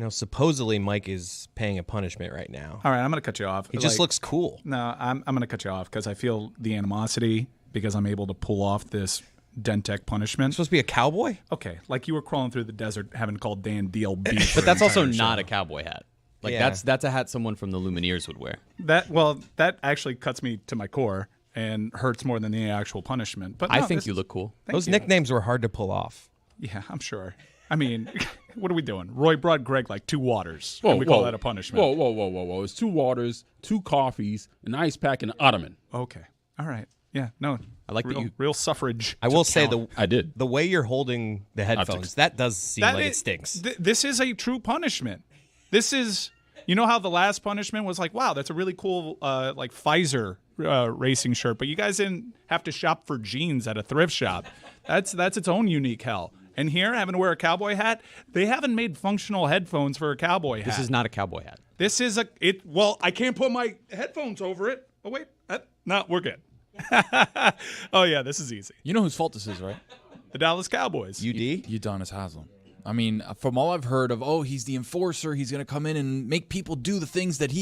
Supposedly Mike is paying a punishment right now. All right, I'm going to cut you off. He just looks cool. No, I'm going to cut you off because I feel the animosity because I'm able to pull off this Dentec punishment. It's supposed to be a cowboy? Okay, like you were crawling through the desert having called Dan Deal beef. But that's also not a cowboy hat. Like Yeah. that's a hat someone from the Lumineers would wear. That actually cuts me to my core and hurts more than the actual punishment. But I think you look cool. Those nicknames were hard to pull off. Yeah, I'm sure. I mean, what are we doing? Roy brought Greg like 2 waters. And we call that a punishment. Whoa. It's 2 waters, 2 coffees, an ice pack, and an ottoman. Okay. All right. Yeah, no. I like real suffrage. I will say I did. the way you're holding the headphones, that does seem like it stinks. This is a true punishment. This is, how the last punishment was like, wow, that's a really cool like Pfizer racing shirt, but you guys didn't have to shop for jeans at a thrift shop. That's its own unique hell. And here, having to wear a cowboy hat, they haven't made functional headphones for a cowboy hat. This is not a cowboy hat. This is I can't put my headphones over it. Oh, wait. No, we're good. Oh, yeah, this is easy. You know whose fault this is, right? The Dallas Cowboys. UD? Udonis Haslem. I mean, from all I've heard of, he's the enforcer. He's going to come in and make people do the things that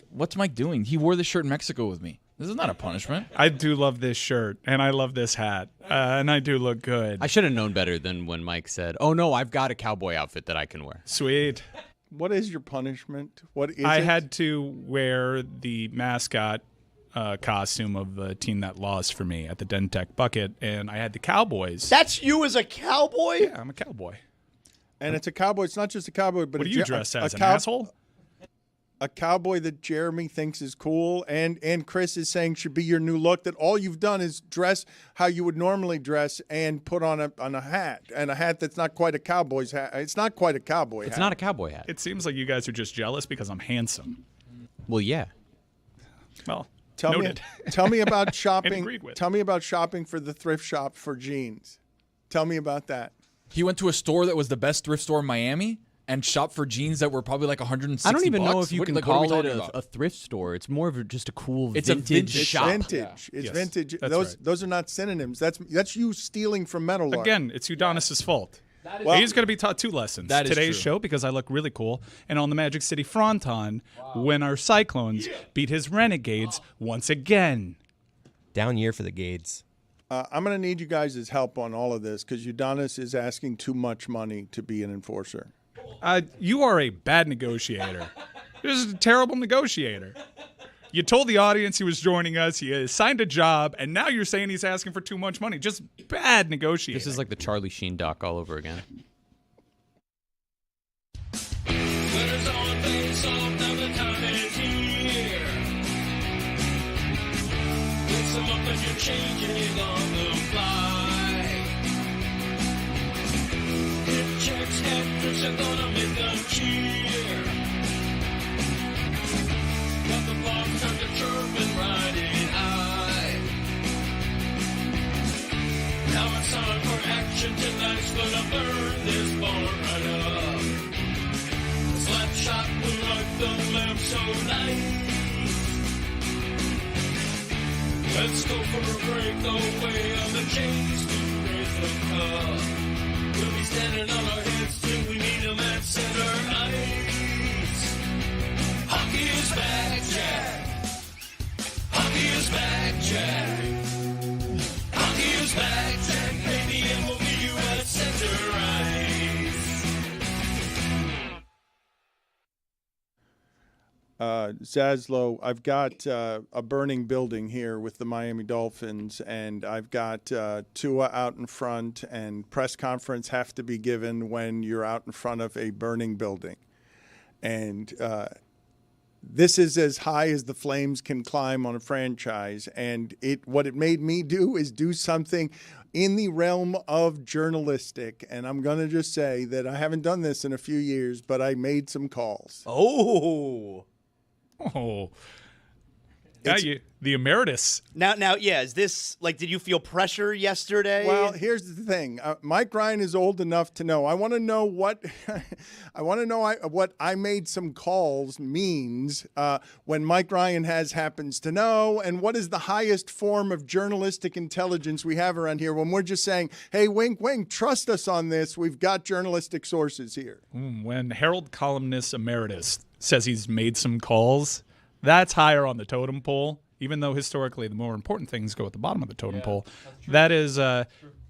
what's Mike doing? He wore this shirt in Mexico with me. This is not a punishment. I do love this shirt, and I love this hat, and I do look good. I should have known better than when Mike said, "Oh no, I've got a cowboy outfit that I can wear." Sweet. What is your punishment? What is I it? had to wear the mascot costume of the team that lost for me at the Dentec Bucket, and I had the Cowboys. That's you as a cowboy? Yeah, I'm a cowboy. And it's a cowboy. It's not just a cowboy, but What do you dress as, an asshole? A cowboy that Jeremy thinks is cool, and Chris is saying should be your new look. That all you've done is dress how you would normally dress and put on a hat, and a hat that's not quite a cowboy's hat. It's not quite a cowboy hat. It's not a cowboy hat. It seems like you guys are just jealous because I'm handsome. Well, yeah. Well, Tell noted. me about shopping. agreed with. Tell me about shopping for the thrift shop for jeans. Tell me about that. He went to a store that was the best thrift store in Miami and shopped for jeans that were probably like 160 I don't even know bucks. if you can what are we call it talking about? a thrift store. It's more of just a cool It's a vintage vintage shop. Vintage. It's Yes, vintage. that's Those are not synonyms. That's you stealing from Metal Art. Again, it's Udonis' fault. Well, He's going to be taught 2 lessons. That is Today's true. show, because I look really cool, and on the Magic City Fronton, when our Cyclones beat his Renegades once again. Down year for the Gades. I'm going to need you guys' help on all of this because Udonis is asking too much money to be an enforcer. You are a bad negotiator. You're just a terrible negotiator. You told the audience he was joining us. He signed a job, and now you're saying he's asking for too much money. Just bad negotiator. This is like the Charlie Sheen doc all over again. Now it's time for action. Tonight's gonna burn this bar right up. Slap shot will like the lamp so nice. Let's go for a break away on the chains to raise the cup. We'll be standing on our heads till we need them at center ice. Hockey is back, Jack. Hockey is back, Jack. Hockey is back, Jack, baby, and we'll meet you at center ice. Zaslow, I've got a burning building here with the Miami Dolphins, and I've got Tua out in front, and press conference have to be given when you're out in front of a burning building. And this is as high as the flames can climb on a franchise, and what it made me do is do something in the realm of journalistic, and I'm going to just say that I haven't done this in a few years, but I made some calls. Oh. the emeritus. Now, yeah. Is this like? Did you feel pressure yesterday? Well, here's the thing. Mike Ryan is old enough to know. I want to know what what I made some calls means when Mike Ryan happens to know, and what is the highest form of journalistic intelligence we have around here when we're just saying, "Hey, wink, wink, trust us on this. We've got journalistic sources here." When Herald columnist emeritus says he's made some calls, that's higher on the totem pole. Even though historically the more important things go at the bottom of the totem pole, that is,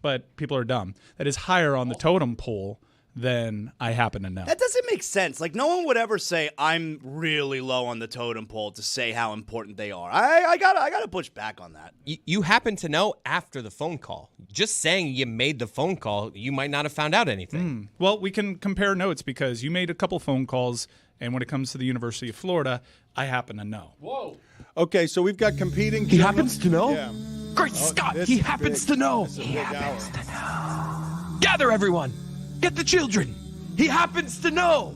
but people are dumb. That is higher on the totem pole than I happen to know. That doesn't make sense. Like, no one would ever say, I'm really low on the totem pole to say how important they are. I gotta push back on that. You happen to know after the phone call. Just saying you made the phone call, you might not have found out anything. Well, we can compare notes because you made a couple phone calls, and when it comes to the University of Florida, I happen to know. Whoa. Okay, so we've got competing. He happens to know? Yeah. Great Scott, this he is happens big. to know. This is a He big happens hour. to know. Gather everyone. Get the children. He happens to know.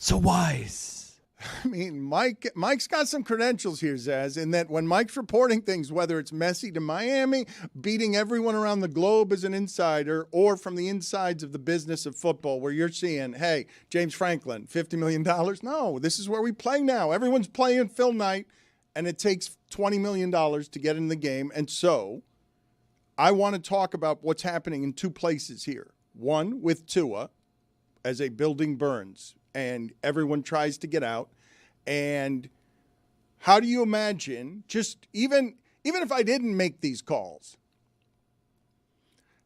So wise. I mean, Mike's got some credentials here, Zaz, in that when Mike's reporting things, whether it's Messi to Miami, beating everyone around the globe as an insider, or from the insides of the business of football, where you're seeing, hey, James Franklin, $50 million? No, this is where we play now. Everyone's playing Phil Knight, and it takes $20 million to get in the game. And so I want to talk about what's happening in two places here. One, with Tua, as a building burns, and everyone tries to get out. And how do you imagine, just even if I didn't make these calls,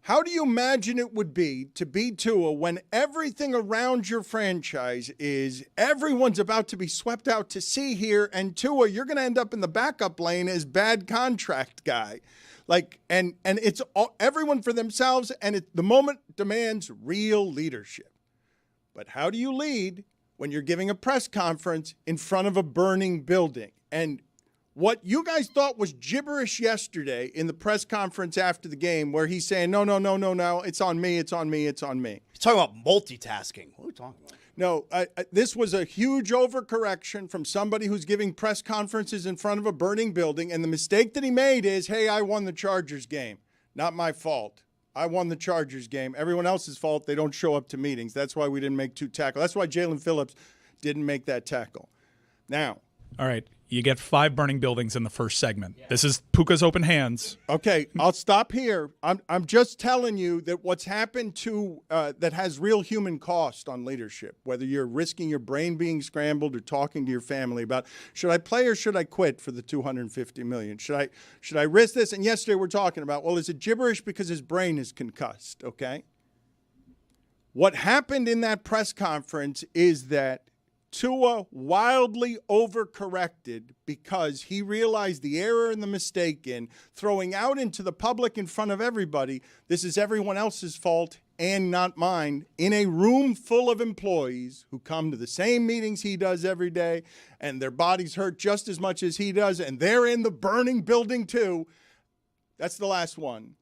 how do you imagine it would be to be Tua when everything around your franchise is everyone's about to be swept out to sea here, and Tua, you're going to end up in the backup lane as bad contract guy. Like, and it's all, everyone for themselves, and the moment demands real leadership. But how do you lead when you're giving a press conference in front of a burning building? And what you guys thought was gibberish yesterday in the press conference after the game, where he's saying, no, it's on me, it's on me, it's on me. He's talking about multitasking. What are we talking about? No, this was a huge overcorrection from somebody who's giving press conferences in front of a burning building. And the mistake that he made is, hey, I won the Chargers game. Not my fault. I won the Chargers game. Everyone else's fault. They don't show up to meetings. That's why we didn't make 2 tackles. That's why Jalen Phillips didn't make that tackle. Now. All right. You get 5 burning buildings in the first segment. Yeah. This is Puka's open hands. Okay, I'll stop here. I'm just telling you that what's happened to that has real human cost on leadership, whether you're risking your brain being scrambled or talking to your family about, should I play or should I quit for the $250 million? Should I risk this? And yesterday we're talking about, well, is it gibberish because his brain is concussed, okay? What happened in that press conference is that Tua wildly overcorrected because he realized the error and the mistake in throwing out into the public in front of everybody, this is everyone else's fault and not mine, in a room full of employees who come to the same meetings he does every day, and their bodies hurt just as much as he does, and they're in the burning building too. That's the last one.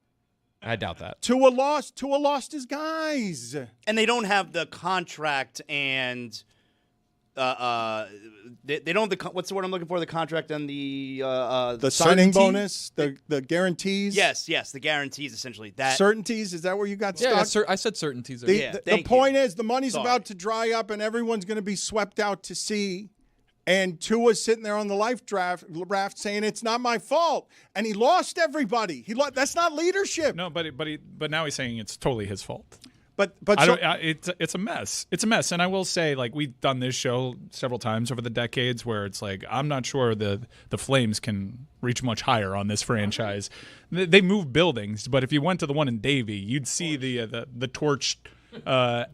I doubt that. Tua lost his guys. And they don't have the contract and... they don't have the what's the word I'm looking for? The contract and the signing bonus, the guarantees. Yes, the guarantees essentially. That certainties. Is that where you got stuck? Yeah, I said certainties. The point is the money's about to dry up and everyone's going to be swept out to sea. And Tua's sitting there on the life raft saying it's not my fault, and he lost everybody. That's not leadership. No, but now he's saying it's totally his fault. But it's a mess. It's a mess. And I will say, like, we've done this show several times over the decades where it's like, I'm not sure the Flames can reach much higher on this franchise. They move buildings, but if you went to the one in Davie, you'd see the torched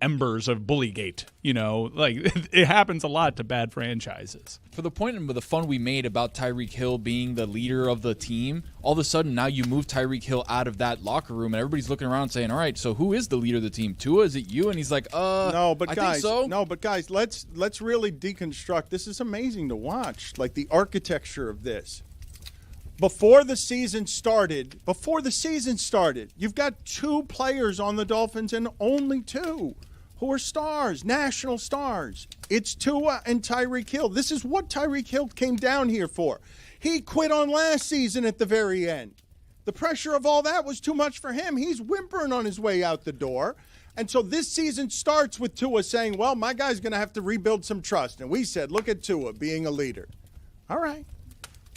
embers of Bullygate. You know, like, it happens a lot to bad franchises. For the point of the fun we made about Tyreek Hill being the leader of the team, all of a sudden now you move Tyreek Hill out of that locker room and everybody's looking around saying, all right, so who is the leader of the team? Tua, is it you? And he's like, no, but I guys, think so. No, but guys, let's really deconstruct. This is amazing to watch, like the architecture of this. Before the season started, you've got 2 players on the Dolphins and only 2 who are stars, national stars. It's Tua and Tyreek Hill. This is what Tyreek Hill came down here for. He quit on last season at the very end. The pressure of all that was too much for him. He's whimpering on his way out the door. And so this season starts with Tua saying, well, my guy's going to have to rebuild some trust. And we said, look at Tua being a leader. All right.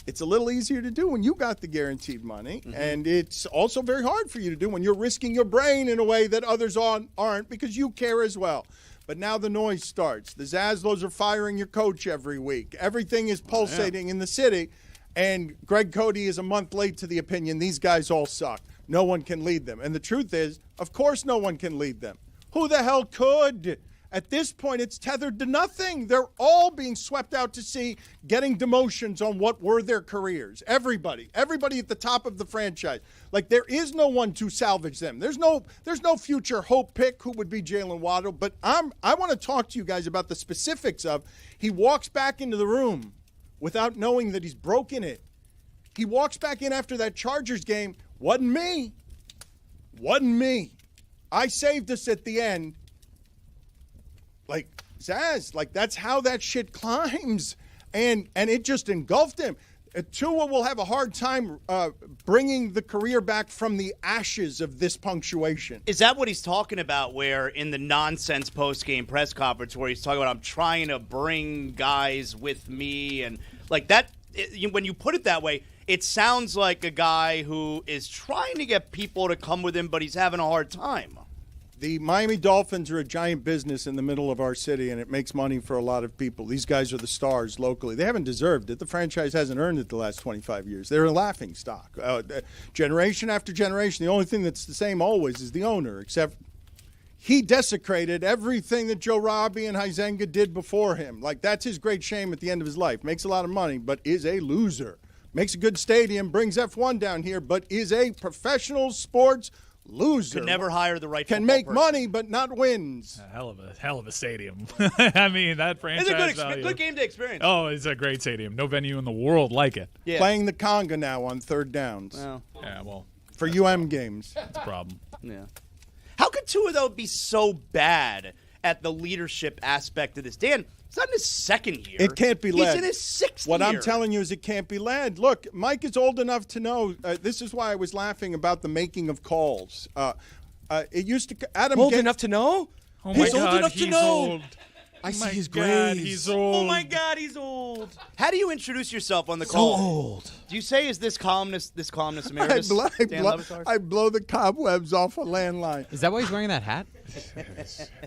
It's a little easier to do when you got the guaranteed money. Mm-hmm. And it's also very hard for you to do when you're risking your brain in a way that others aren't because you care as well. But now the noise starts. The Zaslows are firing your coach every week. Everything is pulsating in the city. And Greg Cody is a month late to the opinion these guys all suck. No one can lead them. And the truth is, of course no one can lead them. Who the hell could? At this point, it's tethered to nothing. They're all being swept out to sea, getting demotions on what were their careers. Everybody at the top of the franchise. Like, there is no one to salvage them. There's no future hope pick who would be Jalen Waddle. But I want to talk to you guys about the specifics of he walks back into the room without knowing that he's broken it. He walks back in after that Chargers game. Wasn't me. I saved us at the end. Like, Zaz, like, that's how that shit climbs. And it just engulfed him. Tua will have a hard time bringing the career back from the ashes of this punctuation. Is that what he's talking about, where in the nonsense post-game press conference where he's talking about, I'm trying to bring guys with me, and like that, when you put it that way, it sounds like a guy who is trying to get people to come with him, but he's having a hard time. The Miami Dolphins are a giant business in the middle of our city, and it makes money for a lot of people. These guys are the stars locally. They haven't deserved it. The franchise hasn't earned it the last 25 years. They're a laughing stock. Generation after generation, the only thing that's the same always is the owner, except he desecrated everything that Joe Robbie and Huizenga did before him. Like, that's his great shame at the end of his life. Makes a lot of money, but is a loser. Makes a good stadium, brings F1 down here, but is a professional sports loser. Could never hire the right Can make money, but not wins. A hell of a stadium. I mean, that franchise It's a good game day experience. Oh, it's a great stadium. No venue in the world like it. Yeah. Playing the conga now on third downs. Well, yeah, well. For UM games. That's a problem. Yeah. How could Tua, though, be so bad at the leadership aspect of this? Dan, he's not in his second year. It can't be led. He's in his sixth year. What I'm telling you is it can't be led. Look, Mike is old enough to know. This is why I was laughing about the making of calls. It used to Adam old enough to know? Oh He's my old God, enough to he's know. Old. I see his God, grades. he's old. Oh my God, he's old. How do you introduce yourself on the call? So old. Do you say, is this columnist emeritus? Dan Le Batard? I blow the cobwebs off a landline. Is that why he's wearing that hat?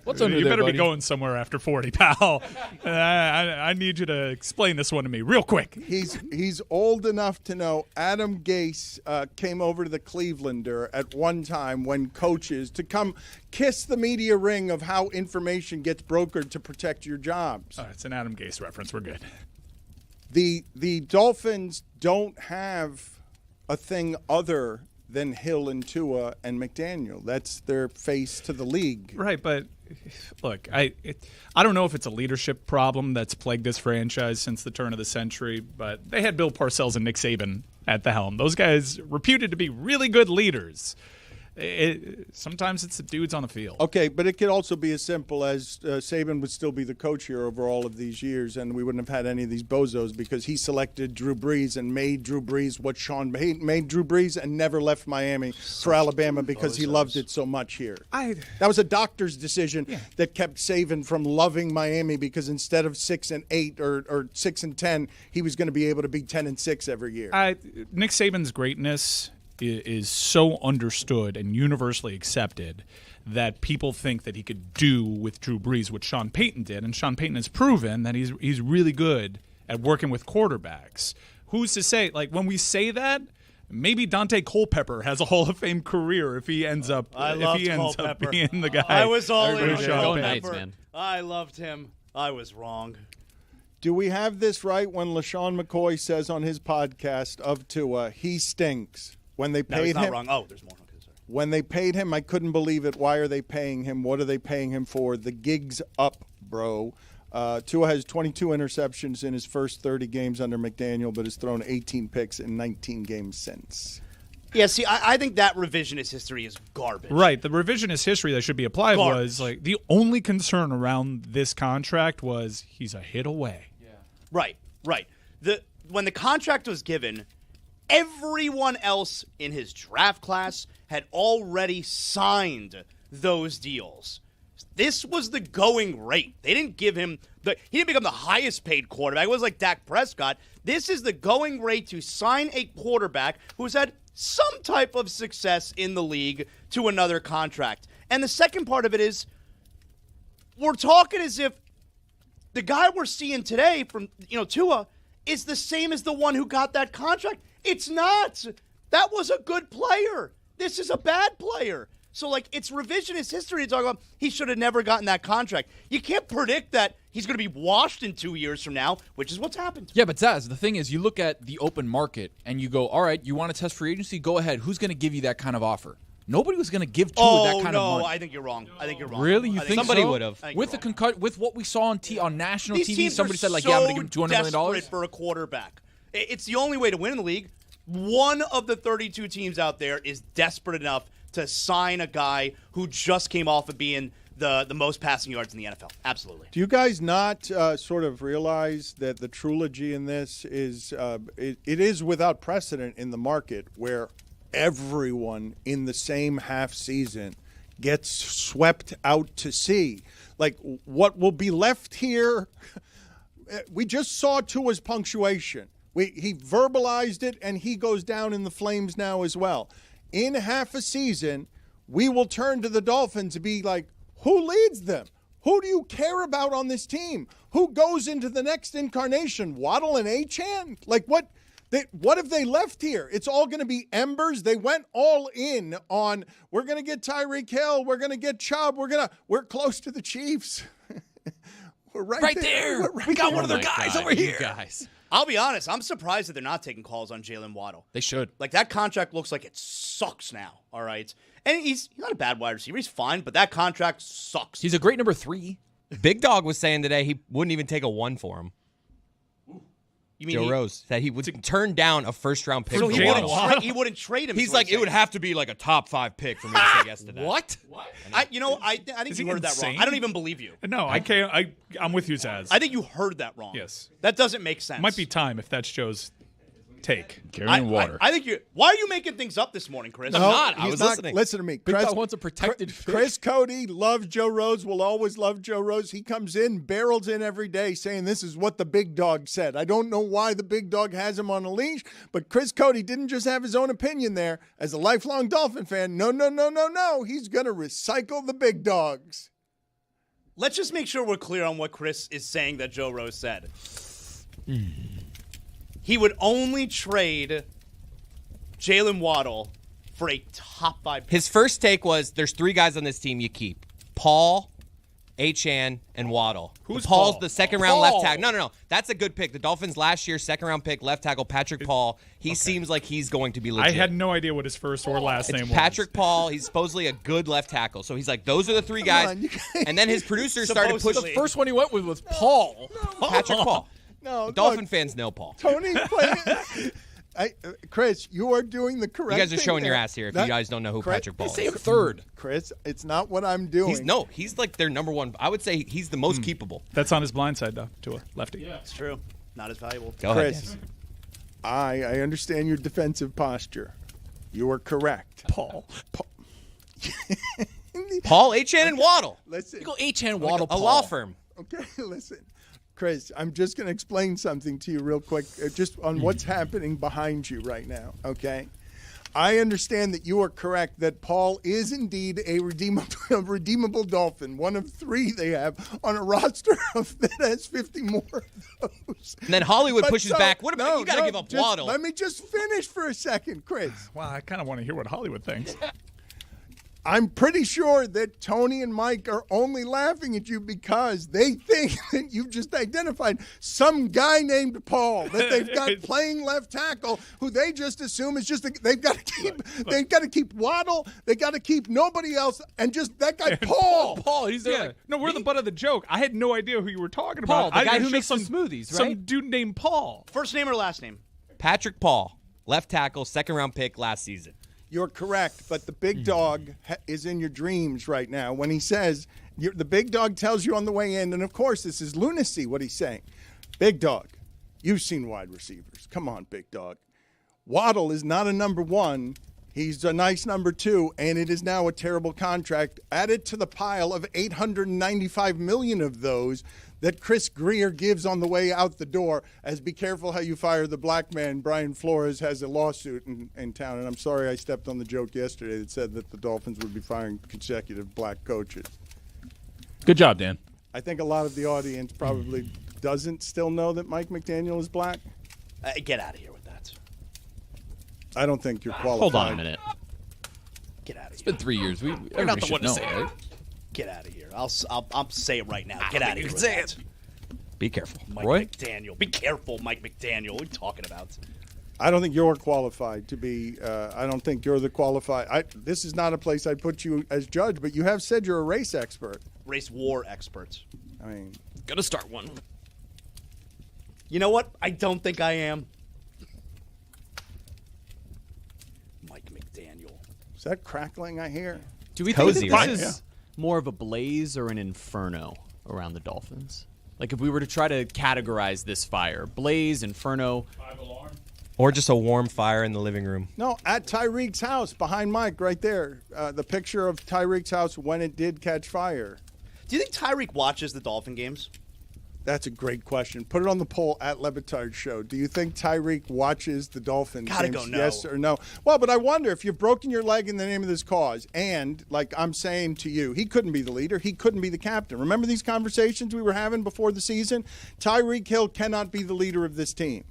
What's under You there, better buddy? be going somewhere after 40, pal. I need you to explain this one to me real quick. He's old enough to know Adam Gase came over to the Clevelander at one time when coaches to come kiss the media ring of how information gets brokered to protect your jobs. It's an Adam Gase reference. We're good. The Dolphins don't have a thing other than Hill and Tua and McDaniel. That's their face to the league. Right, but look, I don't know if it's a leadership problem that's plagued this franchise since the turn of the century, but they had Bill Parcells and Nick Saban at the helm. Those guys reputed to be really good leaders. Sometimes it's the dudes on the field. Okay, but it could also be as simple as Saban would still be the coach here over all of these years, and we wouldn't have had any of these bozos because he selected Drew Brees and made Drew Brees what Sean Payton made Drew Brees and never left Miami for Alabama because he loved it so much here. That was a doctor's decision that kept Saban from loving Miami because instead of 6-8 or 6-10, he was going to be able to be 10-6 every year. Nick Saban's greatness is so understood and universally accepted that people think that he could do with Drew Brees what Sean Payton did, and Sean Payton has proven that he's really good at working with quarterbacks. Who's to say, like, when we say that, maybe Dante Culpepper has a Hall of Fame career if he ends up being the guy. I was all in on Go Knights, Culpepper. man. I loved him. I was wrong. Do we have this right when LaShawn McCoy says on his podcast of Tua, he stinks? When they No, he's paid not him, wrong. Oh, there's more. Okay, sorry. when they paid him, I couldn't believe it. Why are they paying him? What are they paying him for? The gig's up, bro. Tua has 22 interceptions in his first 30 games under McDaniel, but has thrown 18 picks in 19 games since. Yeah, see, I think that revisionist history is garbage. Right. The revisionist history that should be applied Garbage. was like the only concern around this contract was he's a hit away. Right. When the contract was given, everyone else in his draft class had already signed those deals. This was the going rate. They didn't give him he didn't become the highest paid quarterback. It was like Dak Prescott. This is the going rate to sign a quarterback who's had some type of success in the league to another contract. And the second part of it is we're talking as if the guy we're seeing today from, Tua is the same as the one who got that contract. It's not. That was a good player. This is a bad player. So, it's revisionist history to talk about he should have never gotten that contract. You can't predict that he's going to be washed in 2 years from now, which is what's happened. Yeah, but Zaz, the thing is, you look at the open market and you go, all right, you want to test free agency? Go ahead. Who's going to give you that kind of offer? Nobody was going to give Tua that kind of money. I think you're wrong. Really? You think somebody so? would have? With the with what we saw on national These TV, teams somebody are said, so yeah, I'm going to give him $200 million. desperate for a quarterback. It's the only way to win in the league. One of the 32 teams out there is desperate enough to sign a guy who just came off of being the most passing yards in the NFL. Absolutely. Do you guys not sort of realize that the trilogy in this is it is without precedent in the market where everyone in the same half season gets swept out to sea? Like, what will be left here? We just saw Tua's punctuation. He verbalized it, and he goes down in the flames now as well. In half a season, we will turn to the Dolphins to be like, who leads them? Who do you care about on this team? Who goes into the next incarnation? Waddle and Achane? Like, what have they left here? It's all going to be embers. They went all in on, we're going to get Tyreek Hill. We're going to get Chubb. We're close to the Chiefs. We're right there. We got one of their my guys God, over you here. guys. I'll be honest. I'm surprised that they're not taking calls on Jalen Waddle. They should. That contract looks like it sucks now, all right? And he's not a bad wide receiver. He's fine, but that contract sucks. He's a great number 3. Big Dog was saying today he wouldn't even take a 1 for him. You mean Joe Rose said he would turn down a first-round pick So for he Waddle. he wouldn't trade him. He's is what like, it would have to be like a top 5 pick for me to say yes to that. What? I think Is you he heard that insane? wrong. I don't even believe you. No, I can't. I'm with you, Zaz. I think you heard that wrong. Yes. That doesn't make sense. Might be time if that's Joe's take. Carrying water. I think you. Why are you making things up this morning, Chris? I'm not. I he's was not. listening. Listen to me. Big Chris, Dog wants a protected fish. Chris Cody loves Joe Rose, will always love Joe Rose. He comes in, barrels in every day saying this is what the Big Dog said. I don't know why the Big Dog has him on a leash, but Chris Cody didn't just have his own opinion there. As a lifelong Dolphin fan, no. He's going to recycle the Big Dogs. Let's just make sure we're clear on what Chris is saying that Joe Rose said. He would only trade Jalen Waddle for a top 5 pick. His first take was there's 3 guys on this team you keep. Paul, Achane, and Waddle. Who's Paul's Paul? the second-round left tackle. No. That's a good pick. The Dolphins last year, second-round pick, left tackle, Patrick Paul. He seems like he's going to be legit. I had no idea what his first or last name was. Patrick Paul. He's supposedly a good left tackle. So he's like, those are the 3 guys. on, you guys. And then his producer started Supposedly. pushing The first one he went with was Paul. Patrick Paul. No, Dolphin look, fans know Paul. Tony playing. Chris, you are doing the correct You guys are thing showing your there. ass here if That- you guys don't know who Chris- Patrick Paul Say is. him third. Chris, it's not what I'm doing. He's like their number 1. I would say he's the most keepable. That's on his blind side, though, to a lefty. It's true. Not as valuable. Go ahead. Chris, I understand your defensive posture. You are correct. Paul. Paul, Achane, and Waddle. Listen. You go Achane, Waddle, A Paul. law firm. Okay, listen. Chris, I'm just going to explain something to you real quick, just on what's happening behind you right now, okay? I understand that you are correct that Paul is indeed a redeemable Dolphin, one of 3 they have on a roster that has 50 more of those. And then Hollywood But pushes so- back. What about no, you got to no, give up just Waddle? Let me just finish for a second, Chris. Well, I kind of want to hear what Hollywood thinks. I'm pretty sure that Tony and Mike are only laughing at you because they think that you've just identified some guy named Paul that they've got playing left tackle who they just assume is just they've got to keep Waddle, they got to keep nobody else, and just that guy Paul. Paul, he's there. Yeah. Like, No, we're the butt of the joke. I had no idea who you were talking Paul, about. the guy It's who makes just some smoothies, Some right? dude named Paul. First name or last name? Patrick Paul, left tackle, second-round pick last season. You're correct, but the big dog is in your dreams right now when he says, the big dog tells you on the way in, and of course this is lunacy what he's saying. Big dog, you've seen wide receivers. Come on, big dog. Waddle is not a number one. He's a nice number two, and it is now a terrible contract added to the pile of $895 million of those that Chris Greer gives on the way out the door as be careful how you fire the black man. Brian Flores has a lawsuit in town, and I'm sorry I stepped on the joke yesterday that said that the Dolphins would be firing consecutive black coaches. Good job, Dan. I think a lot of the audience probably doesn't still know that Mike McDaniel is black. Get out of here with that. I don't think you're qualified. Hold on a minute. Get out of here. It's been 3 years. You're not the one to say right? it. Get out of here. I'll say it right now. Get out of here. You can with say that. it. Be careful. Mike Roy? McDaniel. Be careful, Mike McDaniel. What are you talking about? I don't think you're qualified to be. I don't think you're the qualified. This is not a place I'd put you as judge, but you have said you're a race expert. Race war experts. I mean, Gonna start one. You know what? I don't think I am. Mike McDaniel. is that crackling I hear? Do we Cozy, think that right? this is more of a blaze or an inferno around the Dolphins? Like if we were to try to categorize this fire, blaze, inferno. Or just a warm fire in the living room. No, at Tyreek's house, behind Mike, right there. The picture of Tyreek's house when it did catch fire. Do you think Tyreek watches the Dolphin games? That's a great question. Put it on the poll at Le Batard Show. Do you think Tyreek watches the Dolphins Gotta games? go no. Yes or no? Well, but I wonder if you've broken your leg in the name of this cause, and like I'm saying to you, he couldn't be the leader. He couldn't be the captain. Remember these conversations we were having before the season? Tyreek Hill cannot be the leader of this team.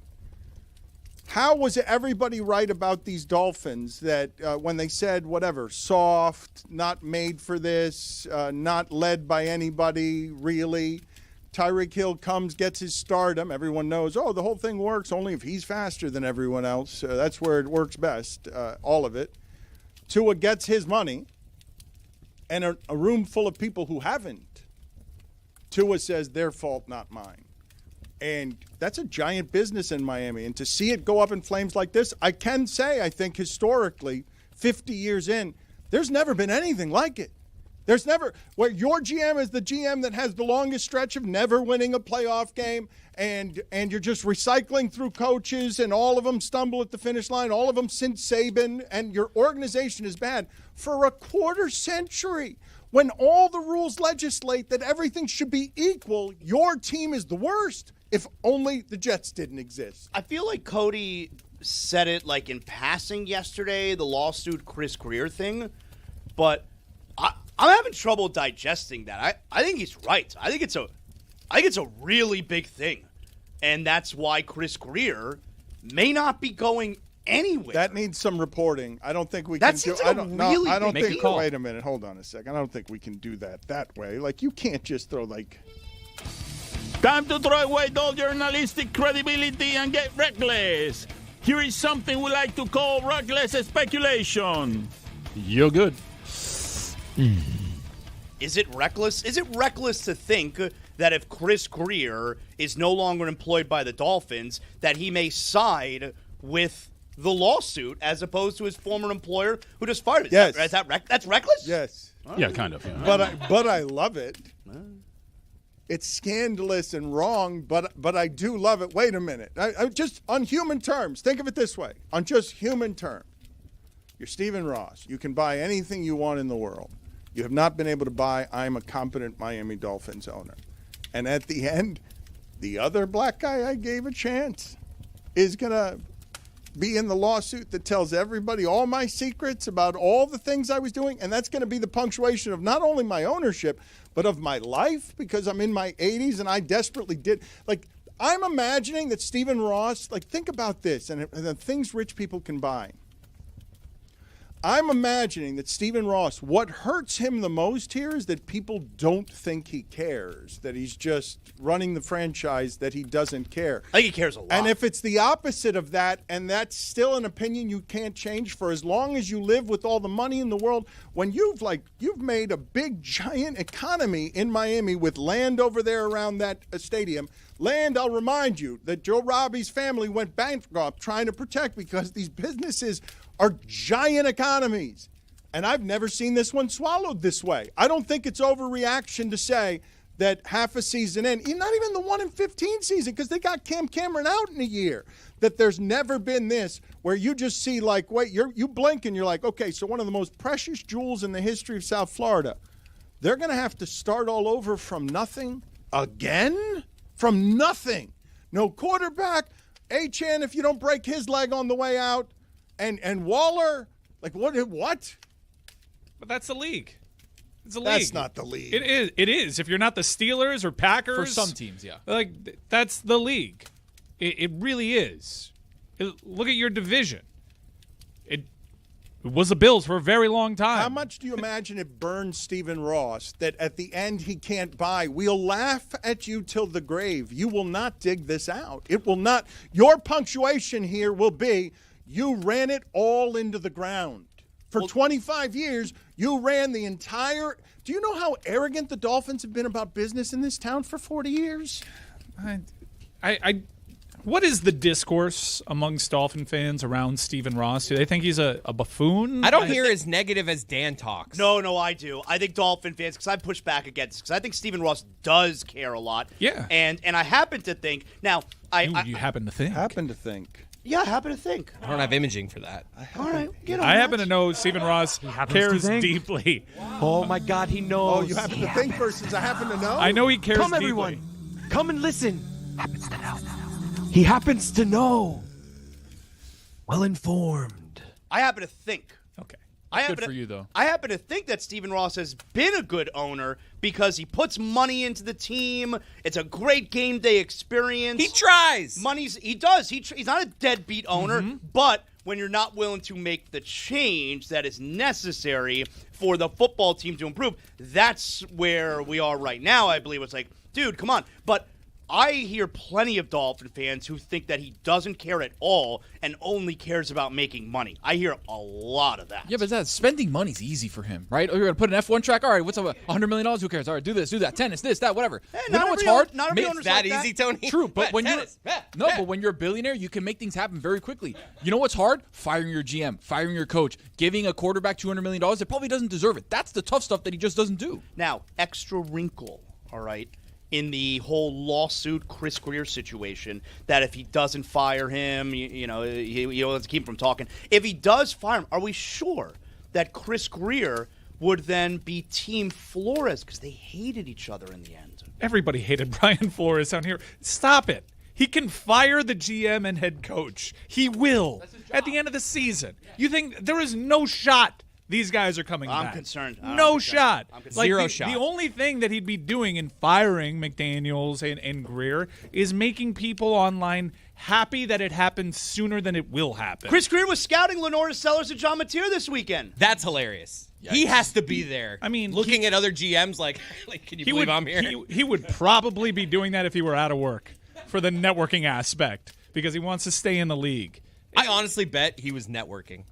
How was everybody right about these Dolphins that when they said whatever, soft, not made for this, not led by anybody really? Tyreek Hill comes, gets his stardom. Everyone knows, oh, the whole thing works only if he's faster than everyone else. That's where it works best, all of it. Tua gets his money, and a room full of people who haven't. Tua says, their fault, not mine. And that's a giant business in Miami. And to see it go up in flames like this, I can say, I think historically, 50 years in, there's never been anything like it. There's never, where your GM is the GM that has the longest stretch of never winning a playoff game, and you're just recycling through coaches, and all of them stumble at the finish line, all of them since Saban, and your organization is bad for a quarter century. When all the rules legislate that everything should be equal, your team is the worst. If only the Jets didn't exist. I feel like Cody said it like in passing yesterday, the lawsuit Chris Greer thing, but I'm having trouble digesting that. I think he's right. I think it's a really big thing, and that's why Chris Greer may not be going anywhere. That needs some reporting. I don't think we That can seems do. like I a don't. really No, I don't big think. deal. Wait a minute. Hold on a second. I don't think we can do that way. Like you can't just throw like. Time to throw away all journalistic credibility and get reckless. Here is something we like to call reckless speculation. You're good. Is it reckless? Is it reckless to think that if Chris Greer is no longer employed by the Dolphins, that he may side with the lawsuit as opposed to his former employer who just fired him? Yes. That's reckless? Yes. Yeah, kind of. Yeah. But I love it. It's scandalous and wrong, but I do love it. Wait a minute. I just on human terms, think of it this way. On just human terms, you're Stephen Ross. You can buy anything you want in the world. You have not been able to buy I'm a competent Miami Dolphins owner. And at the end, the other black guy I gave a chance is going to be in the lawsuit that tells everybody all my secrets about all the things I was doing. And that's going to be the punctuation of not only my ownership, but of my life, because I'm in my 80s and I desperately did. Like, I'm imagining that Stephen Ross, like, think about this and the things rich people can buy. I'm imagining that Stephen Ross, what hurts him the most here is that people don't think he cares, that he's just running the franchise, that he doesn't care. I think he cares a lot. And if it's the opposite of that, and that's still an opinion you can't change for as long as you live with all the money in the world, when you've made a big, giant economy in Miami with land over there around that stadium, land, I'll remind you, that Joe Robbie's family went bankrupt trying to protect because these businesses are giant economies. And I've never seen this one swallowed this way. I don't think it's overreaction to say that half a season in, not even the 1-15 season, because they got Cam Cameron out in a year, that there's never been this where you just see like, wait, you blink and you're like, okay, so one of the most precious jewels in the history of South Florida, they're going to have to start all over from nothing again? From nothing. No quarterback. Achane, if you don't break his leg on the way out. And Waller, like what? But that's the league. It's a league. That's not the league. It is. It is. If you're not the Steelers or Packers. For some teams, yeah. Like, that's the league. It really is. Look at your division. It was the Bills for a very long time. How much do you imagine it burns Stephen Ross that at the end he can't buy? We'll laugh at you till the grave. You will not dig this out. It will not. Your punctuation here will be, you ran it all into the ground. For 25 years, you ran the entire – do you know how arrogant the Dolphins have been about business in this town for 40 years? What is the discourse amongst Dolphin fans around Stephen Ross? Do they think he's a buffoon? I don't hear as negative as Dan talks. No, I do. I think Dolphin fans, because I push back against this, because I think Stephen Ross does care a lot. Yeah. And I happen to think – now, you happen to think. Happen to think. Yeah, I happen to think. I don't have imaging for that. All right, get on I that. happen to know Stephen Ross cares deeply. Oh my God, he knows. Oh, you happen to think versus I happen to know? I know he cares Come, deeply. everyone. Come and listen. Happens to know. He happens to know. Well informed. I happen to think. Okay. Good for you, though. I happen to think that Stephen Ross has been a good owner because he puts money into the team. It's a great game day experience. He tries. He does. He's not a deadbeat owner, but when you're not willing to make the change that is necessary for the football team to improve, that's where we are right now, I believe. It's like, dude, come on. But I hear plenty of Dolphin fans who think that he doesn't care at all and only cares about making money. I hear a lot of that. Yeah, but spending money's easy for him, right? Oh, you're going to put an F1 track? All right, what's up? $100 million? Who cares? All right, do this, do that. Tennis, this, that, whatever. You know what's hard? Not every owner's that like easy, Tony? True, but when tennis. but when you're a billionaire, you can make things happen very quickly. You know what's hard? Firing your GM, firing your coach, giving a quarterback $200 million that probably doesn't deserve it. That's the tough stuff that he just doesn't do. Now, extra wrinkle, all right, in the whole lawsuit Chris Greer situation, that if he doesn't fire him, you know, let's keep him from talking. If he does fire him, are we sure that Chris Greer would then be Team Flores? Because they hated each other in the end. Everybody hated Brian Flores down here. Stop it. He can fire the GM and head coach. He will at the end of the season. You think there is no shot these guys are coming back? I'm concerned. No shot. Zero shot. The only thing that he'd be doing in firing McDaniels and Greer is making people online happy that it happened sooner than it will happen. Chris Greer was scouting Lenora Sellers and John Mateer this weekend. That's hilarious. He has to be there. I mean, looking at other GMs like can you believe I'm here? He would probably be doing that if he were out of work for the networking aspect because he wants to stay in the league. I honestly bet he was networking.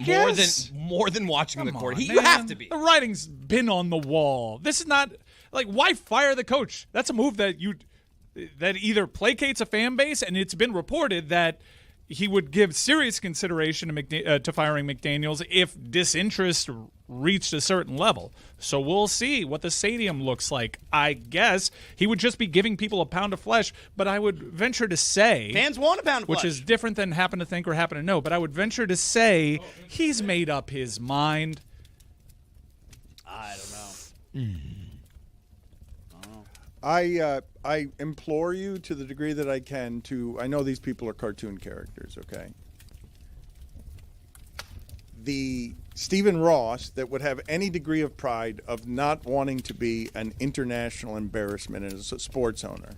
Yes. More than watching the court. You Man. have to be. The writing's been on the wall. This is not like, why fire the coach? That's a move that either placates a fan base, and it's been reported that he would give serious consideration to firing McDaniels if disinterest reached a certain level. So we'll see what the stadium looks like. I guess he would just be giving people a pound of flesh, but I would venture to say Fans want a pound of which flesh. is different than happen to think or happen to know, but I would venture to say he's made up his mind. I don't know. I implore you to the degree that I can to, I know these people are cartoon characters, okay? The Stephen Ross that would have any degree of pride of not wanting to be an international embarrassment as a sports owner.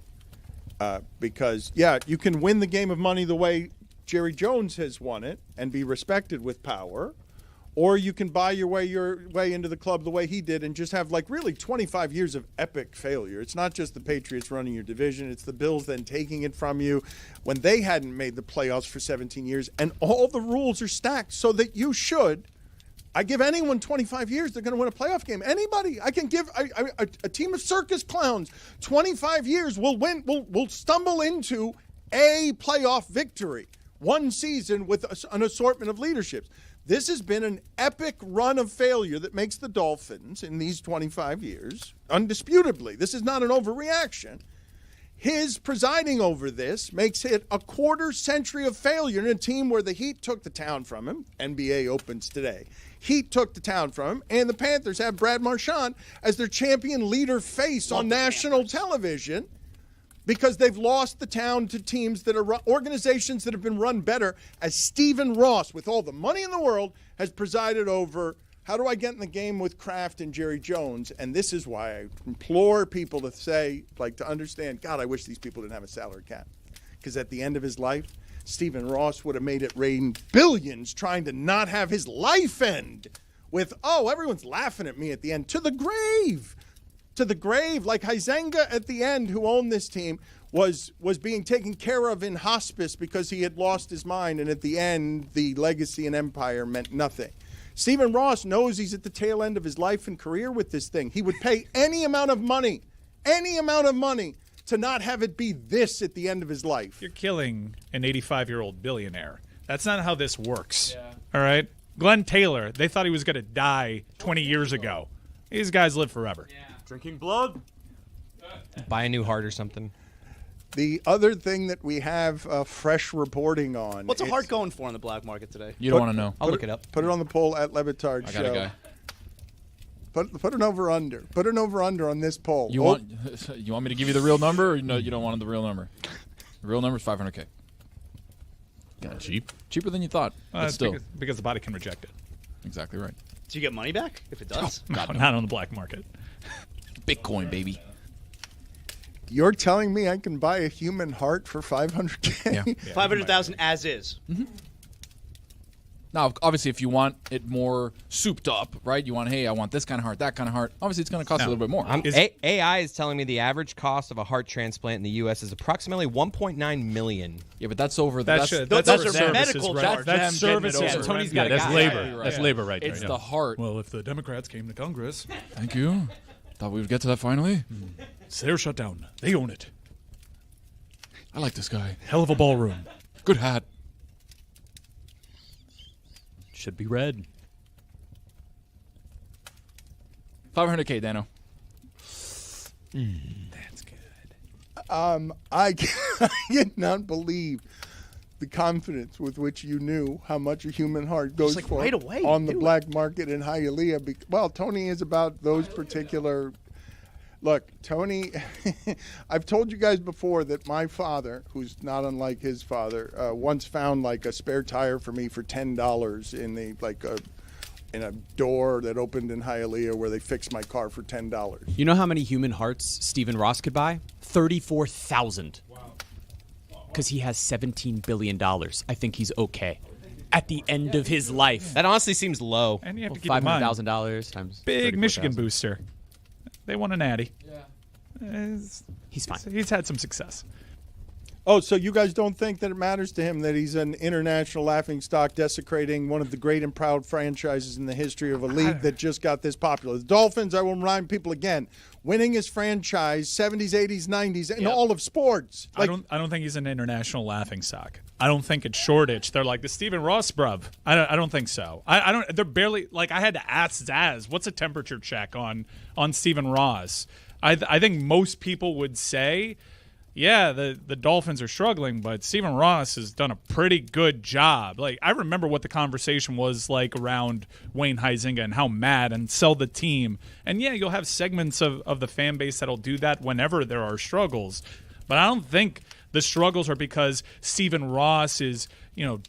Because, yeah, you can win the game of money the way Jerry Jones has won it and be respected with power, or you can buy your way into the club the way he did and just have, like, really 25 years of epic failure. It's not just the Patriots running your division. It's the Bills then taking it from you when they hadn't made the playoffs for 17 years. And all the rules are stacked so that you should. I give anyone 25 years, they're going to win a playoff game. Anybody. I can give a team of circus clowns 25 years will win. Will stumble into a playoff victory. One season with an assortment of leaderships. This has been an epic run of failure that makes the Dolphins in these 25 years, undisputably. This is not an overreaction. His presiding over this makes it a quarter century of failure in a team where the Heat took the town from him. NBA opens today. Heat took the town from him, and the Panthers have Brad Marchand as their champion leader face on national television because they've lost the town to teams that are organizations that have been run better, as Stephen Ross, with all the money in the world, has presided over. How do I get in the game with Kraft and Jerry Jones? And this is why I implore people to say, like, to understand, God, I wish these people didn't have a salary cap. Because at the end of his life, Stephen Ross would have made it rain billions trying to not have his life end with, everyone's laughing at me at the end. To the grave. To the grave. Like Huizenga at the end, who owned this team, was being taken care of in hospice because he had lost his mind. And at the end, the legacy and empire meant nothing. Stephen Ross knows he's at the tail end of his life and career with this thing. He would pay any amount of money to not have it be this at the end of his life. You're killing an 85-year-old billionaire. That's not how this works. Yeah. All right? Glenn Taylor, they thought he was going to die 20 years ago. These guys live forever. Yeah. Drinking blood. Buy a new heart or something. The other thing that we have fresh reporting on. What's a heart going for on the black market today? You don't want to know. I'll look it up. Put it on the poll at Le Batard Show. I got a guy. Put an over-under. Put an over-under on this poll. You want me to give you the real number, or no? You don't want the real number. The real number is $500K. Kind of cheap. Cheaper than you thought. But still, because the body can reject it. Exactly right. Do you get money back if it does? No, not on the black market. Bitcoin, baby. You're telling me I can buy a human heart for $500K? Yeah. 500,000 as is. Mm-hmm. Now, obviously, if you want it more souped up, right? You want, hey, I want this kind of heart, that kind of heart. Obviously, it's going to cost a little bit more. AI is telling me the average cost of a heart transplant in the U.S. is approximately $1.9 million. Yeah, but that's over. Those are medical charges. That's services. Yeah, Tony's got a that's guy. labor. Yeah, That's labor right there. It's yeah. the heart. Well, if the Democrats came to Congress, Thank you. Thought we would get to that finally. it's their shutdown. They own it. I like this guy. Hell of a ballroom. Good hat. Should be red. $500K, Dano. That's good. I cannot believe the confidence with which you knew how much a human heart goes like for right away, on the knew black market in Hialeah. Well, Tony is about those particular. Look, Tony, I've told you guys before that my father, who's not unlike his father, once found like a spare tire for me for $10 in a door that opened in Hialeah where they fixed my car for $10. You know how many human hearts Stephen Ross could buy? 34,000. Wow. Because he has $17 billion. I think he's okay. At the end of his life. That honestly seems low. And you have to keep in mind, $500,000 times big Michigan 34,000. booster. They won a natty. Yeah. He's fine. He's had some success. Oh, so you guys don't think that it matters to him that he's an international laughingstock desecrating one of the great and proud franchises in the history of a league that just got this popular? The Dolphins, I will remind people again, winning his franchise 70s, 80s, 90s, in all of sports. I don't think he's an international laughingstock. I don't think it's Shoreditch. They're like the Stephen Ross bruv. I don't think so. I don't. They're barely like. I had to ask Zaz, what's a temperature check on Stephen Ross? I think most people would say, yeah, the Dolphins are struggling, but Stephen Ross has done a pretty good job. Like, I remember what the conversation was like around Wayne Huizenga and how mad and sell the team. And yeah, you'll have segments of the fan base that'll do that whenever there are struggles. But I don't think the struggles are because Stephen Ross is,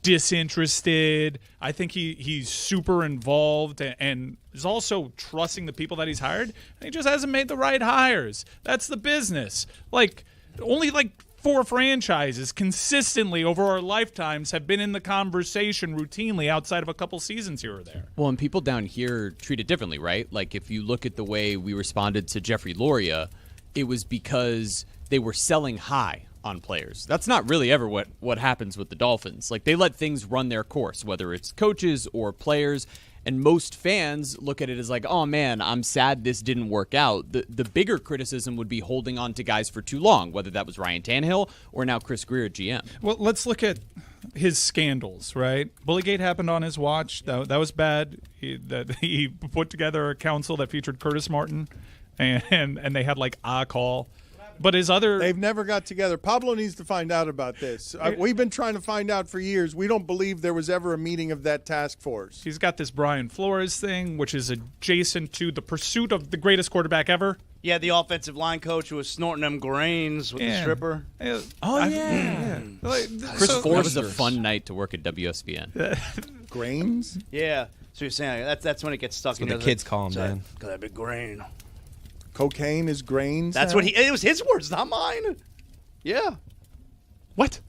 disinterested. I think he's super involved and is also trusting the people that he's hired. And he just hasn't made the right hires. That's the business. Only 4 franchises consistently over our lifetimes have been in the conversation routinely outside of a couple seasons here or there. Well, and people down here treat it differently, right? Like, if you look at the way we responded to Jeffrey Loria, it was because they were selling high on players. That's not really ever what happens with the Dolphins. Like, they let things run their course, whether it's coaches or players. And most fans look at it as like, oh, man, I'm sad this didn't work out. The bigger criticism would be holding on to guys for too long, whether that was Ryan Tannehill or now Chris Greer at GM. Well, let's look at his scandals, right? Bullygate happened on his watch. That was bad. He put together a council that featured Curtis Martin, and they had like a call. But his other... They've never got together. Pablo needs to find out about this. We've been trying to find out for years. We don't believe there was ever a meeting of that task force. He's got this Brian Flores thing, which is adjacent to the pursuit of the greatest quarterback ever. Yeah, the offensive line coach who was snorting them grains with the stripper. Oh, yeah. Chris Forrester. That was a fun night to work at WSBN. Grains? Yeah. So you're saying that's when it gets stuck That's what the kids call him, man. Got that big grain. Cocaine is grains? That's what it was his words, not mine. Yeah. What?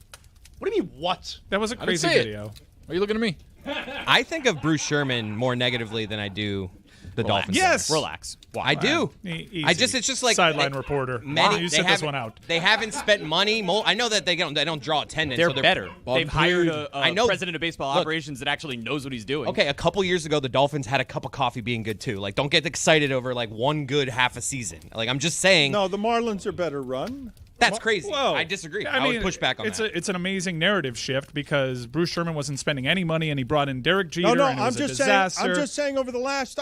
What do you mean, what? That was a I didn't crazy say it. video. Are you looking at me? I think of Bruce Sherman more negatively than I do the Dolphins. Yes. Relax. I do. Easy. It's just like sideline reporter. You sit this one out. They haven't spent money. I know that they don't draw attendance. They're so better. They've hired I know. president of baseball operations that actually knows what he's doing. Okay, a couple years ago, the Dolphins had a cup of coffee being good too. Like, don't get excited over like one good half a season. Like, I'm just saying. No, the Marlins are better run. That's crazy. Whoa. I disagree. I I mean, would push back on that. It's an amazing narrative shift because Bruce Sherman wasn't spending any money, and he brought in Derek Jeter. No, and it I'm was just a saying. disaster. I'm just saying over the last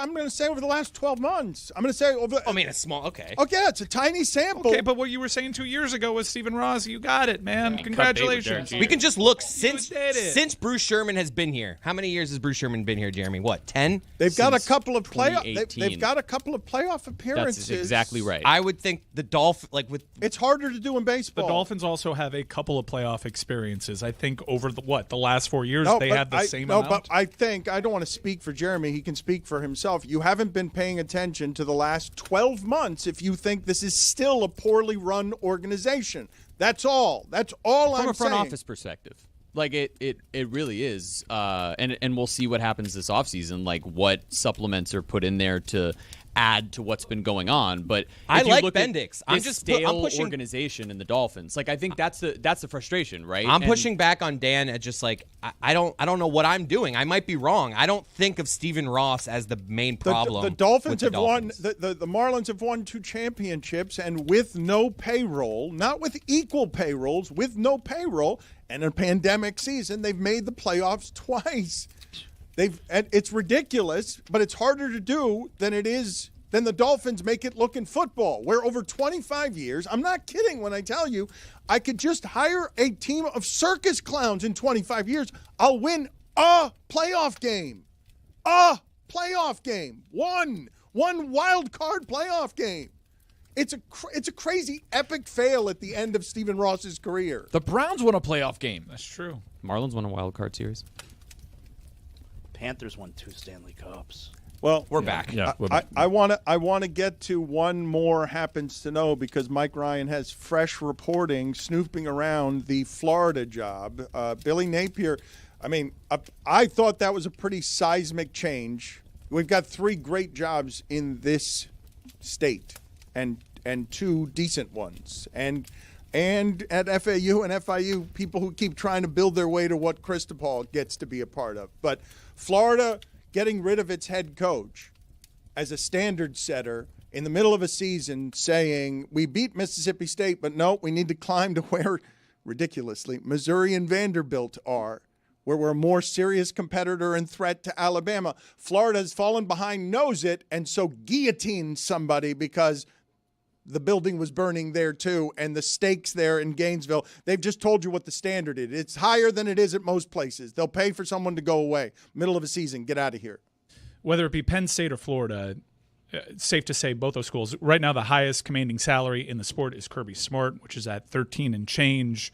12 months. I'm going to say over. I mean, it's small. Okay. Okay, it's a tiny sample. Okay, but what you were saying 2 years ago was Stephen Ross. You got it, man. Congratulations. We can just look since did it. since Bruce Sherman has been here. How many years has Bruce Sherman been here, Jeremy? What, 10? They've got a couple of 2018. They've got a couple of playoff appearances. That's exactly right. I would think the Dolphins, It's harder to do in baseball. The Dolphins also have a couple of playoff experiences. I think over the last 4 years they but had the same No, amount. but I don't want to speak for Jeremy. He can speak for himself. You haven't been paying attention to the last 12 months if you think this is still a poorly run organization. That's all. That's all From I'm a front saying. office perspective. Like it really is. And we'll see what happens this offseason, like what supplements are put in there to add to what's been going on. But I if you like look at Bendix. I'm pushing organization in the Dolphins. Like I think that's the frustration, right? I'm And pushing back on Dan at just like I don't know what I'm doing. I might be wrong. I don't think of Stephen Ross as the main problem. The Dolphins with have won. The Marlins have won 2 championships, and with no payroll, not with equal payrolls, with no payroll, and a pandemic season, they've made the playoffs twice. It's ridiculous, but it's harder to do than the Dolphins make it look in football, where over 25 years, I'm not kidding when I tell you, I could just hire a team of circus clowns in 25 years. I'll win a playoff game. A playoff game. One wild card playoff game. It's a crazy epic fail at the end of Stephen Ross's career. The Browns won a playoff game. That's true. Marlins won a wild card series. Panthers won 2 Stanley Cups. Well, We're back. Yeah, I want to get to one more happens to know because Mike Ryan has fresh reporting snooping around the Florida job. Billy Napier, I mean, I thought that was a pretty seismic change. We've got 3 great jobs in this state and 2 decent ones. And at FAU and FIU, people who keep trying to build their way to what Cristobal gets to be a part of. But Florida getting rid of its head coach as a standard setter in the middle of a season saying, we beat Mississippi State, but no, we need to climb to where, ridiculously, Missouri and Vanderbilt are, where we're a more serious competitor and threat to Alabama. Florida has fallen behind, knows it, and so guillotines somebody because the building was burning there too, and the stakes there in Gainesville, they've just told you what the standard is. It's higher than it is at most places. They'll pay for someone to go away. Middle of a season, get out of here. Whether it be Penn State or Florida, it's safe to say both those schools. Right now, the highest commanding salary in the sport is Kirby Smart, which is at 13 and change.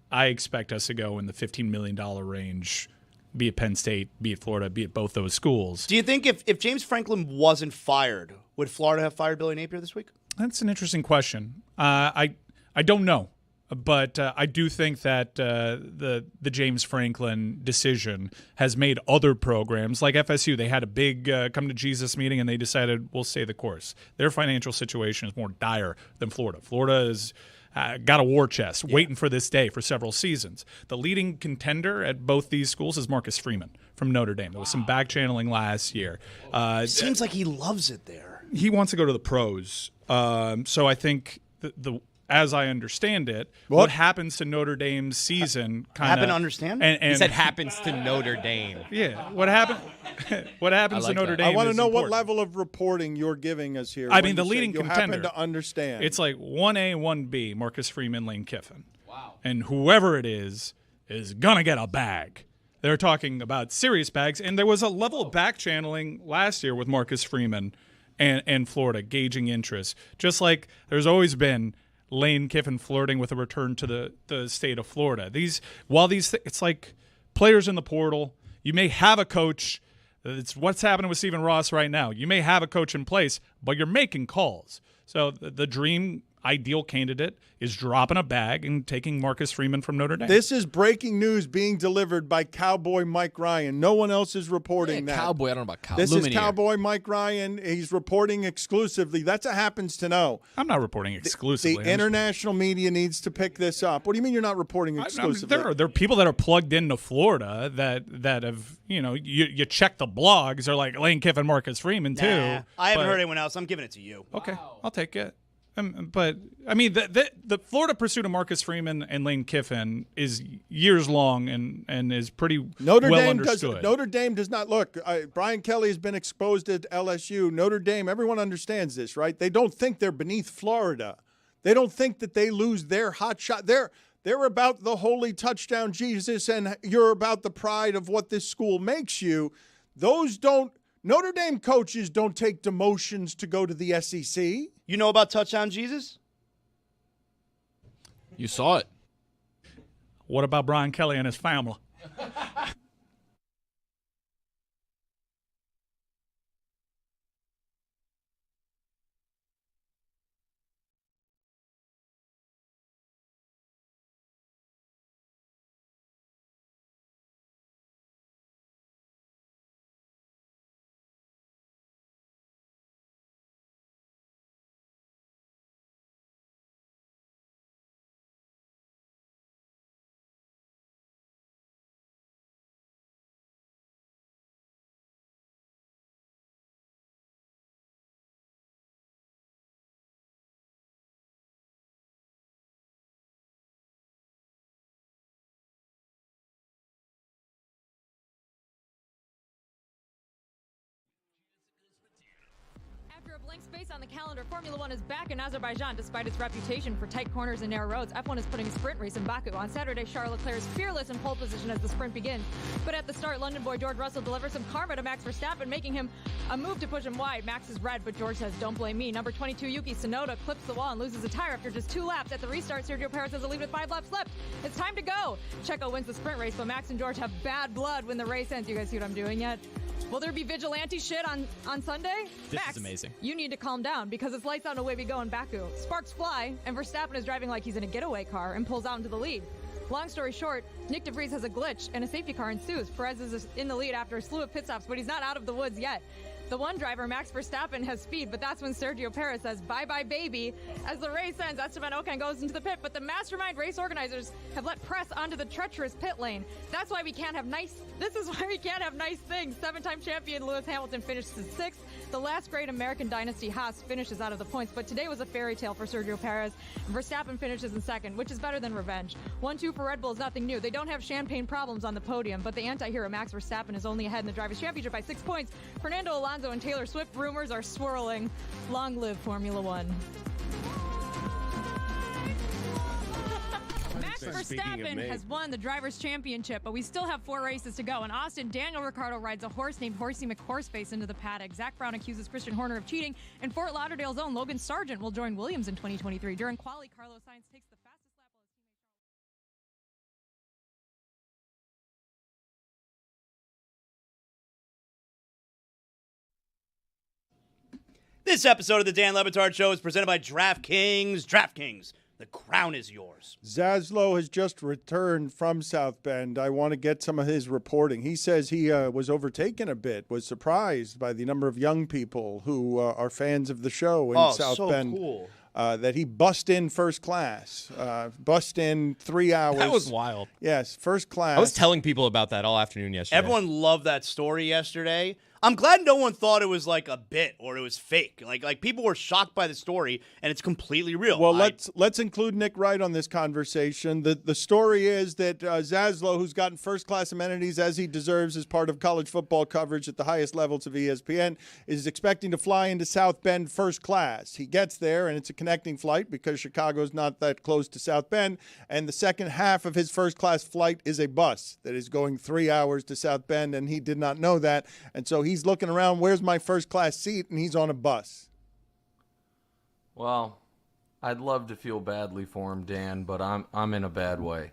I expect us to go in the $15 million range, be it Penn State, be it Florida, be it both those schools. Do you think if James Franklin wasn't fired, would Florida have fired Billy Napier this week? That's an interesting question. I don't know, but I do think that the James Franklin decision has made other programs like FSU. They had a big come to Jesus meeting and they decided we'll stay the course. Their financial situation is more dire than Florida. Florida has got a war chest waiting for this day for several seasons. The leading contender at both these schools is Marcus Freeman from Notre Dame. There was some back channeling last year. Seems like he loves it there. He wants to go to the pros. So I think the as I understand it, what happens to Notre Dame's season kind of happen to understand? And He said happens to Notre Dame. yeah, what happened? What happens like to Notre that. Dame? I want to is know what important. level of reporting you're giving us here. I when mean, the you say leading you contender. happen to understand. It's like 1A, 1B, Marcus Freeman, Lane Kiffin. Wow. And whoever it is gonna get a bag. They're talking about serious bags, and there was a level of back channeling last year with Marcus Freeman and Florida gauging interest. Just like there's always been Lane Kiffin flirting with a return to the state of Florida. It's like players in the portal. You may have a coach. It's what's happening with Stephen Ross right now. You may have a coach in place, but you're making calls. So the dream ideal candidate is dropping a bag and taking Marcus Freeman from Notre Dame. This is breaking news being delivered by Cowboy Mike Ryan. No one else is reporting that. Cowboy, I don't know about Cowboy. This is Cowboy Mike Ryan. He's reporting exclusively. That's a happens to know. I'm not reporting exclusively. The international media needs to pick this up. What do you mean you're not reporting exclusively? There are people that are plugged into Florida that have, you check the blogs. They're like Lane Kiffin, Marcus Freeman, too. Nah, I haven't heard anyone else. I'm giving it to you. Okay, I'll take it. But, I mean, the Florida pursuit of Marcus Freeman and Lane Kiffin is years long and is pretty understood. Notre Dame does not look. Brian Kelly has been exposed at LSU. Notre Dame, everyone understands this, right? They don't think they're beneath Florida. They don't think that they lose their hot shot. They're about the holy touchdown Jesus, and you're about the pride of what this school makes you. Notre Dame coaches don't take demotions to go to the SEC. You know about touchdown Jesus? You saw it. What about Brian Kelly and his family? After a blank space on the calendar, Formula One is back in Azerbaijan despite its reputation for tight corners and narrow roads. F1 is putting a sprint race in Baku. On Saturday, Charles Leclerc is fearless in pole position as the sprint begins. But at the start, London boy George Russell delivers some karma to Max Verstappen, making him a move to push him wide. Max is red, but George says, "Don't blame me." Number 22, Yuki Tsunoda clips the wall and loses a tire after just 2 laps. At the restart, Sergio Perez has a lead with 5 laps left. It's time to go. Checo wins the sprint race, but Max and George have bad blood when the race ends. You guys see what I'm doing yet? Will there be vigilante shit on Sunday? This Max, is amazing. You need to calm down because it's lights out away we go in Baku. Sparks fly, and Verstappen is driving like he's in a getaway car and pulls out into the lead. Long story short, Nick DeVries has a glitch and a safety car ensues. Perez is in the lead after a slew of pit stops, but he's not out of the woods yet. The one driver, Max Verstappen, has speed, but that's when Sergio Perez says, "Bye-bye, baby." As the race ends, Esteban Ocon goes into the pit, but the mastermind race organizers have let press onto the treacherous pit lane. This is why we can't have nice things. 7-time champion Lewis Hamilton finishes 6th. The last great American dynasty, Haas, finishes out of the points, but today was a fairy tale for Sergio Perez. Verstappen finishes in 2nd, which is better than revenge. 1-2 for Red Bull is nothing new. They don't have champagne problems on the podium, but the anti-hero Max Verstappen is only ahead in the Drivers' Championship by 6 points. Fernando Alonso and Taylor Swift rumors are swirling. Long live Formula One. Max Verstappen has won the Drivers' Championship, but we still have 4 races to go. In Austin, Daniel Ricciardo rides a horse named Horsey McHorseface into the paddock. Zach Brown accuses Christian Horner of cheating, and Fort Lauderdale's own Logan Sargent will join Williams in 2023. During quali, Carlos Sainz takes the fastest lap while his teammate. This episode of the Dan Le Batard Show is presented by DraftKings. DraftKings, the crown is yours. Zaslow has just returned from South Bend. I want to get some of his reporting. He says he was overtaken a bit, was surprised by the number of young people who are fans of the show in South Bend. Cool. That he bust in first class, bust in 3 hours. That was wild. Yes, first class. I was telling people about that all afternoon yesterday. Everyone loved that story yesterday. I'm glad no one thought it was like a bit or it was fake. Like people were shocked by the story, and it's completely real. Well, let's include Nick Wright on this conversation. The story is that Zaslow, who's gotten first-class amenities as he deserves as part of college football coverage at the highest levels of ESPN, is expecting to fly into South Bend first class. He gets there, and it's a connecting flight because Chicago's not that close to South Bend, and the second half of his first-class flight is a bus that is going 3 hours to South Bend, and he did not know that, and so he's looking around, where's my first-class seat, and he's on a bus. Well, I'd love to feel badly for him, Dan, but I'm in a bad way.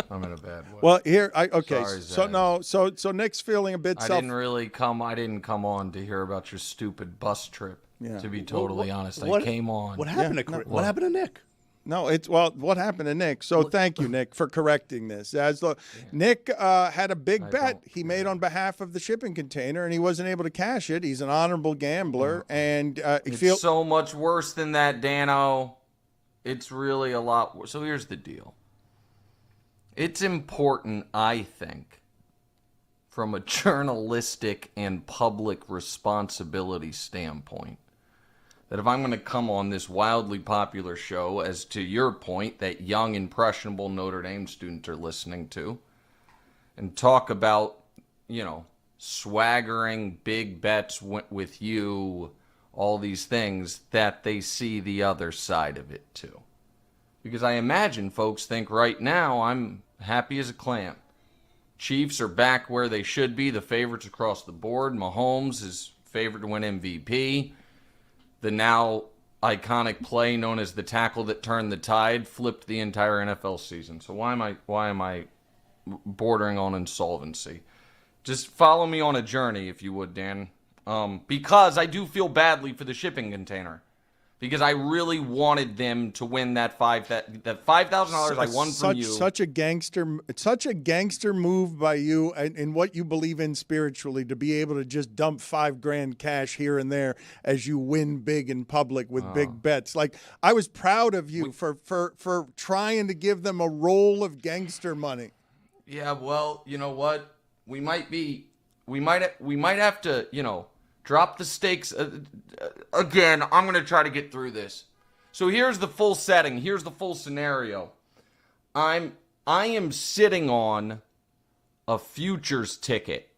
I'm in a bad way. Well, here, Sorry, so Nick's feeling a bit I didn't come on to hear about your stupid bus trip. Yeah. To be totally honest, I came on. What happened what happened to Nick? No, what happened to Nick? So thank you, Nick, for correcting this. Nick had a big bet he made on behalf of the shipping container, and he wasn't able to cash it. He's an honorable gambler, and it's so much worse than that, Dano. It's really a lot worse. So here's the deal. It's important, I think, from a journalistic and public responsibility standpoint, that if I'm going to come on this wildly popular show, as to your point, that young, impressionable Notre Dame students are listening to, and talk about, swaggering big bets with you, all these things, that they see the other side of it too. Because I imagine folks think right now I'm happy as a clam. Chiefs are back where they should be, the favorites across the board. Mahomes is favored to win MVP. The now iconic play known as the tackle that turned the tide flipped the entire NFL season. So why am I bordering on insolvency? Just follow me on a journey, if you would, Dan. Because I do feel badly for the shipping container. Because I really wanted them to win that $5,000 I won from you. Such a gangster move by you in what you believe in spiritually, to be able to just dump $5,000 cash here and there as you win big in public with big bets. Like, I was proud of you for trying to give them a roll of gangster money. Yeah, well, you know what? We might have to, drop the stakes. Again, I'm going to try to get through this. So here's the full setting. Here's the full scenario. I am sitting on a futures ticket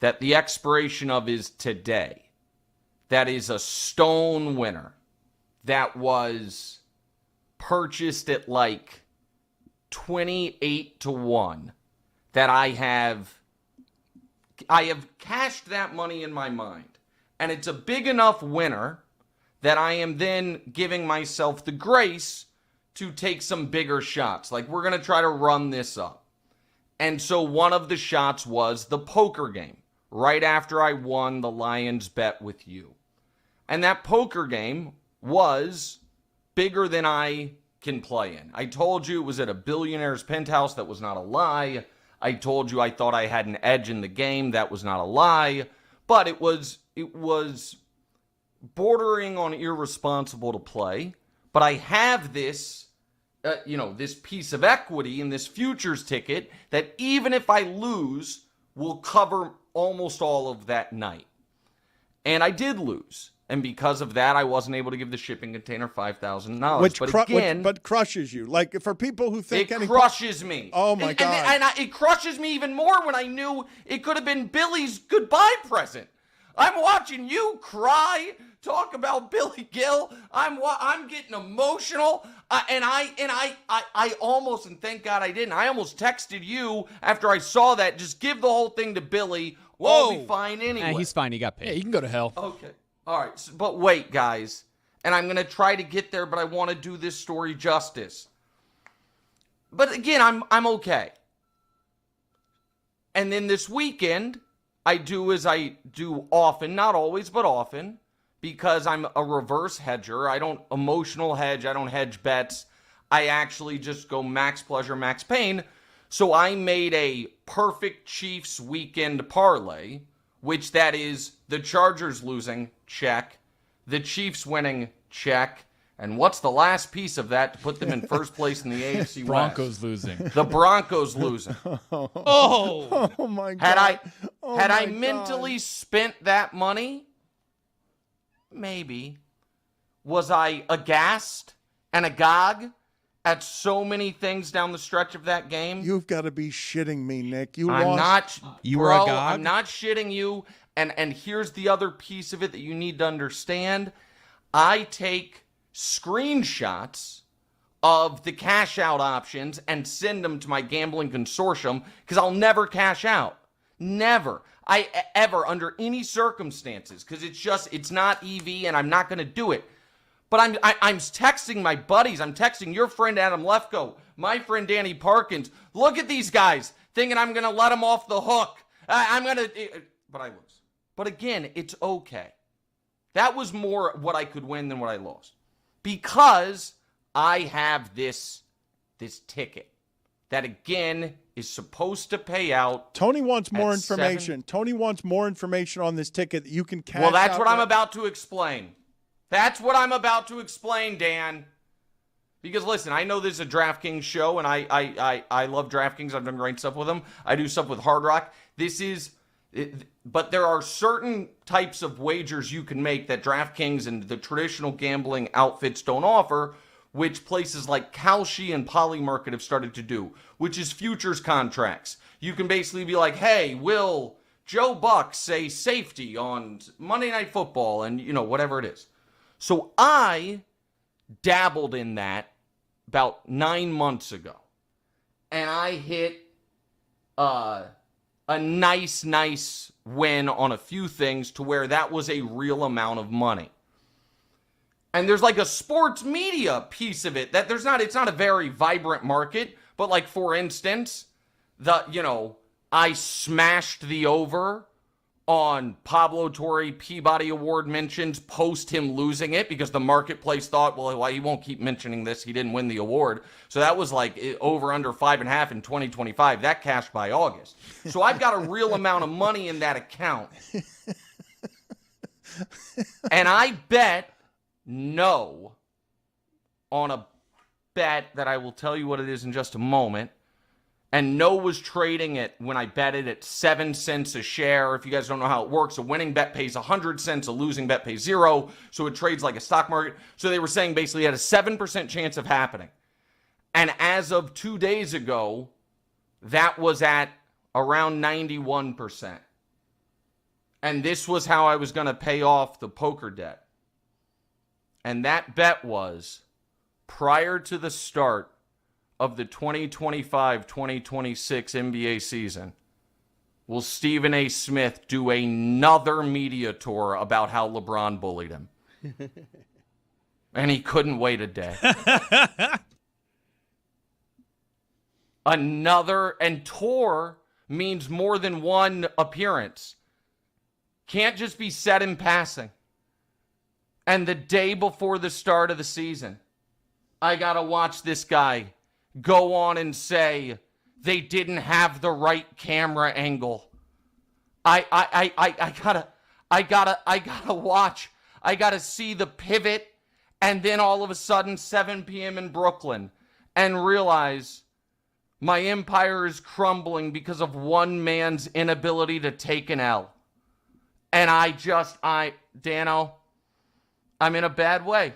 that the expiration of is today. That is a stone winner. That was purchased at like 28-1. That I have cashed that money in my mind. And it's a big enough winner that I am then giving myself the grace to take some bigger shots. Like, we're going to try to run this up. And so one of the shots was the poker game, right after I won the Lions bet with you. And that poker game was bigger than I can play in. I told you it was at a billionaire's penthouse. That was not a lie. I told you I thought I had an edge in the game. That was not a lie. But it was bordering on irresponsible to play. But I have this, this piece of equity in this futures ticket that even if I lose, will cover almost all of that night. And I did lose. And because of that, I wasn't able to give the shipping container $5,000. But crushes you. Like, for people who think it crushes me. Oh my God! And it crushes me even more when I knew it could have been Billy's goodbye present. I'm watching you cry, talk about Billy Gill. I'm getting emotional, and I almost, and thank God I didn't. I almost texted you after I saw that. Just give the whole thing to Billy. We'll be fine anyway. He's fine. He got paid. Yeah, he can go to hell. Okay. All right, but wait, guys, and I'm going to try to get there, but I want to do this story justice. But again, I'm okay. And then this weekend, I do as I do often, not always, but often, because I'm a reverse hedger. I don't emotional hedge. I don't hedge bets. I actually just go max pleasure, max pain. So I made a perfect Chiefs weekend parlay, which that is the Chargers losing, check. The Chiefs winning, check. And what's the last piece of that to put them in first place in the AFC West? Broncos losing. The Broncos losing. Oh my God! Had I mentally spent that money, maybe. Was I aghast and agog at so many things down the stretch of that game? You've got to be shitting me, Nick. You were agog? agog? I'm not shitting you. And here's the other piece of it that you need to understand. I take screenshots of the cash out options and send them to my gambling consortium because I'll never cash out. Never. Ever, under any circumstances, because it's not EV and I'm not going to do it. But I'm texting my buddies. I'm texting your friend Adam Lefko, my friend Danny Parkins. Look at these guys thinking I'm going to let them off the hook. But I lose. But again, it's okay. That was more what I could win than what I lost. Because I have this ticket that, again, is supposed to pay out. Tony wants more information. Tony wants more information on this ticket that you can cash out. Well, that's what I'm about to explain. That's what I'm about to explain, Dan. Because, listen, I know this is a DraftKings show, and I love DraftKings. I've done great stuff with them. I do stuff with Hard Rock. But there are certain types of wagers you can make that DraftKings and the traditional gambling outfits don't offer, which places like Kalshi and Polymarket have started to do, which is futures contracts. You can basically be like, hey, will Joe Buck say safety on Monday Night Football, and, whatever it is. So I dabbled in that about 9 months ago, and I hit a nice win on a few things to where that was a real amount of money. And there's like a sports media piece of it that it's not a very vibrant market, but like, for instance, I smashed the over on Pablo Torre Peabody Award mentions post him losing it because the marketplace thought, well, he won't keep mentioning this. He didn't win the award. So that was like over under 5.5 in 2025. That cashed by August. So I've got a real amount of money in that account. And I bet no on a bet that I will tell you what it is in just a moment. And no was trading it when I bet it at 7 cents a share. If you guys don't know how it works, a winning bet pays 100 cents, a losing bet pays 0. So it trades like a stock market. So they were saying basically it had a 7% chance of happening. And as of 2 days ago, that was at around 91%. And this was how I was going to pay off the poker debt. And that bet was prior to the start of the 2025-2026 NBA season, will Stephen A. Smith do another media tour about how LeBron bullied him? And he couldn't wait a day. And tour means more than one appearance. Can't just be said in passing. And the day before the start of the season, I got to watch this guy go on and say they didn't have the right camera angle. I gotta watch. I gotta see the pivot, and then all of a sudden 7 p.m. in Brooklyn, and realize my empire is crumbling because of one man's inability to take an L. And Dano, I'm in a bad way.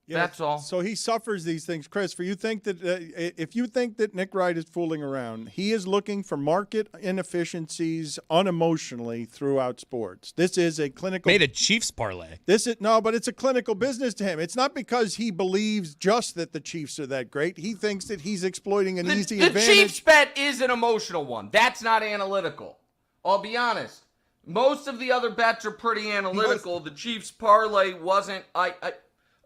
Yeah, that's all. So he suffers these things, Chris. If you think that Nick Wright is fooling around, he is looking for market inefficiencies unemotionally throughout sports. This is a clinical. Made a Chiefs parlay. But it's a clinical business to him. It's not because he believes just that the Chiefs are that great. He thinks that he's exploiting an easy advantage. The Chiefs bet is an emotional one. That's not analytical. I'll be honest. Most of the other bets are pretty analytical. The Chiefs parlay wasn't.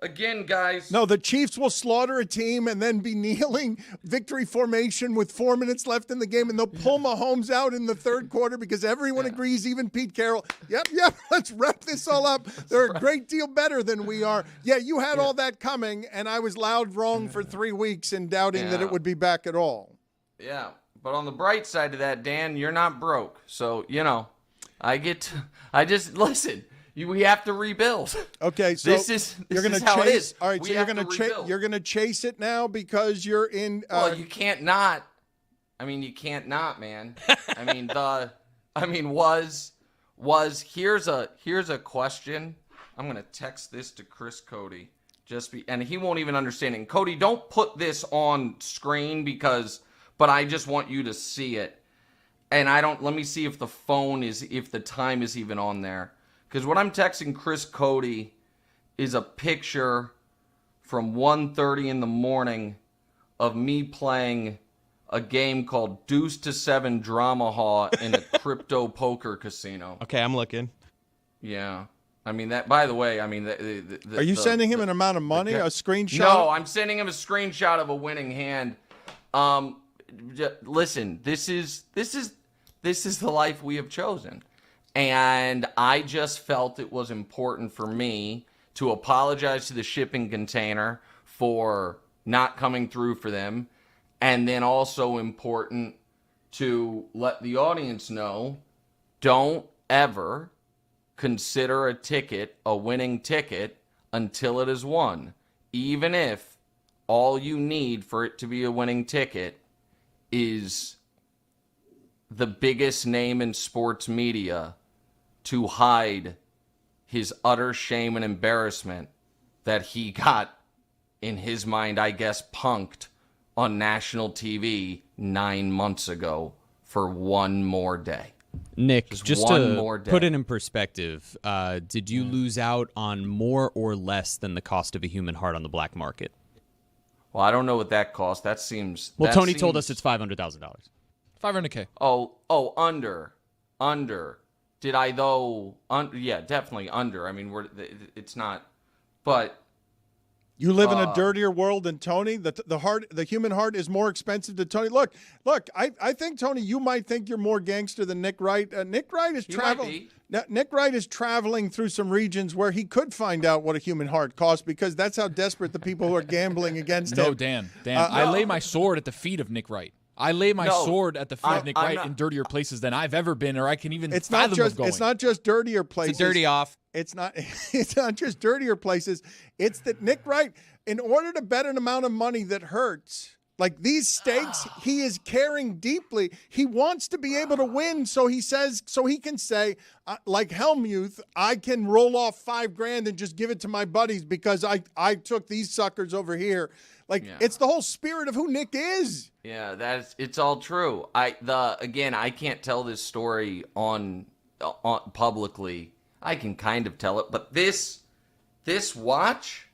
Again, guys. No, the Chiefs will slaughter a team and then be kneeling victory formation with 4 minutes left in the game, and they'll pull Mahomes out in the third quarter because everyone agrees, even Pete Carroll. Yep, let's wrap this all up. They're a great deal better than we are. Yeah, you had all that coming, and I was loud wrong for 3 weeks in doubting that it would be back at all. Yeah, but on the bright side of that, Dan, you're not broke. So, listen. We have to rebuild. Okay, so this is how it is. All right, so you're going to chase it now because you're in. Well, you can't not. I mean, you can't not, man. I mean, I mean, here's a question. I'm gonna text this to Chris Cody, and he won't even understand it. And Cody, don't put this on screen but I just want you to see it. And let me see if the time is even on there. Because what I'm texting Chris Cody is a picture from 1:30 in the morning of me playing a game called Deuce to 7 Drama Haw in a crypto poker casino. Okay, I'm looking. Yeah. I mean, that, by the way, I mean, are you sending him an amount of money, a screenshot? No, I'm sending him a screenshot of a winning hand. Listen, this is the life we have chosen. And I just felt it was important for me to apologize to the shipping container for not coming through for them. And then also important to let the audience know, don't ever consider a winning ticket until it is won. Even if all you need for it to be a winning ticket is the biggest name in sports media to hide his utter shame and embarrassment that he got, in his mind, I guess, punked on national TV 9 months ago for one more day. Nick, just to put it in perspective, did you lose out on more or less than the cost of a human heart on the black market? Well, I don't know what that cost. That seems... Well, Tony told us it's $500,000. $500K. Oh, under. Did I though? Yeah, definitely under. I mean, it's not. But you live in a dirtier world than Tony. The human heart is more expensive than Tony. Look. I think, Tony, you might think you're more gangster than Nick Wright. Nick Wright is traveling. Nick Wright is traveling through some regions where he could find out what a human heart costs, because that's how desperate the people who are gambling against him. No, Dan. I lay my sword at the feet of Nick Wright. I lay my sword at the feet of Nick Wright in dirtier places than I've ever been, or I can even fathom of going. It's not just dirtier places. It's a dirty off. It's not just dirtier places. It's that Nick Wright, in order to bet an amount of money that hurts, like these stakes, he is caring deeply. He wants to be able to win, so he can say, like Helmuth, I can roll off $5,000 and just give it to my buddies because I took these suckers over here. It's the whole spirit of who Nick is. Yeah, it's all true. I can't tell this story on publicly. I can kind of tell it, but this watch,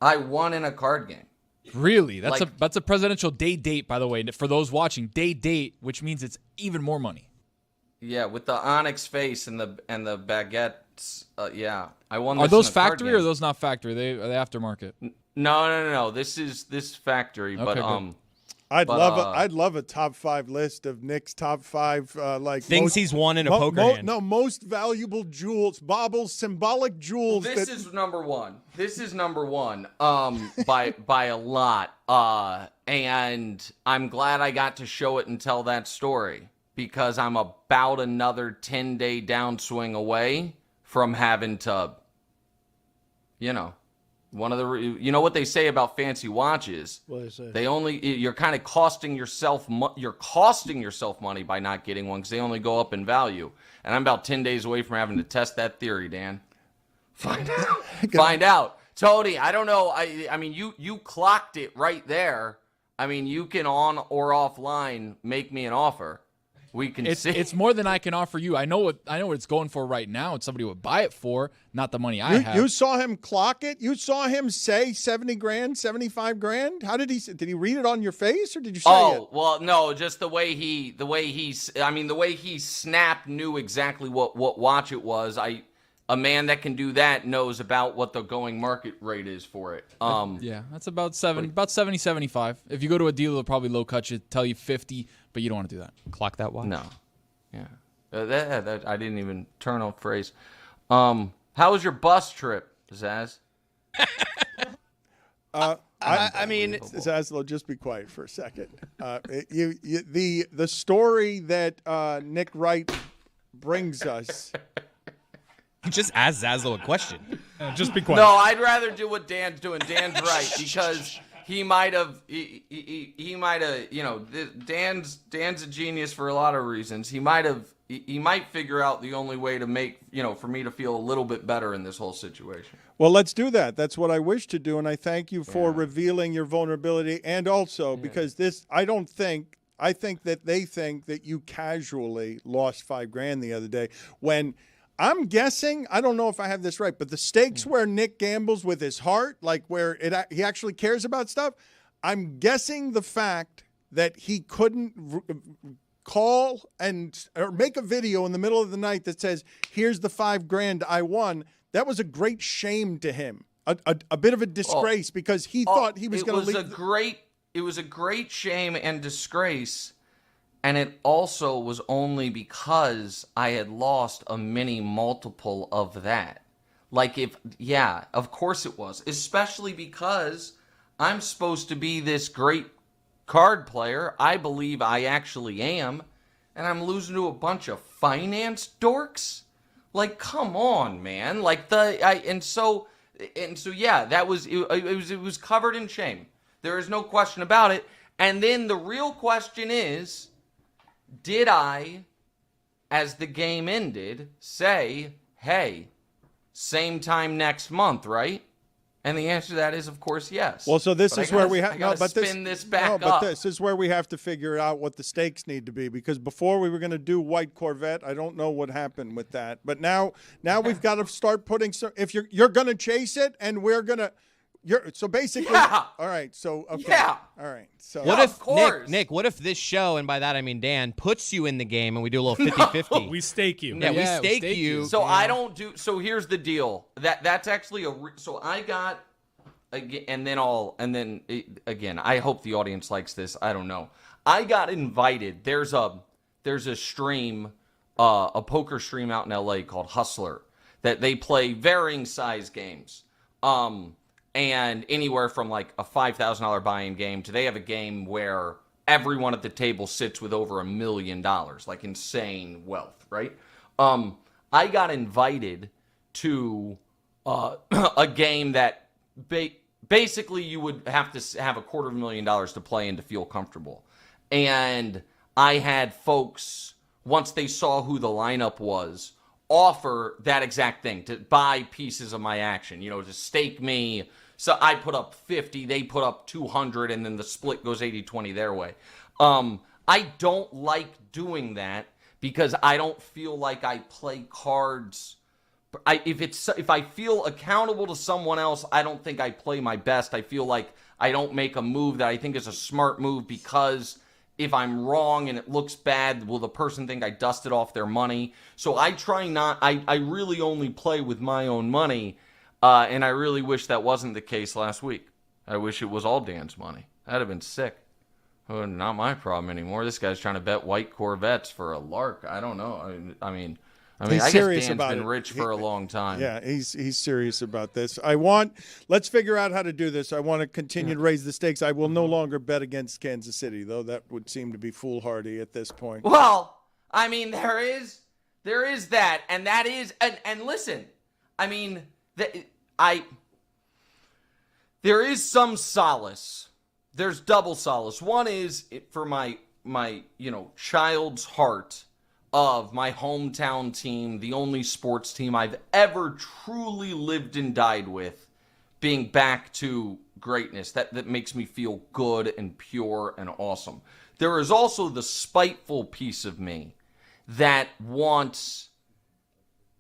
I won in a card game. Really? That's a presidential day date, by the way. For those watching, day date, which means it's even more money. Yeah, with the onyx face and the baguettes. Yeah, I won. Are those factory or are those not factory? Are they aftermarket? No. This is factory, okay, but good. I'd love a top 5 list of Nick's top 5 things he's won in a poker hand. No, most valuable jewels, baubles, symbolic jewels. This is number one. By a lot. And I'm glad I got to show it and tell that story, because I'm about another 10-day downswing away from having to, you know what they say about fancy watches? What do they say? You're kind of costing yourself money by not getting one, because they only go up in value. And I'm about 10 days away from having to test that theory, Dan. Find out. Tony, I don't know. I mean, you clocked it right there. I mean, you can on or offline make me an offer. We can see. It's more than I can offer you. I know what it's going for right now, and somebody would buy it for, not the money I have. You saw him clock it? You saw him say $70,000, $75,000? How did he read it on your face, or did you say it? Oh, well, no, just the way he snapped, knew exactly what watch it was. A man that can do that knows about what the going market rate is for it. Yeah, that's about 70, 75. If you go to a dealer, they'll probably low cut you, tell you 50, but you don't want to do that. Clock that watch. No. Yeah. That I didn't even turn on phrase. How was your bus trip, Zaz? I mean, Zaslow, just be quiet for a second. The story that Nick Wright brings us. Just ask Zaslow a question. Just be quiet. No, I'd rather do what Dan's doing. Dan's right, because he might have, you know, Dan's a genius for a lot of reasons. He might figure out the only way to make, you know, for me to feel a little bit better in this whole situation. Well, let's do that. That's what I wish to do, and I thank you for revealing your vulnerability, and also because I think that they think that you casually lost $5,000 the other day when I'm guessing, I don't know if I have this right, but the stakes where Nick gambles with his heart, like where he actually cares about stuff, I'm guessing the fact that he couldn't call or make a video in the middle of the night that says, here's the $5,000 I won. That was a great shame to him, a bit of a disgrace because he thought he was going to leave. It was a great shame and disgrace, and it also was only because I had lost a mini multiple of that. Like of course it was, especially because I'm supposed to be this great card player. I believe I actually am, and I'm losing to a bunch of finance dorks. Like, come on, man. Like that was it was covered in shame. There is no question about it. And then the real question is, did I, as the game ended, say, hey, same time next month, right? And the answer to that is, of course, yes. Well, so this is where we have this is where we have to figure out what the stakes need to be, because before we were going to do white Corvette. I don't know what happened with that, but now we've got to start putting some. If you're going to chase it, and we're going to. So basically, all right. So okay, yeah, all right. So what if Nick? What if this show, and by that I mean Dan, puts you in the game, and we do a little 50-50? We stake you. Yeah, we stake you. So I don't do. So here's the deal. That's actually so I got again, again. I hope the audience likes this. I don't know. I got invited. There's a stream, a poker stream out in LA called Hustler that they play varying size games. And anywhere from like a $5,000 buy-in game to they have a game where everyone at the table sits with over $1 million, like insane wealth, right? I got invited to a game that basically you would have to have $250,000 to play and to feel comfortable. And I had folks, once they saw who the lineup was, offer that exact thing, to buy pieces of my action, to stake me. So I put up 50, they put up 200, and then the split goes 80-20 their way. I don't like doing that because I don't feel like I play cards. If I feel accountable to someone else, I don't think I play my best. I feel like I don't make a move that I think is a smart move, because if I'm wrong and it looks bad, will the person think I dusted off their money? So I try not. I really only play with my own money. And I really wish that wasn't the case last week. I wish it was all Dan's money. That'd have been sick. Oh, not my problem anymore. This guy's trying to bet white Corvettes for a lark. I don't know. I mean, I guess Dan's been rich for a long time. Yeah, he's serious about this. Let's figure out how to do this. I want to continue to raise the stakes. I will no longer bet against Kansas City, though. That would seem to be foolhardy at this point. Well, I mean, there is that, and that is, and listen, I mean, there is some solace. There's double solace. One is for my child's heart of my hometown team, the only sports team I've ever truly lived and died with, being back to greatness. That makes me feel good and pure and awesome. There is also the spiteful piece of me that wants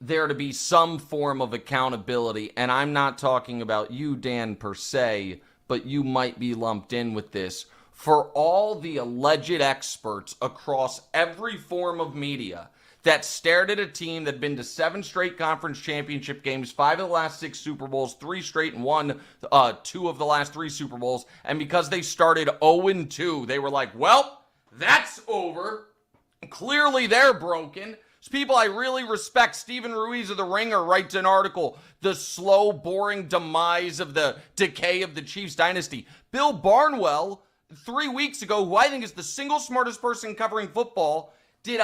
there to be some form of accountability, and I'm not talking about you, Dan, per se, but you might be lumped in with this, for all the alleged experts across every form of media that stared at a team that had been to 7 straight conference championship games, 5 of the last 6 Super Bowls, 3 straight and won 2 of the last 3 Super Bowls, and because they started 0-2, they were like, well, that's over. Clearly they're broken. People I really respect. Stephen Ruiz of The Ringer writes an article, The Slow, Boring Demise of the Decay of the Chiefs Dynasty. Bill Barnwell, 3 weeks ago, who I think is the single smartest person covering football, did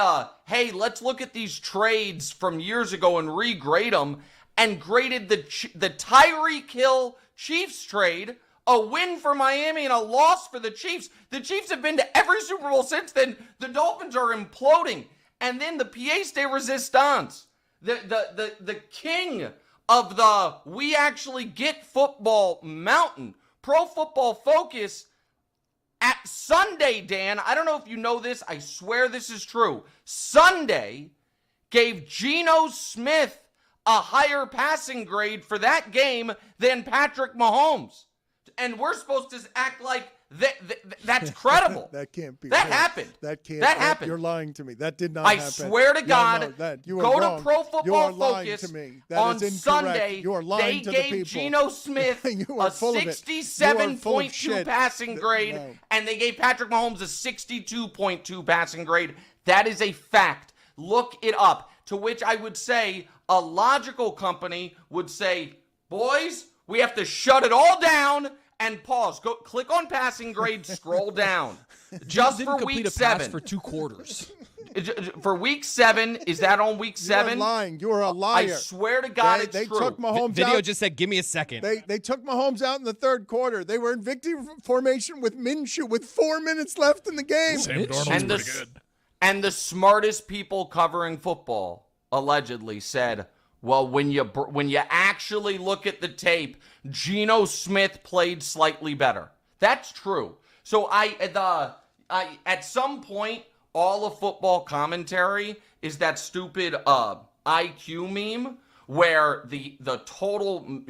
hey, let's look at these trades from years ago and regrade them, and graded the Tyreek Hill Chiefs trade a win for Miami and a loss for the Chiefs. The Chiefs have been to every Super Bowl since then. The Dolphins are imploding. And then the pièce de résistance, the king of the we actually get football mountain, Pro Football Focus, at Sunday, Dan, I don't know if you know this, I swear this is true. Sunday gave Geno Smith a higher passing grade for that game than Patrick Mahomes. And we're supposed to act like that's credible. That can't be. That happened. That can't. That happened. You're lying to me. That did not I happen. swear to God, you are go wrong. to Pro You are Football lying Focus to me. That on is incorrect. Sunday. You are lying they to the gave people. Geno Smith You are a full of it. 67.2 passing grade, No. and they gave Patrick Mahomes a 62.2 passing grade. That is a fact. Look it up. To which I would say a logical company would say, boys, we have to shut it all down and pause. Go click on passing grade, scroll down. Just for week 7. For 2 quarters. For week 7, is that on week 7? You're lying. You are a liar. I swear to God, they it's true. took Mahomes Video out. just said, "Give me a second." They took Mahomes out in the third quarter. They were in victory formation with Minshew with 4 minutes left in the game. Sam Darnold's pretty good. And the smartest people covering football allegedly said, well, when you actually look at the tape, Geno Smith played slightly better. That's true. So at some point, all of football commentary is that stupid IQ meme where the total,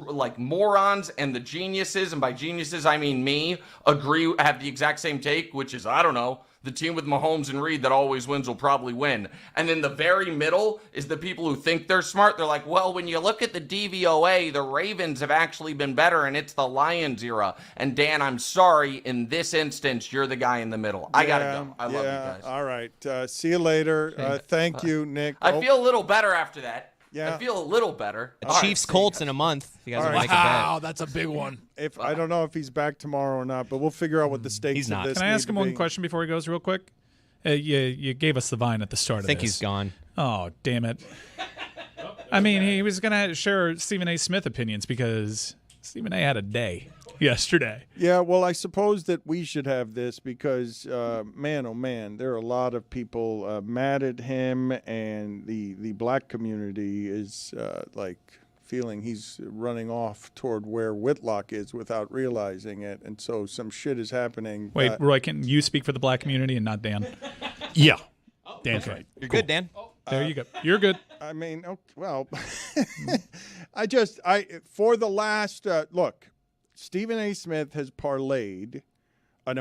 like morons and the geniuses, and by geniuses I mean me, have the exact same take, which is, I don't know, the team with Mahomes and Reed that always wins will probably win. And then the very middle is the people who think they're smart. They're like, well, when you look at the DVOA, the Ravens have actually been better, and it's the Lions era. And Dan, I'm sorry, in this instance, you're the guy in the middle. I gotta go. I love you guys. All right. See you later. Thank you, Nick. I feel a little better after that. Yeah. I feel a little better. Chiefs Colts in a month. If you guys would All right. like a bet. Wow, that's a big one. If I don't know if he's back tomorrow or not, but we'll figure out what the stakes He's not. of this Can I ask need him to one be. question before he goes real quick? You gave us the vine at the start I of think this. he's gone. Oh, damn it. I mean, he was going to share Stephen A. Smith opinions because Stephen A. had a day yesterday. Yeah, well, I suppose that we should have this because, man, oh man, there are a lot of people mad at him, and the black community is feeling he's running off toward where Whitlock is without realizing it, and so some shit is happening. Wait, Roy, can you speak for the black community and not Dan? Yeah. Dan's right. You're good, Dan. There you go. You're good. I mean, well, for the last look, Stephen A. Smith has parlayed a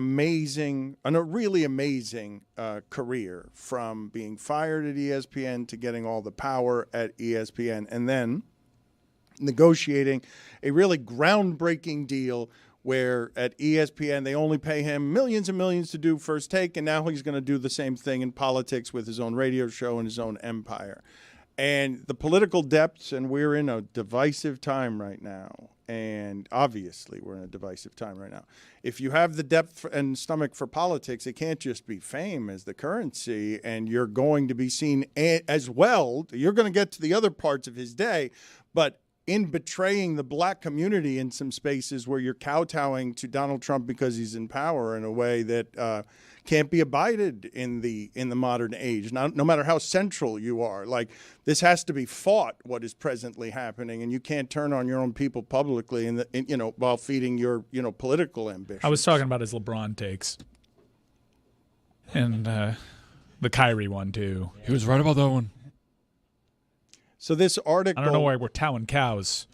really amazing career from being fired at ESPN to getting all the power at ESPN, and then negotiating a really groundbreaking deal where at ESPN they only pay him millions and millions to do First Take, and now he's going to do the same thing in politics with his own radio show and his own empire. And the political depths, and we're in a divisive time right now, and obviously we're in a divisive time right now. If you have the depth and stomach for politics, it can't just be fame as the currency, and you're going to be seen as well. You're going to get to the other parts of his day, but in betraying the black community in some spaces where you're kowtowing to Donald Trump because he's in power in a way that can't be abided in the modern age. No matter how central you are, like this has to be fought. What is presently happening, and you can't turn on your own people publicly, while feeding your political ambitions. I was talking about his LeBron takes, and the Kyrie one too. He was right about that one. So this article, I don't know why we're towing cows.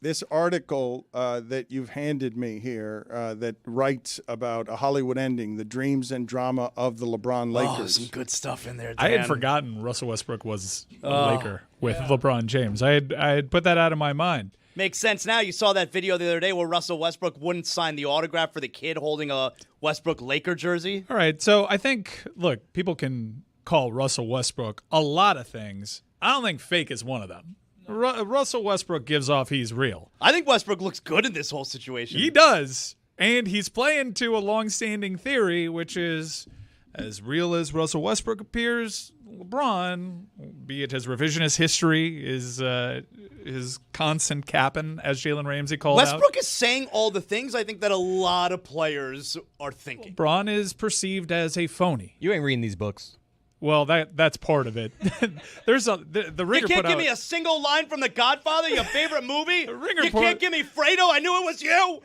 This article that you've handed me here that writes about a Hollywood ending, the dreams and drama of the LeBron Lakers. Oh, some good stuff in there, Dan. I had forgotten Russell Westbrook was a Laker with LeBron James. I had put that out of my mind. Makes sense now. You saw that video the other day where Russell Westbrook wouldn't sign the autograph for the kid holding a Westbrook Laker jersey. All right, so I think, look, people can call Russell Westbrook a lot of things. I don't think fake is one of them. Russell Westbrook gives off he's real. I think Westbrook looks good in this whole situation. He does. And he's playing to a long-standing theory, which is as real as Russell Westbrook appears, LeBron, be it his revisionist history, his constant capping, as Jalen Ramsey called out. Westbrook is saying all the things I think that a lot of players are thinking. LeBron is perceived as a phony. You ain't reading these books. Well, that's part of it. There's the Ringer You can't put give out, me a single line from The Godfather, your favorite movie. Ringer You can't give me Fredo. I knew it was you.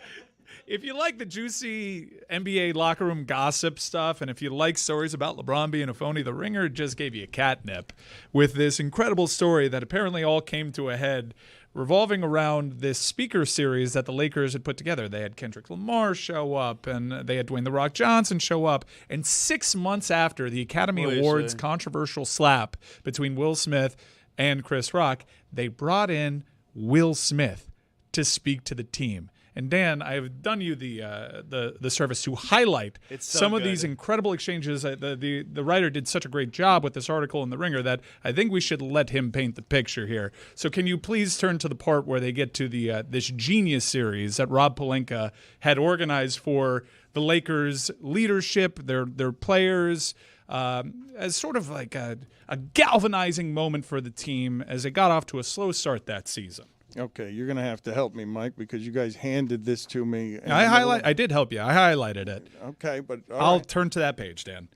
If you like the juicy NBA locker room gossip stuff, and if you like stories about LeBron being a phony, The Ringer just gave you catnip with this incredible story that apparently all came to a head revolving around this speaker series that the Lakers had put together. They had Kendrick Lamar show up, and they had Dwayne "The Rock" Johnson show up. And 6 months after the Academy Awards controversial slap between Will Smith and Chris Rock, they brought in Will Smith to speak to the team. And Dan, I have done you the service to highlight some of these incredible exchanges. The writer did such a great job with this article in The Ringer that I think we should let him paint the picture here. So can you please turn to the part where they get to the this genius series that Rob Pelinka had organized for the Lakers leadership, their players, as sort of like a galvanizing moment for the team as they got off to a slow start that season. Okay, you're going to have to help me, Mike, because you guys handed this to me. I did help you. I highlighted it. Okay, but I'll turn to that page, Dan.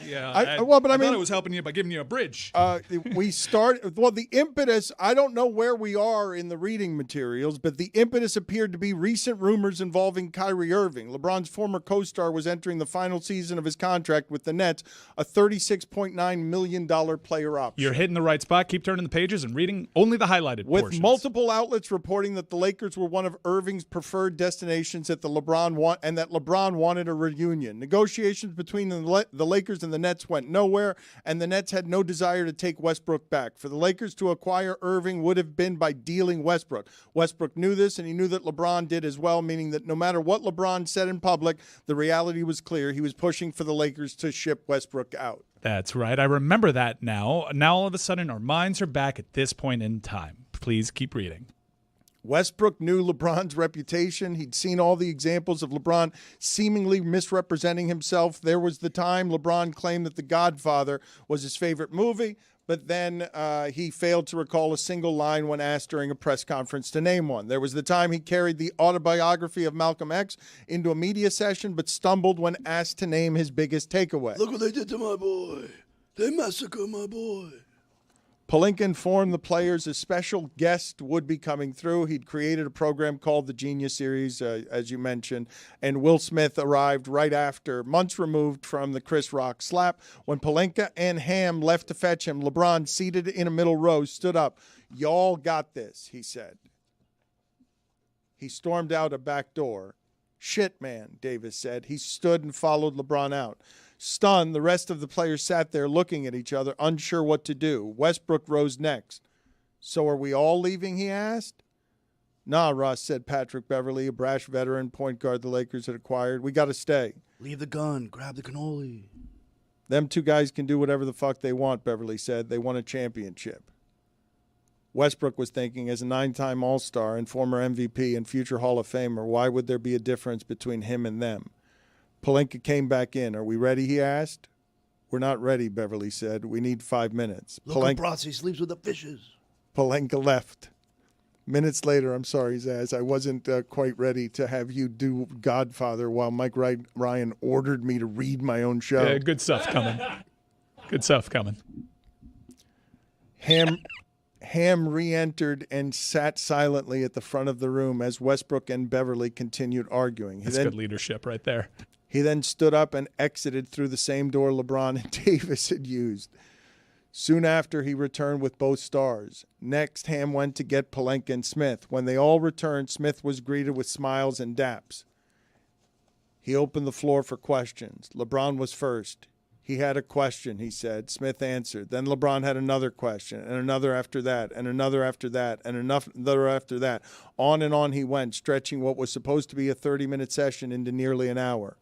Yeah. I thought it was helping you by giving you a bridge. The impetus, I don't know where we are in the reading materials, but the impetus appeared to be recent rumors involving Kyrie Irving. LeBron's former co-star was entering the final season of his contract with the Nets, a $36.9 million player option. You're hitting the right spot. Keep turning the pages and reading only the highlighted portions. With multiple outlets reporting that the Lakers were one of Irving's preferred destinations and that LeBron wanted a reunion. Negotiations between the Lakers and the Nets went nowhere, and the Nets had no desire to take Westbrook back. For the Lakers to acquire Irving would have been by dealing Westbrook. Westbrook knew this, and he knew that LeBron did as well, meaning that no matter what LeBron said in public, the reality was clear. He was pushing for the Lakers to ship Westbrook out. That's right. I remember that now. Now all of a sudden our minds are back at this point in time. Please keep reading. Westbrook knew LeBron's reputation. He'd seen all the examples of LeBron seemingly misrepresenting himself. There was the time LeBron claimed that The Godfather was his favorite movie, but then he failed to recall a single line when asked during a press conference to name one. There was the time he carried the autobiography of Malcolm X into a media session, but stumbled when asked to name his biggest takeaway. Look what they did to my boy. They massacred my boy. Pelinka informed the players a special guest would be coming through. He'd created a program called the Genius Series, as you mentioned, and Will Smith arrived right after, months removed from the Chris Rock slap. When Pelinka and Ham left to fetch him, LeBron, seated in a middle row, stood up. "Y'all got this," he said. He stormed out a back door. "Shit, man," Davis said. He stood and followed LeBron out. Stunned, the rest of the players sat there looking at each other, unsure what to do. Westbrook rose next. "So are we all leaving?" he asked. "Nah, Russ," said Patrick Beverley, a brash veteran point guard the Lakers had acquired. "We got to stay." Leave the gun. Grab the cannoli. "Them two guys can do whatever the fuck they want," Beverley said. "They won a championship." Westbrook was thinking, as a 9-time All-Star and former MVP and future Hall of Famer, why would there be a difference between him and them? Pelinka came back in. "Are we ready?" he asked. "We're not ready," Beverley said. "We need 5 minutes." Look at Bratz, he sleeps with the fishes. Pelinka left. Minutes later, "I'm sorry, Zaz, I wasn't quite ready to have you do Godfather while Mike Ryan ordered me to read my own show." Yeah, good stuff coming. Good stuff coming. Ham re-entered and sat silently at the front of the room as Westbrook and Beverley continued arguing. That's good leadership right there. He then stood up and exited through the same door LeBron and Davis had used. Soon after, he returned with both stars. Next, Ham went to get Pelinka and Smith. When they all returned, Smith was greeted with smiles and daps. He opened the floor for questions. LeBron was first. He had a question, he said. Smith answered. Then LeBron had another question, and another after that, and another after that, and another after that. On and on he went, stretching what was supposed to be a 30-minute session into nearly an hour.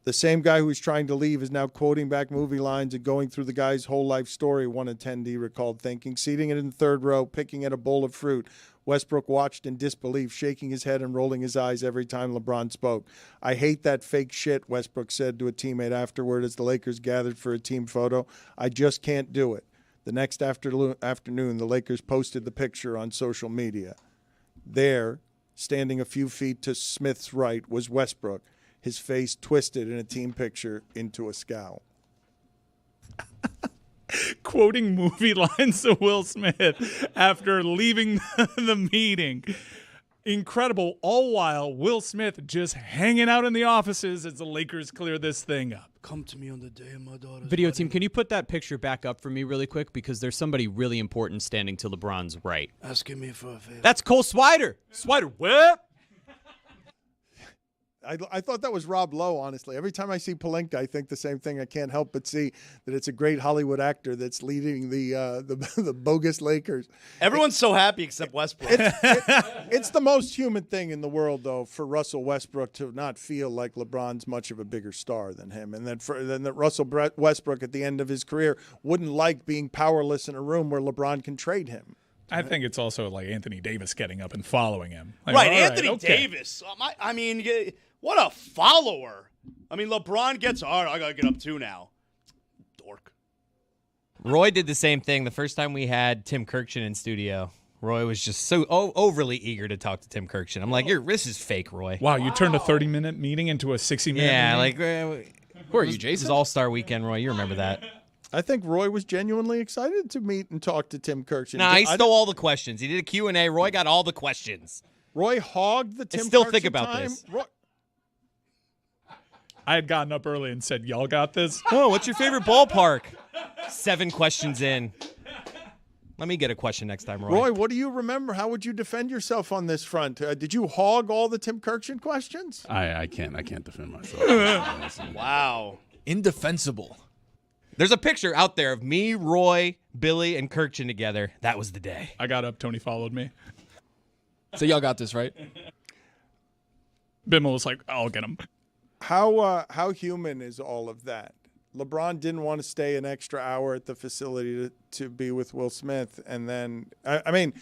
The same guy who was trying to leave is now quoting back movie lines and going through the guy's whole life story, one attendee recalled thinking. Seating it in the third row, picking at a bowl of fruit, Westbrook watched in disbelief, shaking his head and rolling his eyes every time LeBron spoke. I hate that fake shit, Westbrook said to a teammate afterward as the Lakers gathered for a team photo. I just can't do it. The next afternoon, the Lakers posted the picture on social media. There, standing a few feet to Smith's right, was Westbrook, his face twisted in a team picture into a scowl. Quoting movie lines to Will Smith after leaving the meeting. Incredible. All while Will Smith just hanging out in the offices as the Lakers clear this thing up. Come to me on the day of my daughter's Video wedding. team, can you put that picture back up for me really quick? Because there's somebody really important standing to LeBron's right. Asking me for a favor. That's Cole Swider. Swider, what? I thought that was Rob Lowe, honestly. Every time I see Pelinka, I think the same thing. I can't help but see that it's a great Hollywood actor that's leading the bogus Lakers. Everyone's so happy except Westbrook. It's the most human thing in the world, though, for Russell Westbrook to not feel like LeBron's much of a bigger star than him, and that Russell Westbrook at the end of his career wouldn't like being powerless in a room where LeBron can trade him. I think it's also like Anthony Davis getting up and following him. Like, Right, all Anthony okay. Davis. I mean, what a follower. I mean, LeBron gets, all right, I got to get up too now. Dork. Roy did the same thing the first time we had Tim Kirkchin in studio. Roy was just so overly eager to talk to Tim Kirkchin. I'm like, this is fake, Roy. Wow, you turned a 30-minute meeting into a 60-minute Yeah, meeting? like, Who are you, This Jason? is All-Star Weekend, Roy. You remember that. I think Roy was genuinely excited to meet and talk to Tim Kirkchin. Nah, he stole all the questions. He did a Q&A. Roy got all the questions. Roy hogged the Tim still Kirkchin think about time. this. I had gotten up early and said, y'all got this? Oh, what's your favorite ballpark? 7 questions in. Let me get a question next time, Roy. Roy, what do you remember? How would you defend yourself on this front? Did you hog all the Tim Kirkchin questions? I can't defend myself. Wow. Indefensible. There's a picture out there of me, Roy, Billy, and Kirkchin together. That was the day. I got up. Tony followed me. So y'all got this, right? Bimmel was like, I'll get him. How human is all of that? LeBron didn't want to stay an extra hour at the facility to be with Will Smith, and then I mean,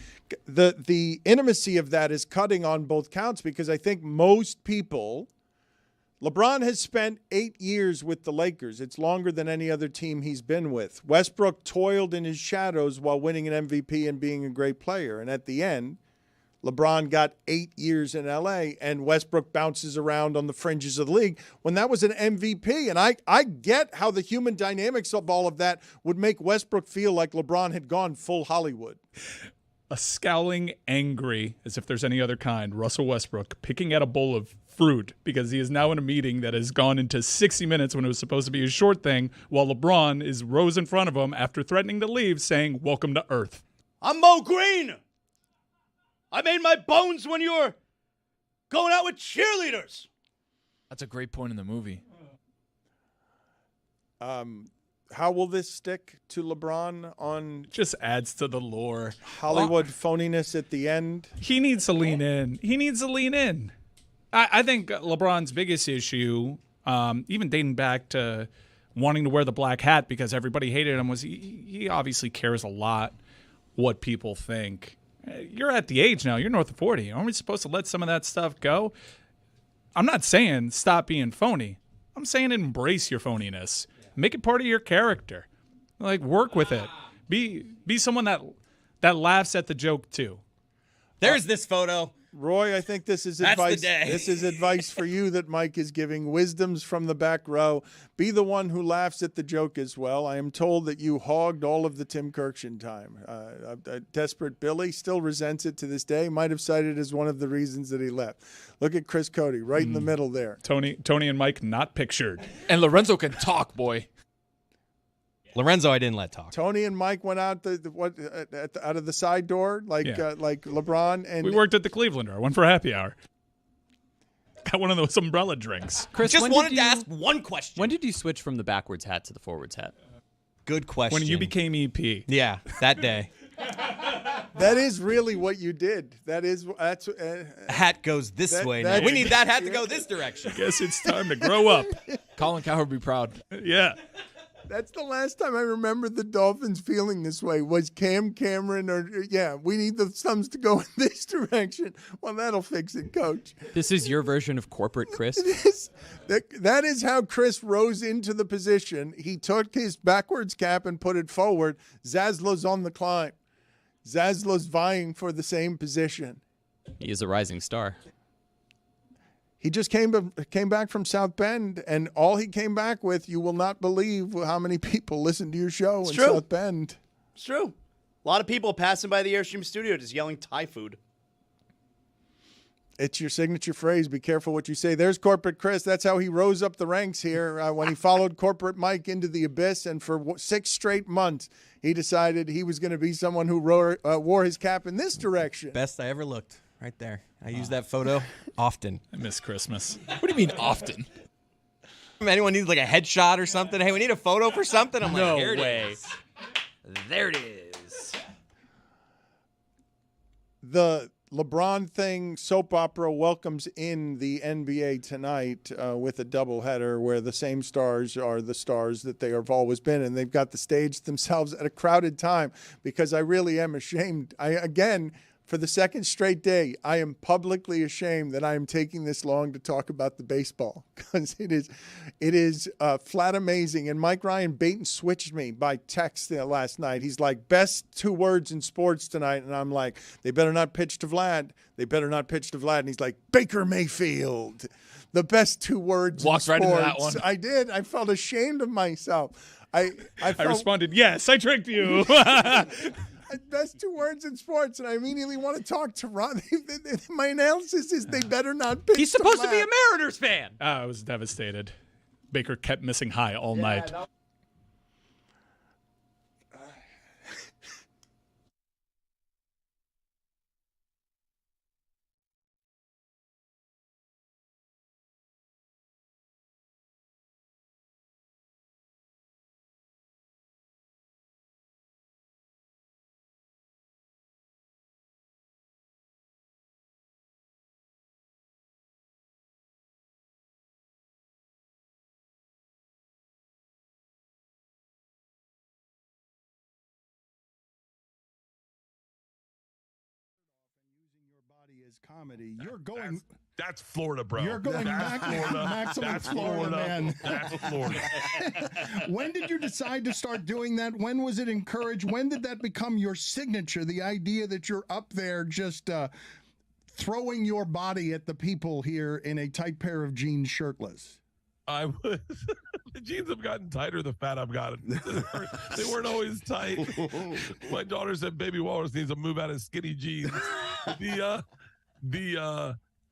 the intimacy of that is cutting on both counts because I think most people. LeBron has spent 8 years with the Lakers. It's longer than any other team he's been with. Westbrook toiled in his shadows while winning an MVP and being a great player. And at the end, LeBron got 8 years in L.A., and Westbrook bounces around on the fringes of the league when that was an MVP. And I get how the human dynamics of all of that would make Westbrook feel like LeBron had gone full Hollywood. A scowling, angry, as if there's any other kind, Russell Westbrook picking at a bowl of fruit because he is now in a meeting that has gone into 60 minutes when it was supposed to be a short thing, while LeBron is rows in front of him after threatening to leave, saying, "Welcome to Earth." I'm Mo Green. I made my bones when you were going out with cheerleaders. That's a great point in the movie. How will this stick to LeBron on Just adds to the lore. Hollywood phoniness at the end? He needs to lean in. I think LeBron's biggest issue, even dating back to wanting to wear the black hat because everybody hated him, was he obviously cares a lot what people think. You're at the age now. You're north of 40. Aren't we supposed to let some of that stuff go? I'm not saying stop being phony. I'm saying embrace your phoniness. Make it part of your character. Like, work with it. Be someone that laughs at the joke too. There's this photo. Roy, I think this is That's advice. the day. This is advice for you that Mike is giving. Wisdoms from the back row. Be the one who laughs at the joke as well. I am told that you hogged all of the Tim Kirkchin time. Desperate Billy still resents it to this day. Might have cited as one of the reasons that he left. Look at Chris Cody right in the middle there. Tony and Mike not pictured. And Lorenzo can talk, boy. Lorenzo, I didn't let talk. Tony and Mike went out out of the side door like LeBron and We worked at the Cleveland. I went for happy hour. Got one of those umbrella drinks. Chris, Just when wanted did to you- ask one question. When did you switch from the backwards hat to the forwards hat? Good question. When you became EP. Yeah, that day. that is really what you did. That's Hat goes this That- way that- now. We need that hat to go this direction. Guess it's time to grow up. Colin Cowherd would be proud. Yeah. That's the last time I remember the Dolphins feeling this way. Was Cam Cameron we need the thumbs to go in this direction. Well, that'll fix it, Coach. This is your version of corporate Chris? That is how Chris rose into the position. He took his backwards cap and put it forward. Zaslow's on the climb. Zaslow's vying for the same position. He is a rising star. He just came back from South Bend, and all he came back with, you will not believe how many people listen to your show in South Bend. It's true. A lot of people passing by the Airstream studio just yelling Thai food. It's your signature phrase. Be careful what you say. There's Corporate Chris. That's how he rose up the ranks here when he followed Corporate Mike into the abyss. And for 6 straight months, he decided he was going to be someone who wore his cap in this direction. Best I ever looked. Right there. I use that photo often. I miss Christmas. What do you mean often? If anyone needs like a headshot or something, hey, we need a photo for something. I'm No like, here way. it is. There it is. The LeBron thing, soap opera welcomes in the NBA tonight with a doubleheader where the same stars are the stars that they have always been, and they've got the stage themselves at a crowded time because I really am ashamed. Again, for the second straight day, I am publicly ashamed that I am taking this long to talk about the baseball because it is flat amazing. And Mike Ryan bait and switched me by text last night. He's like, best 2 words in sports tonight. And I'm like, they better not pitch to Vlad. They better not pitch to Vlad. And he's like, Baker Mayfield. The best 2 words Walked in right sports. into that one. I did. I felt ashamed of myself. I responded, yes, I tricked you. Best 2 words in sports, and I immediately want to talk to Ron. My analysis is they better not pitch. He's supposed to be a Mariners fan. I was devastated. Baker kept missing high all night. Is comedy. You're going. That's Florida, bro. You're going maximum Florida, man. That's Florida. When did you decide to start doing that? When was it encouraged? When did that become your signature? The idea that you're up there just throwing your body at the people here in a tight pair of jeans, shirtless. The jeans have gotten tighter the fat I've gotten. They weren't always tight. My daughter said Baby Walrus needs to move out of skinny jeans.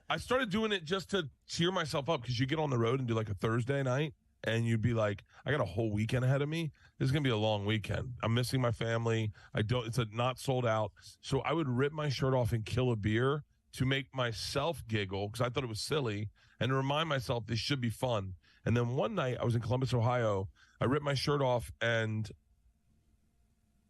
I started doing it just to cheer myself up because you get on the road and do like a Thursday night and you'd be like, I got a whole weekend ahead of me. This is gonna be a long weekend. I'm missing my family. It's not sold out. So I would rip my shirt off and kill a beer to make myself giggle because I thought it was silly and to remind myself this should be fun. And then one night I was in Columbus, Ohio. I ripped my shirt off and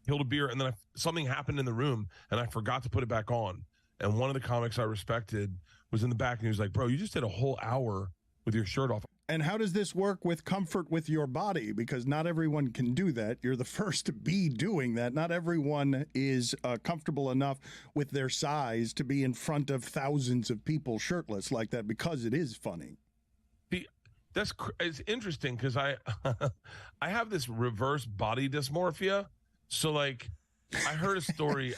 killed a beer. And then something happened in the room and I forgot to put it back on. And one of the comics I respected was in the back and he was like, bro, you just did a whole hour with your shirt off. And how does this work with comfort with your body? Because not everyone can do that. You're the first to be doing that. Not everyone is comfortable enough with their size to be in front of thousands of people shirtless like that because it is funny. It's interesting because I have this reverse body dysmorphia. So like I heard a story,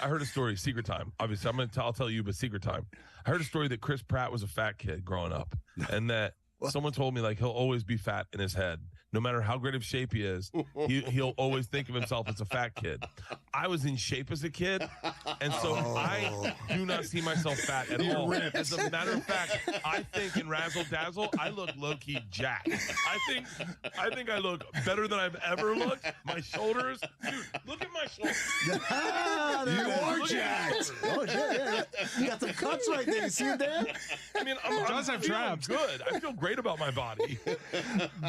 secret time. Obviously I'll tell you, but secret time. I heard a story that Chris Pratt was a fat kid growing up and that someone told me like he'll always be fat in his head. No matter how great of shape he is, he'll always think of himself as a fat kid. I was in shape as a kid, and so I do not see myself fat at all. As a matter of fact, I think in Razzle Dazzle, I look low-key jacked. I think I look better than I've ever looked. My shoulders, dude, look at my shoulders. You are jacked. Oh, yeah. You got some cuts right there. You see it there? I mean, I'm feeling good. I feel great about my body.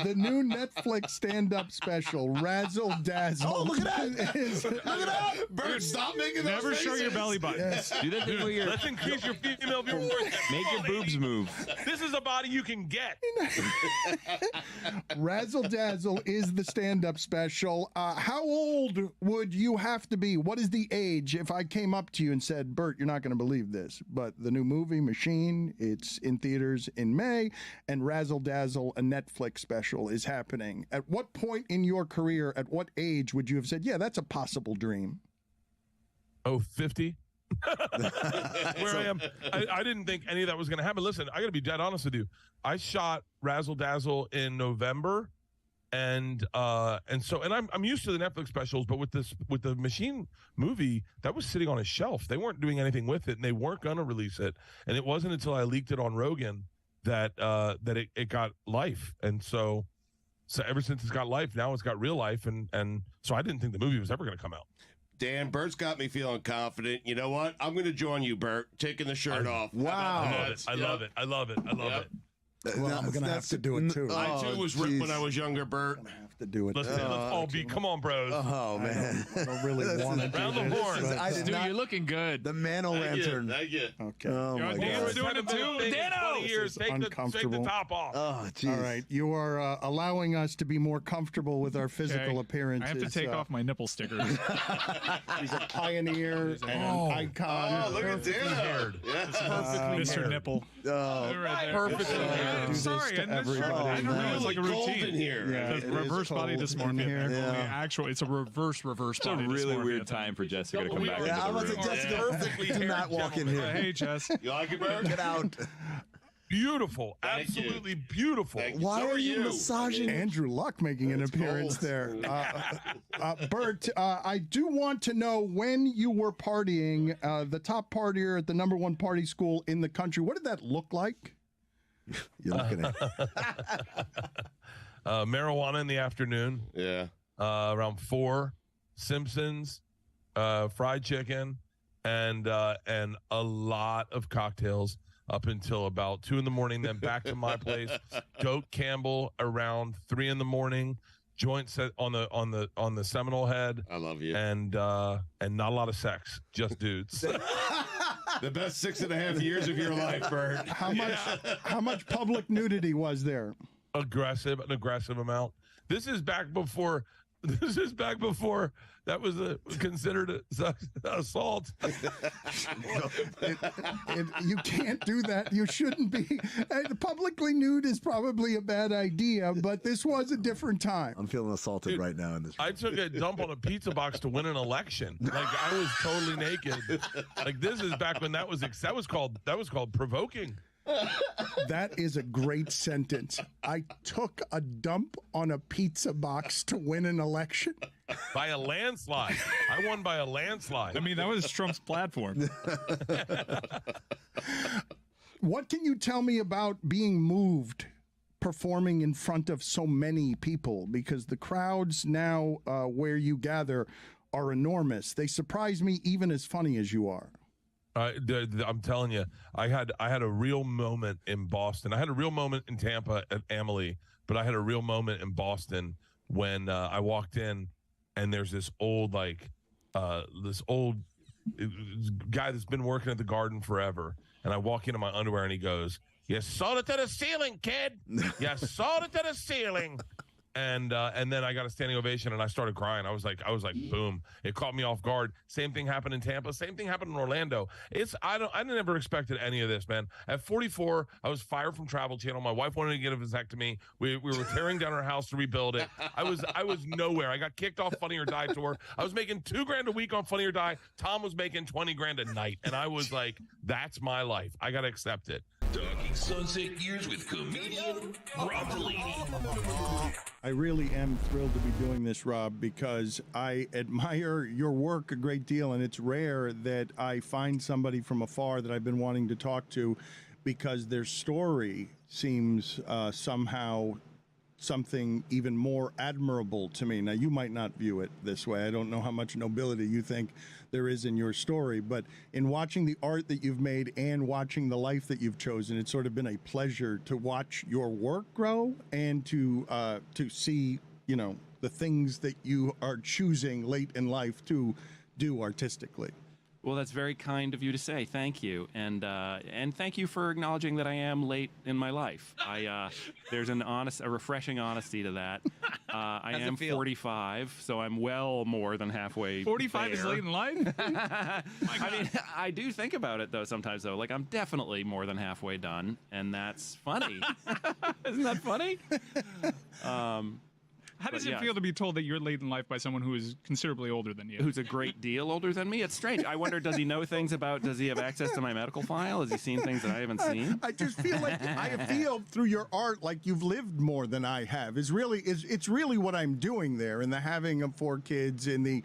The new Netflix stand-up special, Razzle Dazzle. Oh, look at that. Look at that. Bert, stop making those Never show your faces. belly button. Yes. Do that thing where you're, let's increase your female viewers. Make your boobs move. This is a body you can get. Razzle Dazzle is the stand-up special. How old would you have to be? What is the age if I came up to you and said, Bert, you're not going to believe this, but the new movie, Machine, it's in theaters in May, and Razzle Dazzle, a Netflix special, is happening. At what point in your career, at what age would you have said, yeah, that's a possible dream? Oh, 50? Where I am. I didn't think any of that was going to happen. Listen, I got to be dead honest with you. I shot Razzle Dazzle in November, and I'm used to the Netflix specials, but with the Machine movie, that was sitting on a shelf. They weren't doing anything with it, and they weren't going to release it. And it wasn't until I leaked it on Rogan that it got life. And so ever since it's got life, now it's got real life, and so I didn't think the movie was ever going to come out. Dan, Bert's got me feeling confident. You know what? I'm going to join you, Bert, taking the shirt off. Wow. I love it. I love it. Well, I'm going to have to do it, too. I, too, was ripped when I was younger, Bert. I have to do it. Let's all be. Come on, bros. Oh, man. I don't really want to do Round the horn. Stu, you're looking good. The Mano Lantern. Thank you. Okay. Oh, my Dan's God. doing it too. Dano! 20 years. Take the top off. Oh, jeez. All right. You are allowing us to be more comfortable with our physical appearances. I have to take off my nipple stickers. He's a pioneer and an icon. Oh, look at Dan. Mr. Nipple. Perfectly Do this Sorry, to I everybody. didn't realize like a Cold in routine. here. Yeah, It's it reverse is body cold in dysmorphia. here. It's a reverse It's a body really dysmorphia weird thing. time for Jessica to come back Yeah, I'm into about the to room. say, Jessica, do not walk in here. Hey, Jess. You like it, Bert? Get out. Beautiful. Thank you. Absolutely beautiful. Thank you. Why So are you massaging? Andrew Luck making an appearance there. Bert, I do want to know when you were partying, the top partier at the #1 party school in the country. What did that look like? You're looking at Marijuana in the afternoon. Yeah. Around 4. Simpsons, fried chicken, and a lot of cocktails up until about 2 a.m. Then back to my place. Goat Campbell around 3 a.m. Joint set on the Seminole Head. I love you. And not a lot of sex, just dudes. The best 6.5 years of your life, Bert. How much public nudity was there? An aggressive amount. This is back before that was considered assault. You can't do that. You shouldn't be. Publicly nude is probably a bad idea, but this was a different time. I'm feeling assaulted right now in this room. I took a dump on a pizza box to win an election. Like I was totally naked. Like this is back when that was called provoking. That is a great sentence. I took a dump on a pizza box to win an election. By a landslide. I won by a landslide. I mean, that was Trump's platform. What can you tell me about being moved performing in front of so many people? Because the crowds now where you gather are enormous. They surprise me even as funny as you are. I'm telling you, I had a real moment in Boston. I had a real moment in Tampa at Amalie, but I had a real moment in Boston when I walked in, and there's this old guy that's been working at the Garden forever, and I walk into my underwear, and he goes, "You sold it to the ceiling, kid. You sold it to the ceiling." And then I got a standing ovation, and I started crying. I was like, boom! It caught me off guard. Same thing happened in Tampa. Same thing happened in Orlando. I never expected any of this, man. At 44, I was fired from Travel Channel. My wife wanted to get a vasectomy. We were tearing down our house to rebuild it. I was nowhere. I got kicked off Funny or Die tour. I was making $2,000 a week on Funny or Die. Tom was making $20,000 a night, and I was like, that's my life. I got to accept it. Talking Sunset Gears with comedian Rob Delaney. I really am thrilled to be doing this, Rob, because I admire your work a great deal, and it's rare that I find somebody from afar that I've been wanting to talk to because their story seems somehow something even more admirable to me. Now, you might not view it this way. I don't know how much nobility you think there is in your story, but in watching the art that you've made and watching the life that you've chosen, it's sort of been a pleasure to watch your work grow and to see, the things that you are choosing late in life to do artistically. Well, that's very kind of you to say. Thank you, and thank you for acknowledging that I am late in my life. There's a refreshing honesty to that. I am 45, so I'm well more than halfway. 45 is there. late in life. I mean, I do think about it though sometimes. Though, like I'm definitely more than halfway done, and that's funny. Isn't that funny? How does it feel to be told that you're late in life by someone who is considerably older than you? Who's a great deal older than me? It's strange. I wonder, does he know things about, does he have access to my medical file? Has he seen things that I haven't seen? I just feel like I feel through your art like you've lived more than I have. It's really what I'm doing there, in the having of 4 kids, in the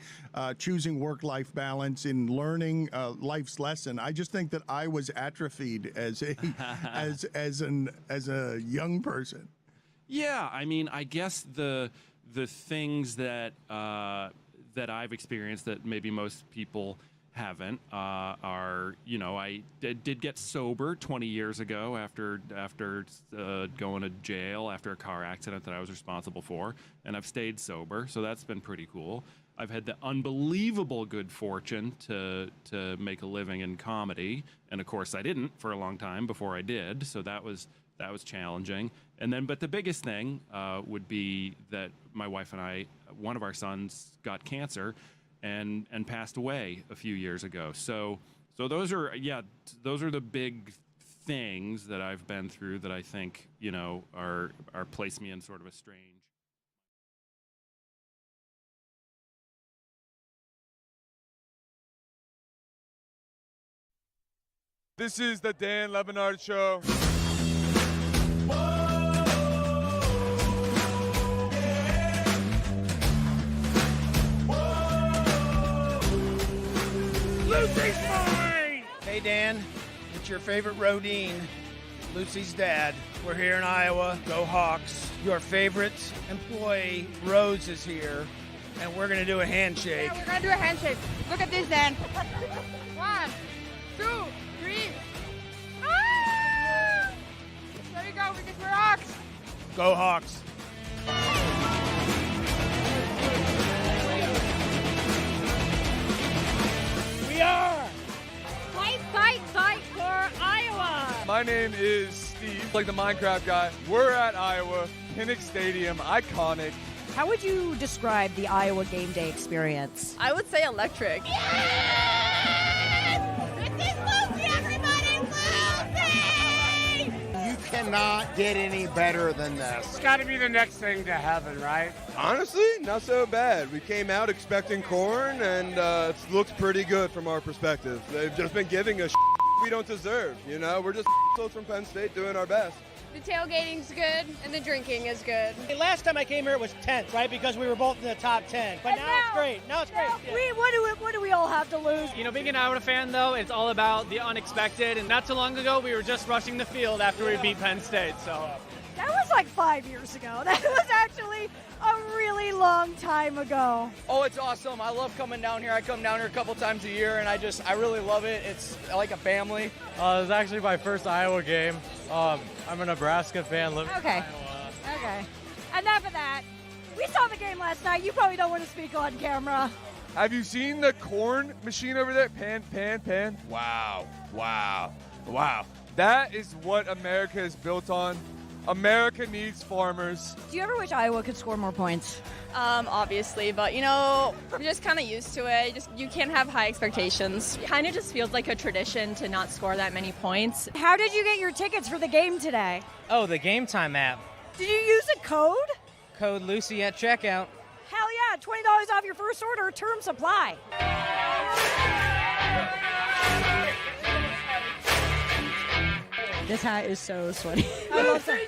choosing work-life balance, in learning life's lesson. I just think that I was atrophied as a young person. Yeah, I mean, I guess the things that that I've experienced that maybe most people haven't are, you know, I did get sober 20 years ago after going to jail after a car accident that I was responsible for, and I've stayed sober, so that's been pretty cool. I've had the unbelievable good fortune to make a living in comedy, and of course I didn't for a long time before I did, so that was challenging. And then, but the biggest thing would be that my wife and I, one of our sons got cancer and passed away a few years ago. So those are the big things that I've been through that I think, you know, are place me in sort of a strange. This is the Dan Le Batard Show. Lucy's mine! Hey, Dan, it's your favorite Rodine, Lucy's dad. We're here in Iowa. Go Hawks. Your favorite employee, Rose, is here, and we're going to do a handshake. Yeah, we're going to do a handshake. Look at this, Dan. 1, 2, 3. Ah! There you go, because we're Hawks. Go Hawks. We are. Fight for Iowa. My name is Steve, like the Minecraft guy. We're at Iowa, Kinnick Stadium, iconic. How would you describe the Iowa game day experience? I would say electric. You cannot get any better than this. It's got to be the next thing to heaven, right? Honestly, not so bad. We came out expecting corn, and it looks pretty good from our perspective. They've just been giving us we don't deserve, you know? We're just from Penn State doing our best. The tailgating's good, and the drinking is good. The last time I came here it was tense, right? Because we were both in the top 10. But now it's great. Now it's great. What do we all have to lose? You know, being an Iowa fan, though, it's all about the unexpected. And not too long ago, we were just rushing the field after we beat Penn State. So that was like 5 years ago. That was actually a really long time ago. Oh, it's awesome. I love coming down here. I come down here a couple times a year, and I really love it. It's like a family. It was actually my first Iowa game. I'm a Nebraska fan living in Iowa. Okay. Enough of that. We saw the game last night. You probably don't want to speak on camera. Have you seen the corn machine over there? Pan. Wow. That is what America is built on. America needs farmers. Do you ever wish Iowa could score more points? Obviously, but you know, we're just kind of used to it. You can't have high expectations. It kind of just feels like a tradition to not score that many points. How did you get your tickets for the game today? Oh, the Game Time app. Did you use a code? Code Lucy at checkout. Hell yeah, $20 off your first order, term supply. This hat is so sweaty. I love that.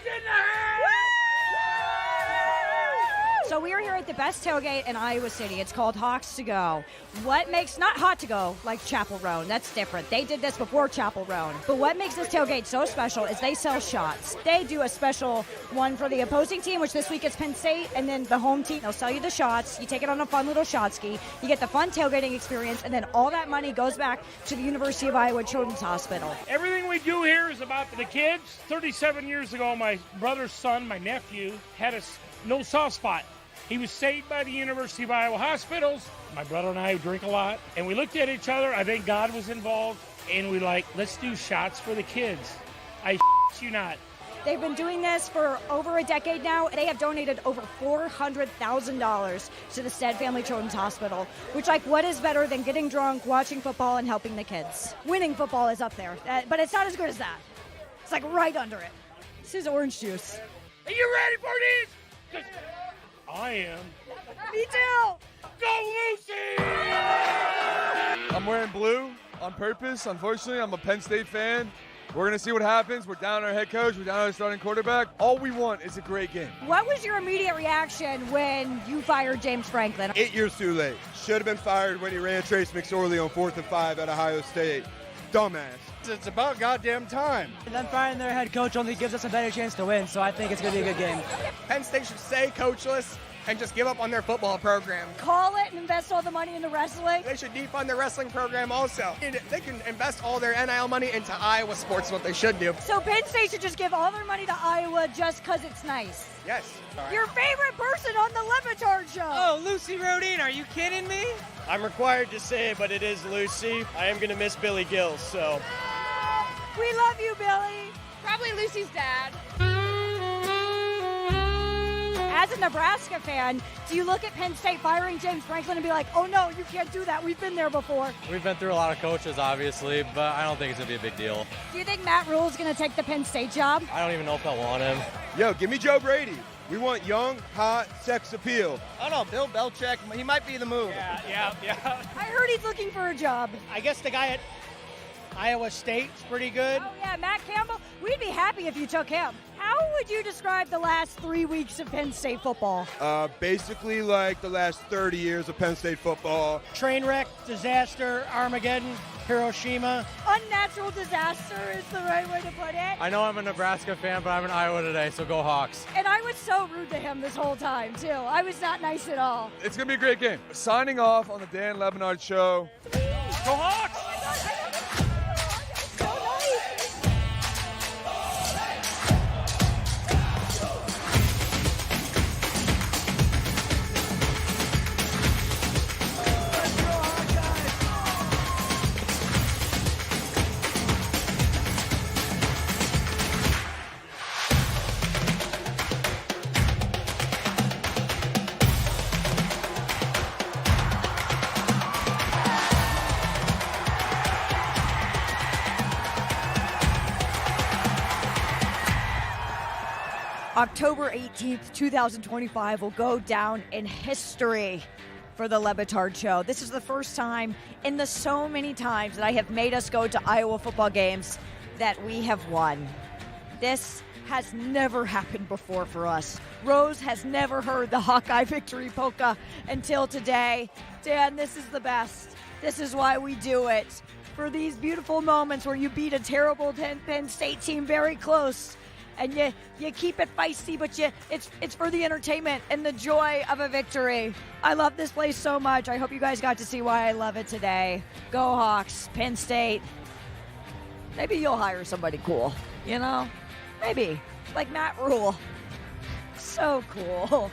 So we are here at the best tailgate in Iowa City. It's called Hawks to Go. What makes, not hot to go like Chapel Roan, that's different. They did this before Chapel Roan. But what makes this tailgate so special is they sell shots. They do a special one for the opposing team, which this week is Penn State, and then the home team, they'll sell you the shots. You take it on a fun little shot ski. You get the fun tailgating experience, and then all that money goes back to the University of Iowa Children's Hospital. Everything we do here is about the kids. 37 years ago, my brother's son, my nephew, had a no soft spot He was saved by the University of Iowa hospitals. My brother and I drink a lot, and we looked at each other. I think God was involved, and we let's do shots for the kids. I you not. They've been doing this for over a decade now. They have donated over $400,000 to the Stead Family Children's Hospital, which, what is better than getting drunk, watching football, and helping the kids? Winning football is up there, but it's not as good as that. It's right under it. This is orange juice. Are you ready for this? 'Cause I am. Me too. Go Lucy! I'm wearing blue on purpose. Unfortunately, I'm a Penn State fan. We're going to see what happens. We're down our head coach. We're down our starting quarterback. All we want is a great game. What was your immediate reaction when you fired James Franklin? 8 years too late. Should have been fired when he ran Trace McSorley on 4th and 5 at Ohio State. Dumbass. It's about goddamn time. And then firing their head coach only gives us a better chance to win, so I think it's going to be a good game. Penn State should stay coachless and just give up on their football program. Call it and invest all the money into wrestling. They should defund their wrestling program also. They can invest all their NIL money into Iowa sports, what they should do. So Penn State should just give all their money to Iowa just because it's nice. Yes. Your favorite person on the Le Batard Show. Oh, Lucy Rodine, are you kidding me? I'm required to say it, but it is Lucy. I am going to miss Billy Gills, so. We love you, Billy. Probably Lucy's dad. As a Nebraska fan, do you look at Penn State firing James Franklin and be like, oh no, you can't do that. We've been there before. We've been through a lot of coaches, obviously, but I don't think it's going to be a big deal. Do you think Matt Rule is going to take the Penn State job? I don't even know if I want him. Yo, give me Joe Brady. We want young, hot, sex appeal. I don't know, Bill Belichick, he might be the move. Yeah. I heard he's looking for a job. I guess the guy at Iowa State's pretty good. Oh yeah, Matt Campbell. We'd be happy if you took him. How would you describe the last 3 weeks of Penn State football? Basically like the last 30 years of Penn State football. Train wreck, disaster, Armageddon, Hiroshima. Unnatural disaster is the right way to put it. I know I'm a Nebraska fan, but I'm in Iowa today, so go Hawks. And I was so rude to him this whole time, too. I was not nice at all. It's going to be a great game. Signing off on the Dan Le Batard Show. Go Hawks! October 18th, 2025 will go down in history for the Le Batard Show. This is the first time in the so many times that I have made us go to Iowa football games that we have won. This has never happened before for us. Rose has never heard the Hawkeye victory polka until today. Dan, this is the best. This is why we do it. For these beautiful moments where you beat a terrible Penn State team very close. And you keep it feisty, but it's for the entertainment and the joy of a victory. I love this place so much. I hope you guys got to see why I love it today. Go Hawks, Penn State. Maybe you'll hire somebody cool, you know? Maybe. Like Matt Rule. So cool.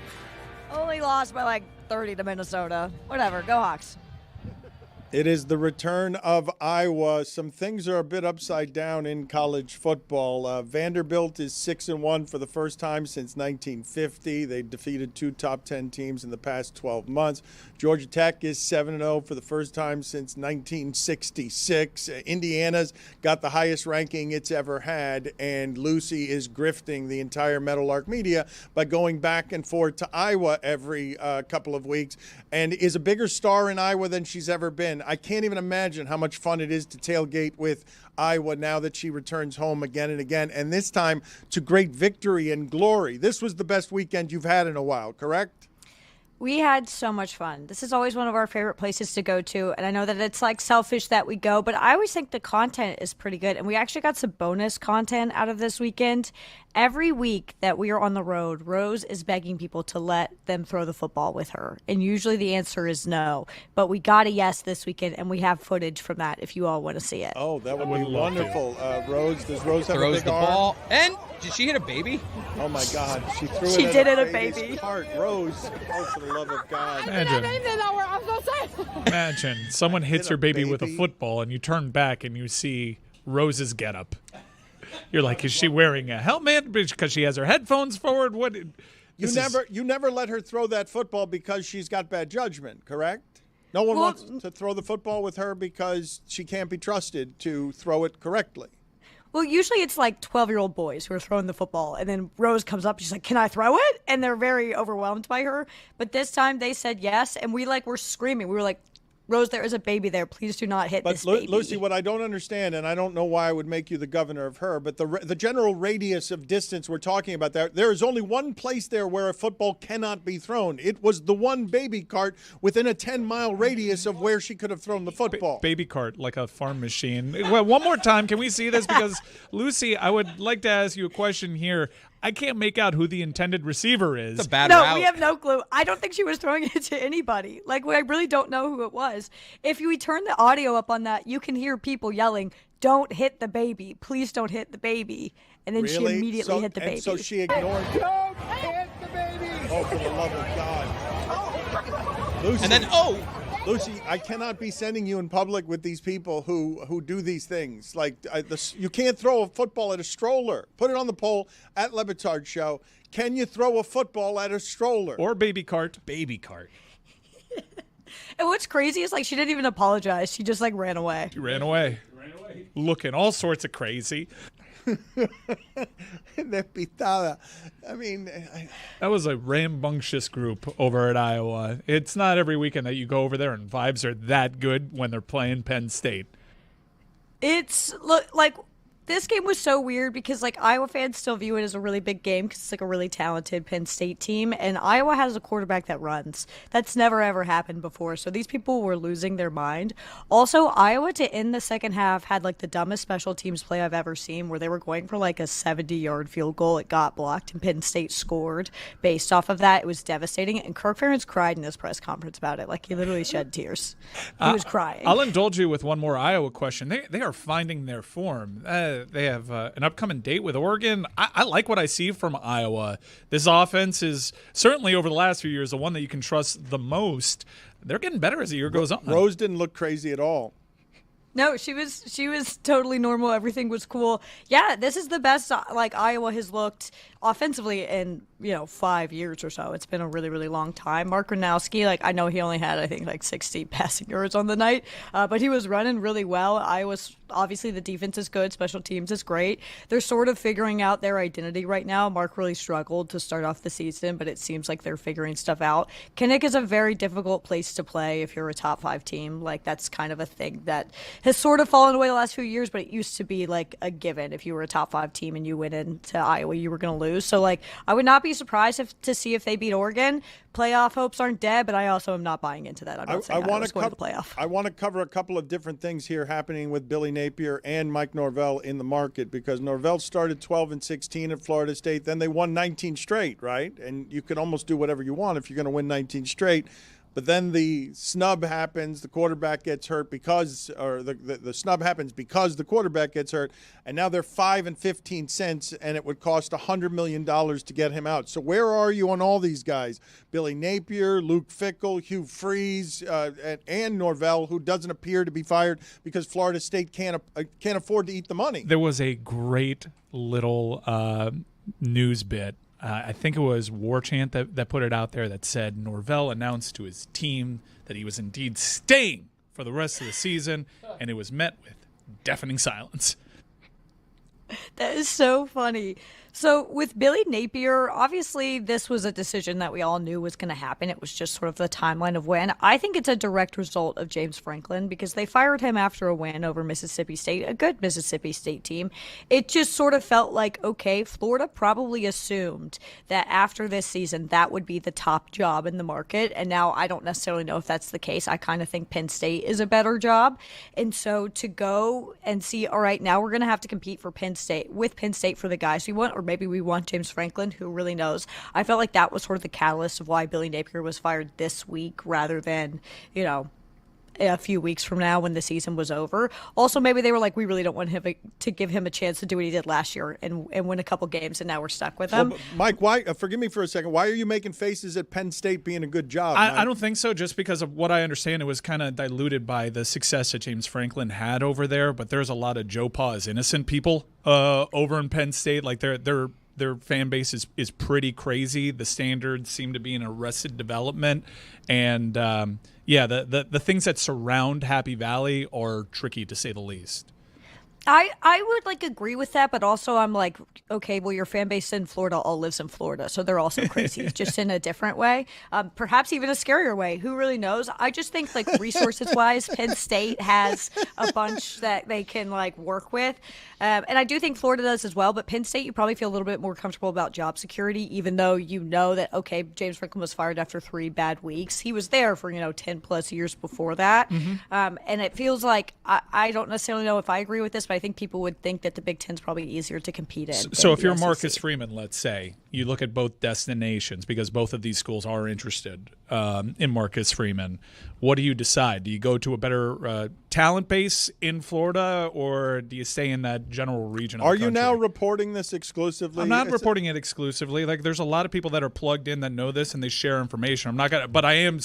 Only lost by 30 to Minnesota. Whatever, go Hawks. It is the return of Iowa. Some things are a bit upside down in college football. Vanderbilt is 6-1 for the first time since 1950. They defeated 2 top 10 teams in the past 12 months. Georgia Tech is 7-0 for the first time since 1966. Indiana's got the highest ranking it's ever had, and Lucy is grifting the entire Meadowlark media by going back and forth to Iowa every couple of weeks, and is a bigger star in Iowa than she's ever been. I can't even imagine how much fun it is to tailgate with Iowa now that she returns home again and again, and this time to great victory and glory. This was the best weekend you've had in a while, correct? We had so much fun. This is always one of our favorite places to go to, and I know that it's selfish that we go, but I always think the content is pretty good, and we actually got some bonus content out of this weekend, Every week that we are on the road, Rose is begging people to let them throw the football with her. And usually the answer is no. But we got a yes this weekend, and we have footage from that if you all want to see it. Oh, that would be wonderful. Rose, does Rose have Throws a big the arm? ball. And did she hit a baby? Oh, my God. She threw She it did at hit a baby's baby. heart. Rose, oh, for the love of God. Imagine someone hits your baby with a football and you turn back and you see Rose's getup. You're like, is she wearing a helmet because she has her headphones forward? What? You never let her throw that football because she's got bad judgment, correct? No one wants to throw the football with her because she can't be trusted to throw it correctly. Well, usually it's like 12-year-old boys who are throwing the football, and then Rose comes up, she's like, can I throw it? And they're very overwhelmed by her. But this time they said yes, and we were screaming. We were like, Rose, there is a baby there. Please do not hit this baby. Lucy, what I don't understand, and I don't know why I would make you the governor of her, but the general radius of distance we're talking about there is only one place there where a football cannot be thrown. It was the one baby cart within a 10-mile radius of where she could have thrown the football. Baby cart, like a farm machine. Well, one more time, can we see this? Because, Lucy, I would like to ask you a question here. I can't make out who the intended receiver is. It's a bad No, route. we have no clue. I don't think she was throwing it to anybody. Like, I really don't know who it was. If we turn the audio up on that, you can hear people yelling, don't hit the baby. Please don't hit the baby. And then she immediately hit the baby. So she ignored. Don't hit the baby. Oh, for the love of God. Lucy, And then, Lucy, I cannot be sending you in public with these people who do these things. Like, you can't throw a football at a stroller. Put it on the poll at Le Batard Show. Can you throw a football at a stroller? Or baby cart. Baby cart. And what's crazy is, like, she didn't even apologize. She just, like, ran away. She ran away. Looking all sorts of crazy. Pitada. I mean, that was a rambunctious group over at Iowa. It's not every weekend that you go over there and vibes are that good when they're playing Penn State. It's like this game was so weird because like Iowa fans still view it as a really big game because it's like a really talented Penn State team, and Iowa has a quarterback that runs. That's never ever happened before, so these people were losing their mind. Also, Iowa to end the second half had like the dumbest special teams play I've ever seen, where they were going for like a 70-yard field goal. It got blocked, and Penn State scored based off of that. It was devastating, and Kirk Ferentz cried in his press conference about it. Like, he literally shed tears. He was crying. I'll indulge you with one more Iowa question. They are finding their form. They have an upcoming date with Oregon. I like what I see from Iowa. This offense is certainly over the last few years the one that you can trust the most. They're getting better as the year goes on. Rose didn't look crazy at all. No, she was totally normal. Everything was cool. Yeah, this is the best like Iowa has looked offensively in 5 years or so. It's been a really, really long time. Mark Gronowski, like, I know he only had, I think, like 60 passing yards on the night, but he was running really well. Iowa's obviously the defense is good, special teams is great. They're sort of figuring out their identity right now. Mark really struggled to start off the season, but it seems like they're figuring stuff out. Kinnick is a very difficult place to play if you're a top 5 team. Like, that's kind of a thing that has sort of fallen away the last few years, but it used to be like a given. If you were a top 5 team and you went into Iowa, you were going to lose. So, like, I would not be surprised to see if they beat Oregon. Playoff hopes aren't dead, but I also am not buying into that. I'm not saying Iowa's going to the playoff. I want to cover a couple of different things here happening with Billy Napier and Mike Norvell in the market, because Norvell started 12-16 at Florida State. Then they won 19 straight, right? And you can almost do whatever you want if you're going to win 19 straight. But then the snub happens, the quarterback gets hurt the snub happens because the quarterback gets hurt, and now they're 5-15 cents, and it would cost $100 million to get him out. So where are you on all these guys? Billy Napier, Luke Fickell, Hugh Freeze, and Norvell, who doesn't appear to be fired because Florida State can't afford to eat the money. There was a great little news bit. I think it was War Chant that put it out there that said Norvell announced to his team that he was indeed staying for the rest of the season, and it was met with deafening silence. That is so funny. So with Billy Napier, obviously this was a decision that we all knew was going to happen. It was just sort of the timeline of when. I think it's a direct result of James Franklin because they fired him after a win over Mississippi State, a good Mississippi State team. It just sort of felt like, okay, Florida probably assumed that after this season that would be the top job in the market. And now I don't necessarily know if that's the case. I kind of think Penn State is a better job. And so to go and see, all right, now we're going to have to compete with Penn State for the guys we want, or maybe we want James Franklin, who really knows. I felt like that was sort of the catalyst of why Billy Napier was fired this week rather than, a few weeks from now when the season was over. Also, maybe they were like, we really don't want him to give him a chance to do what he did last year and win a couple games, and now we're stuck with him. Well, Mike, why? Forgive me for a second. Why are you making faces at Penn State being a good job? I don't think so, just because of what I understand. It was kind of diluted by the success that James Franklin had over there, but there's a lot of Joe Pa is innocent people over in Penn State. Like their fan base is pretty crazy. The standards seem to be in arrested development. And, the things that surround Happy Valley are tricky, to say the least. I would agree with that, but also I'm like, okay, well, your fan base in Florida all lives in Florida, so they're also crazy, just in a different way, perhaps even a scarier way. Who really knows? I just think resources wise, Penn State has a bunch that they can work with, and I do think Florida does as well. But Penn State, you probably feel a little bit more comfortable about job security, even though you know that James Franklin was fired after 3 bad weeks. He was there for 10 plus years before that, and it feels like I don't necessarily know if I agree with this, but I think people would think that the Big Ten's probably easier to compete in. So if you're Marcus Freeman, let's say, you look at both destinations, because both of these schools are interested in Marcus Freeman. What do you decide? Do you go to a better talent base in Florida, or do you stay in that general region of the country? Are you now reporting this exclusively? I'm not reporting it exclusively. There's a lot of people that are plugged in that know this and they share information. I'm not gonna, but I am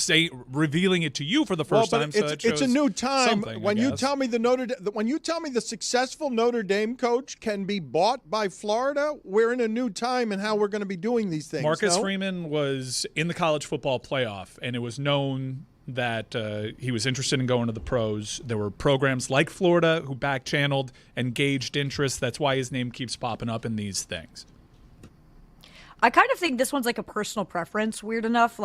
revealing it to you for the first time. So it's a new time. When you tell me when you tell me the successful Notre Dame coach can be bought by Florida, we're in a new time in how we're going to be doing these things. Marcus Freeman was in the college football playoff, and it was known that he was interested in going to the pros. There were programs like Florida who back-channeled and gauged interest. That's why his name keeps popping up in these things. I kind of think this one's a personal preference, weird enough.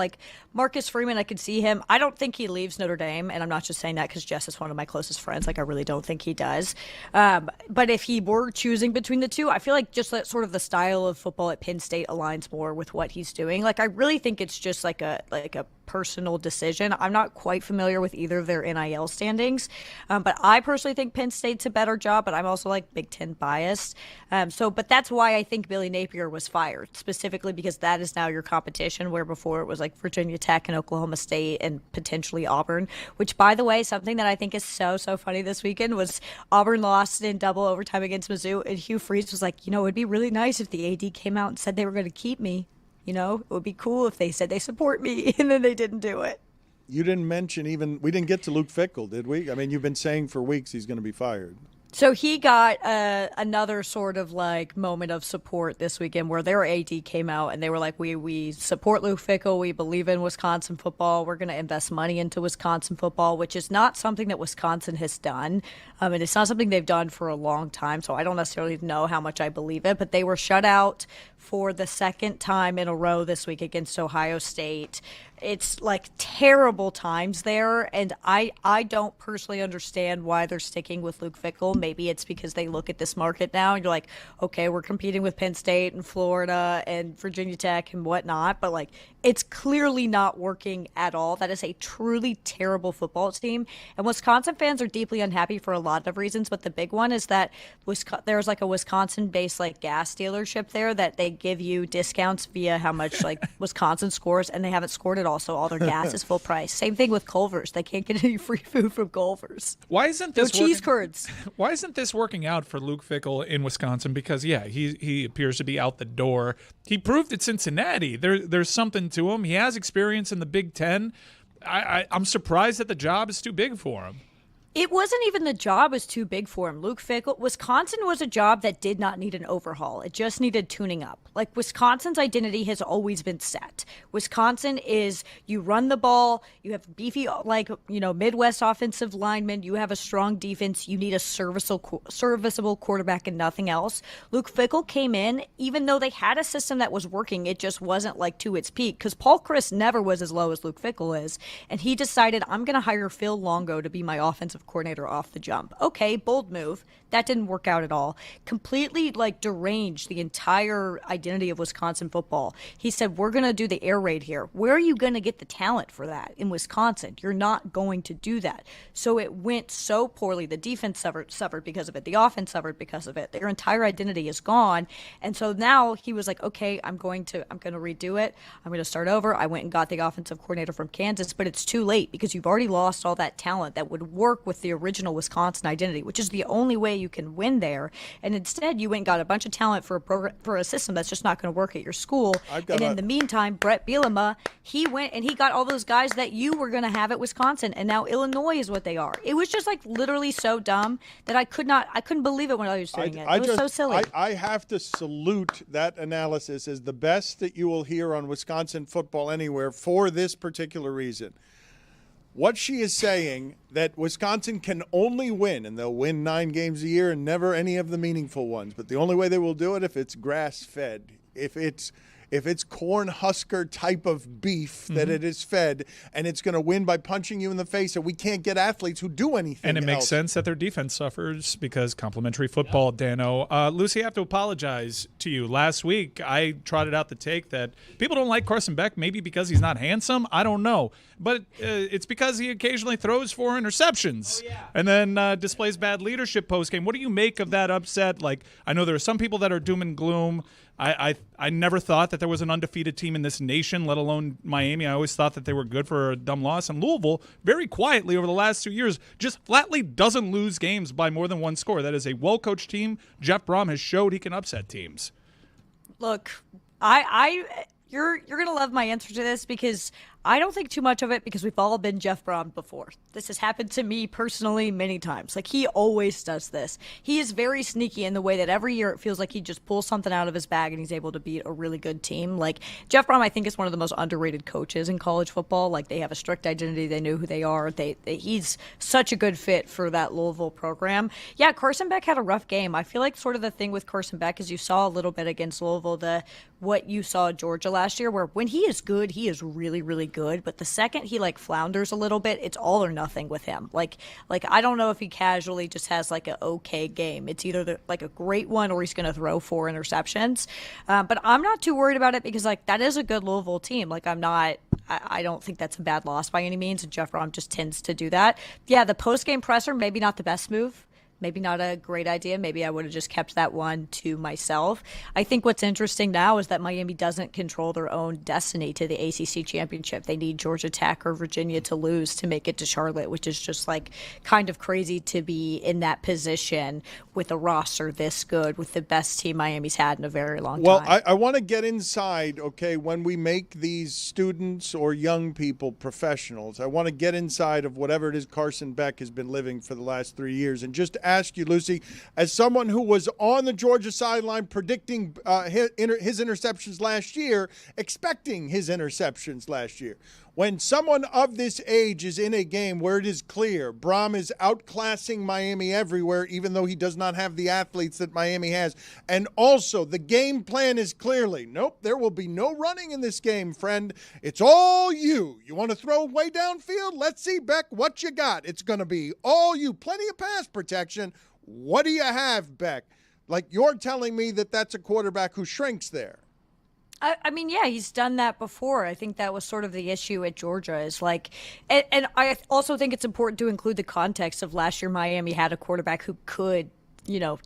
Marcus Freeman, I could see him. I don't think he leaves Notre Dame, and I'm not just saying that because Jess is one of my closest friends. I really don't think he does. But if he were choosing between the two, I feel like just that sort of the style of football at Penn State aligns more with what he's doing. I really think it's just a personal decision. I'm not quite familiar with either of their NIL standings, but I personally think Penn State's a better job, but I'm also Big Ten biased. But that's why I think Billy Napier was fired, specifically because that is now your competition, where before it was Virginia Tech and Oklahoma State and potentially Auburn, which, by the way, something that I think is so funny this weekend was Auburn lost in double overtime against Mizzou, and Hugh Freeze was like, it would be really nice if the AD came out and said they were going to keep me. It would be cool if they said they support me, and then they didn't do it. You didn't mention we didn't get to Luke Fickell, did we? I mean, you've been saying for weeks he's going to be fired. So he got another sort of moment of support this weekend where their AD came out and they were like, we support Luke Fickell. We believe in Wisconsin football. We're going to invest money into Wisconsin football, which is not something that Wisconsin has done. And it's not something they've done for a long time. So I don't necessarily know how much I believe it, but they were shut out for the second time in a row this week against Ohio State. It's terrible times there, and I don't personally understand why they're sticking with Luke Fickell. Maybe it's because they look at this market now and you're like, okay, we're competing with Penn State and Florida and Virginia Tech and whatnot, but it's clearly not working at all. That is a truly terrible football team, and Wisconsin fans are deeply unhappy for a lot of reasons, but the big one is that there's a Wisconsin-based gas dealership there that they give you discounts via how much Wisconsin scores, and they haven't scored at all. So all their gas is full price. Same thing with Culver's. They can't get any free food from Culver's. Why isn't this cheese curds? Why isn't this working out for Luke Fickell in Wisconsin? Because he appears to be out the door. He proved at Cincinnati. There's something to him. He has experience in the Big Ten. I'm surprised that the job is too big for him. It wasn't even the job was too big for him. Luke Fickell, Wisconsin was a job that did not need an overhaul. It just needed tuning up. Wisconsin's identity has always been set. Wisconsin is you run the ball, you have beefy, Midwest offensive linemen, you have a strong defense, you need a serviceable quarterback and nothing else. Luke Fickell came in, even though they had a system that was working, it just wasn't to its peak, because Paul Chryst never was as low as Luke Fickell is, and he decided, I'm going to hire Phil Longo to be my offensive offensive coordinator off the jump. Okay, bold move. That didn't work out at all. Completely deranged the entire identity of Wisconsin football. He said, we're going to do the air raid here. Where are you going to get the talent for that in Wisconsin? You're not going to do that. So it went so poorly. The defense suffered because of it. The offense suffered because of it. Their entire identity is gone. And so now he was like, okay, I'm going to redo it. I'm going to start over. I went and got the offensive coordinator from Kansas, but it's too late because you've already lost all that talent that would work with the original Wisconsin identity, which is the only way you can win there. And instead, you went and got a bunch of talent for a system that's just not going to work at your school. And in the meantime, Brett Bielema, he went and he got all those guys that you were going to have at Wisconsin, and now Illinois is what they are. It was just literally so dumb that I couldn't believe it when I was doing it. It was so silly. I have to salute that analysis as the best that you will hear on Wisconsin football anywhere for this particular reason. What she is saying, that Wisconsin can only win, and they'll win 9 games a year and never any of the meaningful ones, but the only way they will do it if it's grass-fed, if it's corn husker type of beef that it is fed, and it's going to win by punching you in the face, and we can't get athletes who do anything And it makes else. sense that their defense suffers because complimentary football, Dano. Lucy, I have to apologize to you. Last week, I trotted out the take that people don't like Carson Beck, maybe because he's not handsome. I don't know. But it's because he occasionally throws 4 interceptions and then displays bad leadership postgame. What do you make of that upset? I know there are some people that are doom and gloom. I never thought that there was an undefeated team in this nation, let alone Miami. I always thought that they were good for a dumb loss. And Louisville, very quietly over the last 2 years, just flatly doesn't lose games by more than 1 score. That is a well-coached team. Jeff Brom has showed he can upset teams. Look, you're going to love my answer to this because I don't think too much of it because we've all been Jeff Brom before. This has happened to me personally many times. He always does this. He is very sneaky in the way that every year it feels like he just pulls something out of his bag and he's able to beat a really good team. Jeff Brom, I think, is one of the most underrated coaches in college football. They have a strict identity. They know who they are. He's such a good fit for that Louisville program. Yeah, Carson Beck had a rough game. I feel like sort of the thing with Carson Beck is you saw a little bit against Louisville, what you saw at Georgia last year, where when he is good, he is really, really good. But the second he flounders a little bit, it's all or nothing with him. I don't know if he casually just has an okay game. It's either a great one or he's going to throw 4 interceptions. But I'm not too worried about it because that is a good Louisville team. I don't think that's a bad loss by any means. And Jeff Brom just tends to do that. Yeah, the post-game presser, maybe not the best move. Maybe not a great idea. Maybe I would have just kept that one to myself. I think what's interesting now is that Miami doesn't control their own destiny to the ACC championship. They need Georgia Tech or Virginia to lose to make it to Charlotte, which is just kind of crazy to be in that position with a roster this good, with the best team Miami's had in a very long time. Well, I want to get inside, when we make these students or young people professionals, I want to get inside of whatever it is Carson Beck has been living for the last 3 years and just ask you, Lucy, as someone who was on the Georgia sideline predicting his interceptions last year, expecting his interceptions last year, when someone of this age is in a game where it is clear Brom is outclassing Miami everywhere, even though he does not have the athletes that Miami has, and also the game plan is clearly, nope, there will be no running in this game, friend. It's all you. You want to throw way downfield? Let's see, Beck, what you got. It's going to be all you. Plenty of pass protection. What do you have, Beck? You're telling me that that's a quarterback who shrinks there. I mean, yeah, he's done that before. I think that was sort of the issue at Georgia is and I also think it's important to include the context of last year Miami had a quarterback who could,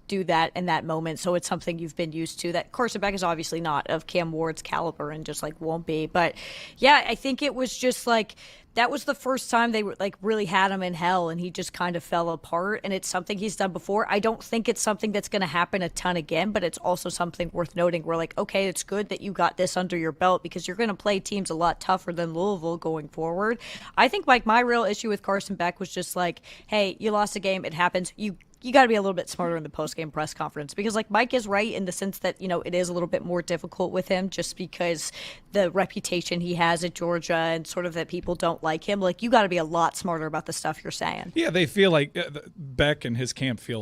do that in that moment. So it's something you've been used to. That Carson Beck is obviously not of Cam Ward's caliber and just won't be. But yeah, I think it was just that was the first time they really had him in hell and he just kind of fell apart. And it's something he's done before. I don't think it's something that's going to happen a ton again, but it's also something worth noting. We're okay, it's good that you got this under your belt because you're going to play teams a lot tougher than Louisville going forward. I think my real issue with Carson Beck was just hey, you lost a game. It happens. You got to be a little bit smarter in the post-game press conference because Mike is right in the sense that, it is a little bit more difficult with him just because the reputation he has at Georgia and sort of that people don't like him. You got to be a lot smarter about the stuff you're saying. Yeah, they feel Beck and his camp feel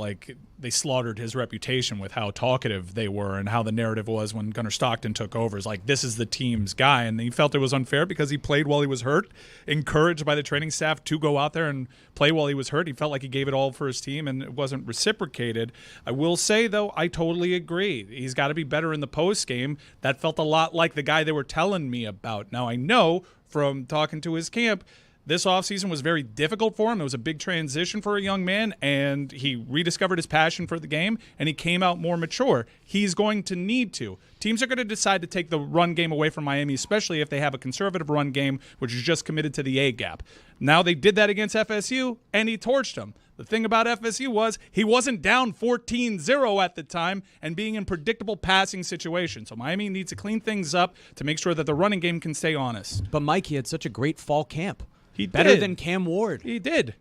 they slaughtered his reputation with how talkative they were and how the narrative was when Gunnar Stockton took over. It's like, this is the team's guy. And he felt it was unfair because he played while he was hurt, encouraged by the training staff to go out there and play while he was hurt. He felt like he gave it all for his team, and it wasn't reciprocated. I will say, though, I totally agree. He's got to be better in the post game. That felt a lot like the guy they were telling me about. Now, I know from talking to his camp, this offseason was very difficult for him. It was a big transition for a young man, and he rediscovered his passion for the game, and he came out more mature. He's going to need to. Teams are going to decide to take the run game away from Miami, especially if they have a conservative run game, which is just committed to the A-gap. Now they did that against FSU, and he torched them. The thing about FSU was he wasn't down 14-0 at the time and being in predictable passing situations. So Miami needs to clean things up to make sure that the running game can stay honest. But Mike, he had such a great fall camp. He Better did. than Cam Ward. He did.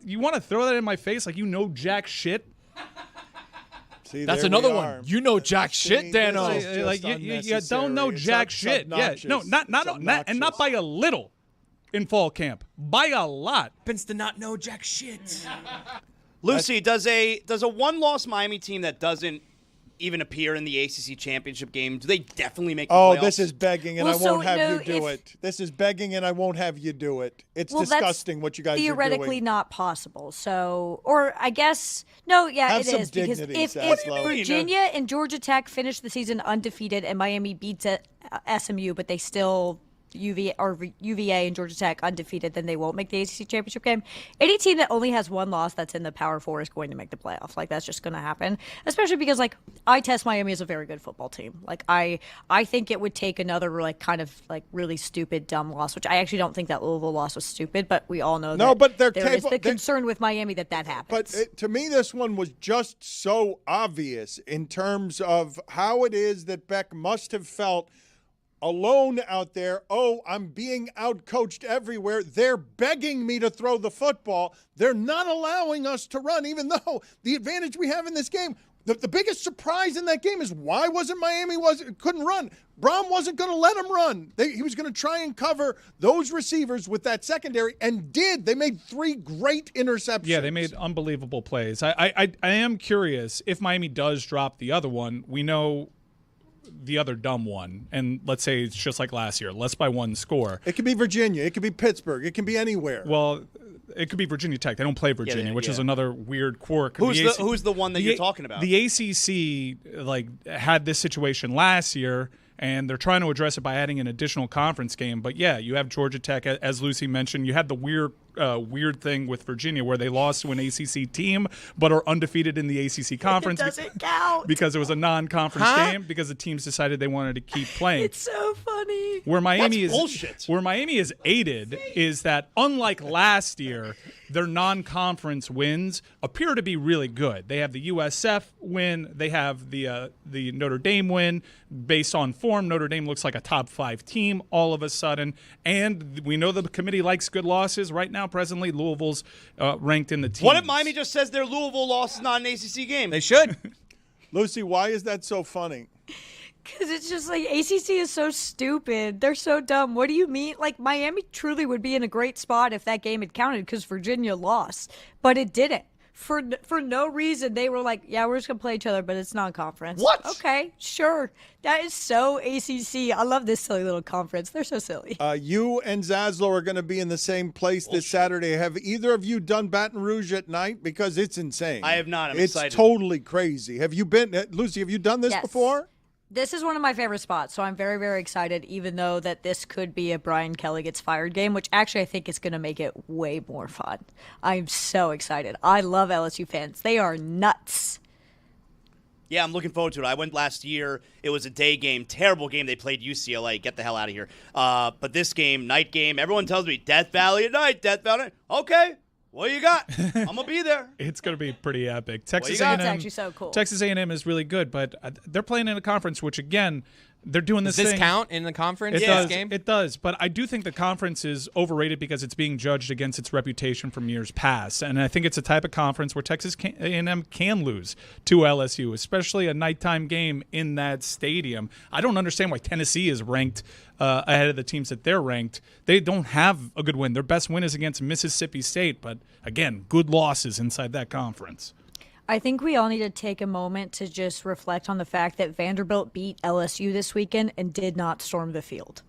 You want to throw that in my face like you know jack shit? See, that's there another we one. are. You know jack shit, Dano. Like you don't know jack shit. Yeah, no, not by a little in fall camp. By a lot. Happens to not know jack shit. Lucy, does a one-loss Miami team that doesn't even appear in the ACC championship game, do they definitely make the playoffs? This is begging, and I won't have you do it. This is begging, and I won't have you do it. It's disgusting what you guys are doing. Theoretically not possible. So, or I guess, no, yeah, Have it some is. Because dignity, if Zaslow. Virginia and Georgia Tech finish the season undefeated and Miami beats SMU, but they still UVA and Georgia Tech undefeated, then they won't make the ACC championship game. Any team that only has one loss that's in the Power Four is going to make the playoff. Like, that's just going to happen. Especially because, like, I test Miami as a very good football team. Like, I think it would take another, like, kind of, like, really stupid, dumb loss, which I actually don't think that Louisville loss was stupid, but we all know but there is the concern with Miami that happens. But to me, this one was just so obvious in terms of how it is that Beck must have felt alone out there. Oh, I'm being outcoached everywhere. They're begging me to throw the football. They're not allowing us to run, even though the advantage we have in this game. The biggest surprise in that game is why wasn't Miami couldn't run. Braum wasn't going to let him run. He was going to try and cover those receivers with that secondary, and did. They made 3 great interceptions. Yeah, they made unbelievable plays. I am curious if Miami does drop the other one. We know the other dumb one, and let's say it's just like last year, less by 1 score. It could be Virginia. It could be Pittsburgh. It can be anywhere. Well, it could be Virginia Tech. They don't play Virginia, which is another weird quirk. Who's the one that you're talking about? The ACC had this situation last year, and they're trying to address it by adding an additional conference game. But yeah, you have Georgia Tech, as Lucy mentioned. You had the weird thing with Virginia where they lost to an ACC team but are undefeated in the ACC conference. It doesn't count. Because it was a non-conference game because the teams decided they wanted to keep playing. It's so funny. Where Miami That's bullshit. Where Miami is aided is that unlike last year, their non-conference wins appear to be really good. They have the USF win, they have the Notre Dame win. Based on form, Notre Dame looks like a top 5 team all of a sudden, and we know the committee likes good losses. Right now, presently, Louisville's ranked in the team. What if Miami just says their Louisville loss is not an ACC game? They should. Lucy, why is that so funny? Because it's just like ACC is so stupid. They're so dumb. What do you mean? Like, Miami truly would be in a great spot if that game had counted because Virginia lost, but it didn't. For no reason, they were like, yeah, we're just going to play each other, but it's non-conference. What? Okay, sure. That is so ACC. I love this silly little conference. They're so silly. You and Zaslow are going to be in the same place this Saturday. Have either of you done Baton Rouge at night? Because it's insane. I have not. I'm excited. It's totally crazy. Have you been, Lucy, have you done this before? This is one of my favorite spots, so I'm very, very excited, even though that this could be a Brian Kelly gets fired game, which actually I think is going to make it way more fun. I'm so excited. I love LSU fans. They are nuts. Yeah, I'm looking forward to it. I went last year. It was a day game. Terrible game. They played UCLA. Get the hell out of here. But this game, night game, everyone tells me Death Valley at night, Death Valley. Okay. What do you got? I'm going to be there. It's going to be pretty epic. Texas A&M, A&M, that's actually so cool. Texas A&M is really good, but they're playing in a conference, which, again, they're doing this Does this thing. count in the conference game? It does, but I do think the conference is overrated because it's being judged against its reputation from years past, and I think it's a type of conference where Texas A&M can lose to LSU, especially a nighttime game in that stadium. I don't understand why Tennessee is ranked ahead of the teams that they're ranked. They don't have a good win. Their best win is against Mississippi State, but again, good losses inside that conference. I think we all need to take a moment to just reflect on the fact that Vanderbilt beat LSU this weekend and did not storm the field.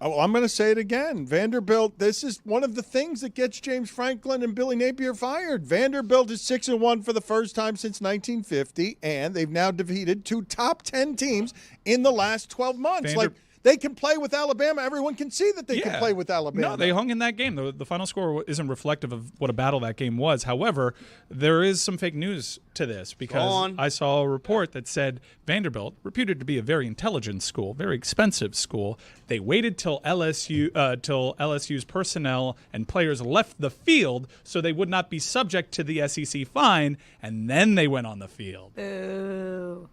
Oh, I'm going to say it again. Vanderbilt, this is one of the things that gets James Franklin and Billy Napier fired. Vanderbilt is 6-1 for the first time since 1950, and they've now defeated 2 top 10 teams in the last 12 months. They can play with Alabama. Everyone can see that they can play with Alabama. No, they hung in that game. The final score isn't reflective of what a battle that game was. However, there is some fake news to this because I saw a report that said Vanderbilt, reputed to be a very intelligent school, very expensive school, they waited till LSU's personnel and players left the field so they would not be subject to the SEC fine, and then they went on the field. Boo.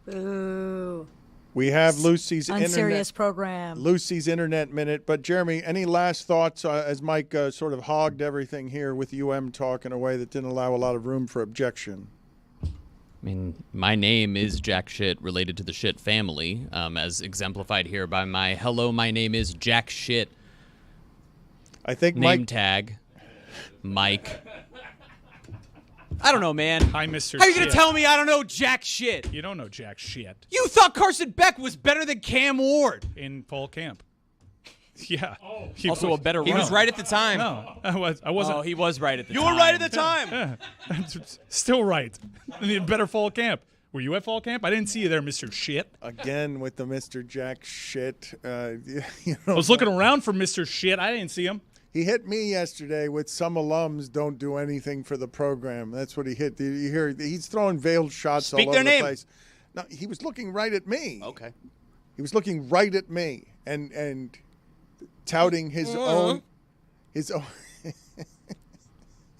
Boo. We have Lucy's unserious program. Lucy's Internet Minute. But, Jeremy, any last thoughts as Mike sort of hogged everything here with UM talk in a way that didn't allow a lot of room for objection? I mean, my name is Jack Shit, related to the Shit family, as exemplified here by my hello, my name is Jack Shit. I think name tag, Mike. I don't know, man. Hi, Mr. How are you going Shit. to tell me I don't know jack shit? You don't know jack shit. You thought Carson Beck was better than Cam Ward. In fall camp. Yeah. Also a better He runner. was right at the time. No, I wasn't. Oh, he was right at the time. You were right at the time. Yeah. Still right. I need a better fall camp. Were you at fall camp? I didn't see you there, Mr. Shit. Again with the Mr. Jack Shit. I was looking around for Mr. Shit. I didn't see him. He hit me yesterday with some alums don't do anything for the program. That's what he hit. You hear he's throwing veiled shots all over the place. No, he was looking right at me. Okay. He was looking right at me and touting his own.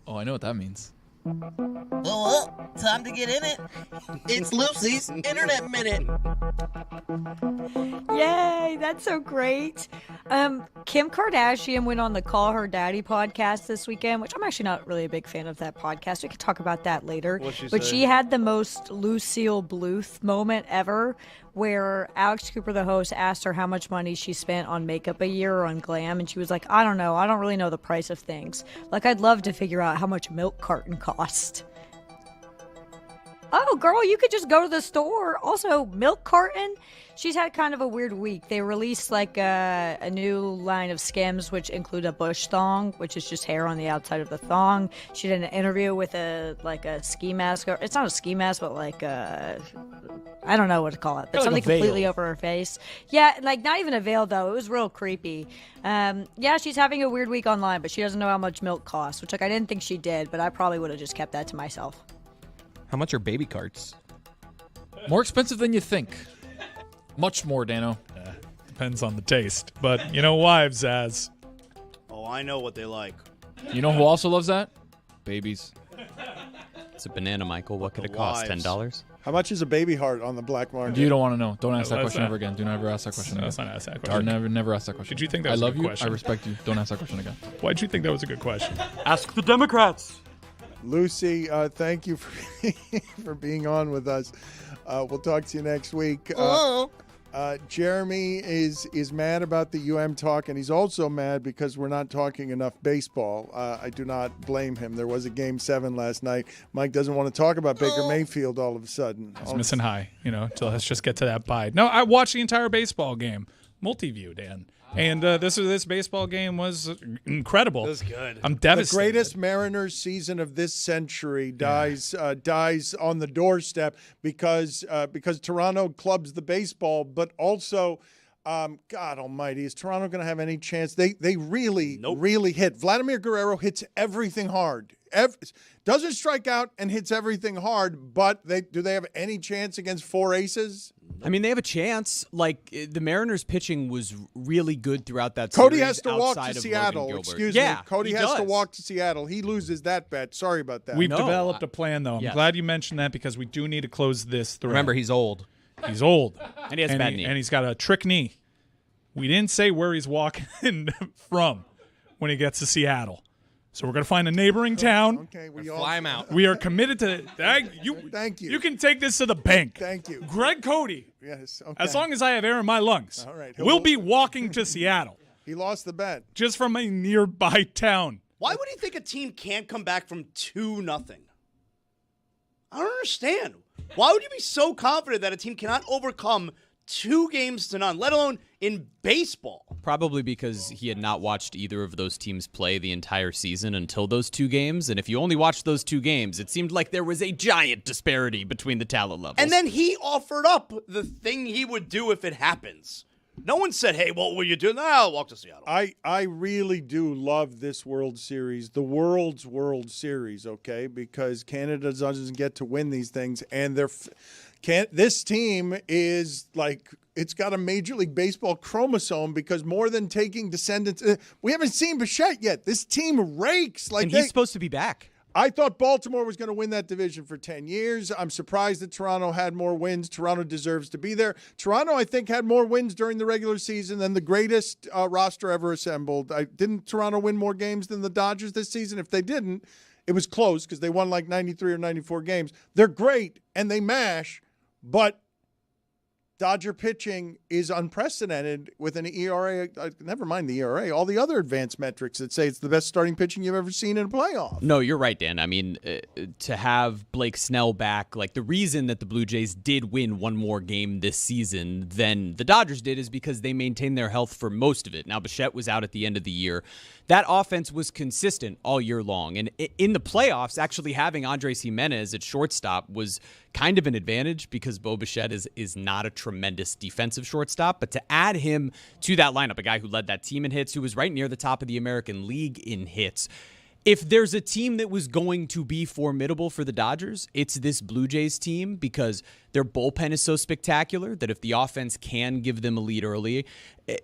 Oh, I know what that means. Well, time to get in it. It's Lucy's Internet Minute. Yay, that's so great. Kim Kardashian went on the Call Her Daddy podcast this weekend, which I'm actually not really a big fan of that podcast. We can talk about that later. But she had the most Lucille Bluth moment ever, where Alex Cooper, the host, asked her how much money she spent on makeup a year or on glam, and she was like, I don't know. I don't really know the price of things. Like, I'd love to figure out how much a milk carton cost. Oh, girl, you could just go to the store. Also, milk carton. She's had kind of a weird week. They released like a new line of Skims, which include a bush thong, which is just hair on the outside of the thong. She did an interview with a ski mask. Or, it's not a ski mask, but like I don't know what to call it, but something completely over her face. Yeah, like not even a veil though. It was real creepy. Yeah, she's having a weird week online, but she doesn't know how much milk costs, which like I didn't think she did, but I probably would have just kept that to myself. How much are baby carts? More expensive than you think. Much more, Dano. Depends on the taste. But you know wives, Az. Oh, I know what they like. You know who also loves that? Babies. It's a banana, Michael. What could it cost? $10? How much is a baby heart on the black market? You don't want to know. Don't ask that question ever again. Do not ever ask that question again. Let's not ask that question. Never ask that question. Did you think that was a good question? I respect you. Don't ask that question again. Why'd you think that was a good question? Ask the Democrats. Lucy, thank you for being on with us. We'll talk to you next week. Jeremy is mad about the UM talk, and he's also mad because we're not talking enough baseball. I do not blame him. There was a Game 7 last night. Mike doesn't want to talk about Baker Mayfield all of a sudden. He's missing high, till let's just get to that bye. No, I watched the entire baseball game. Multi-view, Dan. And this baseball game was incredible. It was good. I'm devastated. The greatest Mariners season of this century dies on the doorstep because Toronto clubs the baseball, but also, God Almighty, is Toronto going to have any chance? They really hit. Vladimir Guerrero hits everything hard. Doesn't strike out and hits everything hard, but do they have any chance against four aces? I mean, they have a chance. Like, the Mariners' pitching was really good throughout that series. Cody has to walk to Seattle. Excuse me. Cody has to walk to Seattle. He loses that bet. Sorry about that. We've developed a plan, though. I'm glad you mentioned that because we do need to close this thread. Remember, he's old. He's old. And he has a bad knee. And he's got a trick knee. We didn't say where he's walking from when he gets to Seattle. So we're going to find a neighboring town. Okay, fly him out. We are committed to Thank you. You can take this to the bank. Thank you. Greg Cody. Yes. Okay. As long as I have air in my lungs, all right. we'll be walking to Seattle. He lost the bet. Just from a nearby town. Why would he think a team can't come back from 2-0? I don't understand. Why would you be so confident that a team cannot overcome 2-0, let alone in baseball? Probably because he had not watched either of those teams play the entire season until those 2 games. And if you only watched those 2 games, it seemed like there was a giant disparity between the talent levels. And then he offered up the thing he would do if it happens. No one said, hey, what will you do? No, I'll walk to Seattle. I really do love this World Series, the world's World Series, okay? Because Canada doesn't get to win these things, and this team is like, it's got a Major League Baseball chromosome, because more than taking descendants, we haven't seen Bichette yet. This team rakes. And he's supposed to be back. I thought Baltimore was going to win that division for 10 years. I'm surprised that Toronto had more wins. Toronto deserves to be there. Toronto, I think, had more wins during the regular season than the greatest roster ever assembled. Didn't Toronto win more games than the Dodgers this season? If they didn't, it was close because they won like 93 or 94 games. They're great, and they mash, but Dodger pitching is unprecedented with an ERA. Never mind the ERA. All the other advanced metrics that say it's the best starting pitching you've ever seen in a playoff. No, you're right, Dan. I mean, to have Blake Snell back, like the reason that the Blue Jays did win one more game this season than the Dodgers did is because they maintained their health for most of it. Now, Bichette was out at the end of the year. That offense was consistent all year long. And in the playoffs, actually having Andres Gimenez at shortstop was kind of an advantage because Bo Bichette is not a tremendous defensive shortstop. But to add him to that lineup, a guy who led that team in hits, who was right near the top of the American League in hits, if there's a team that was going to be formidable for the Dodgers, it's this Blue Jays team because their bullpen is so spectacular that if the offense can give them a lead early,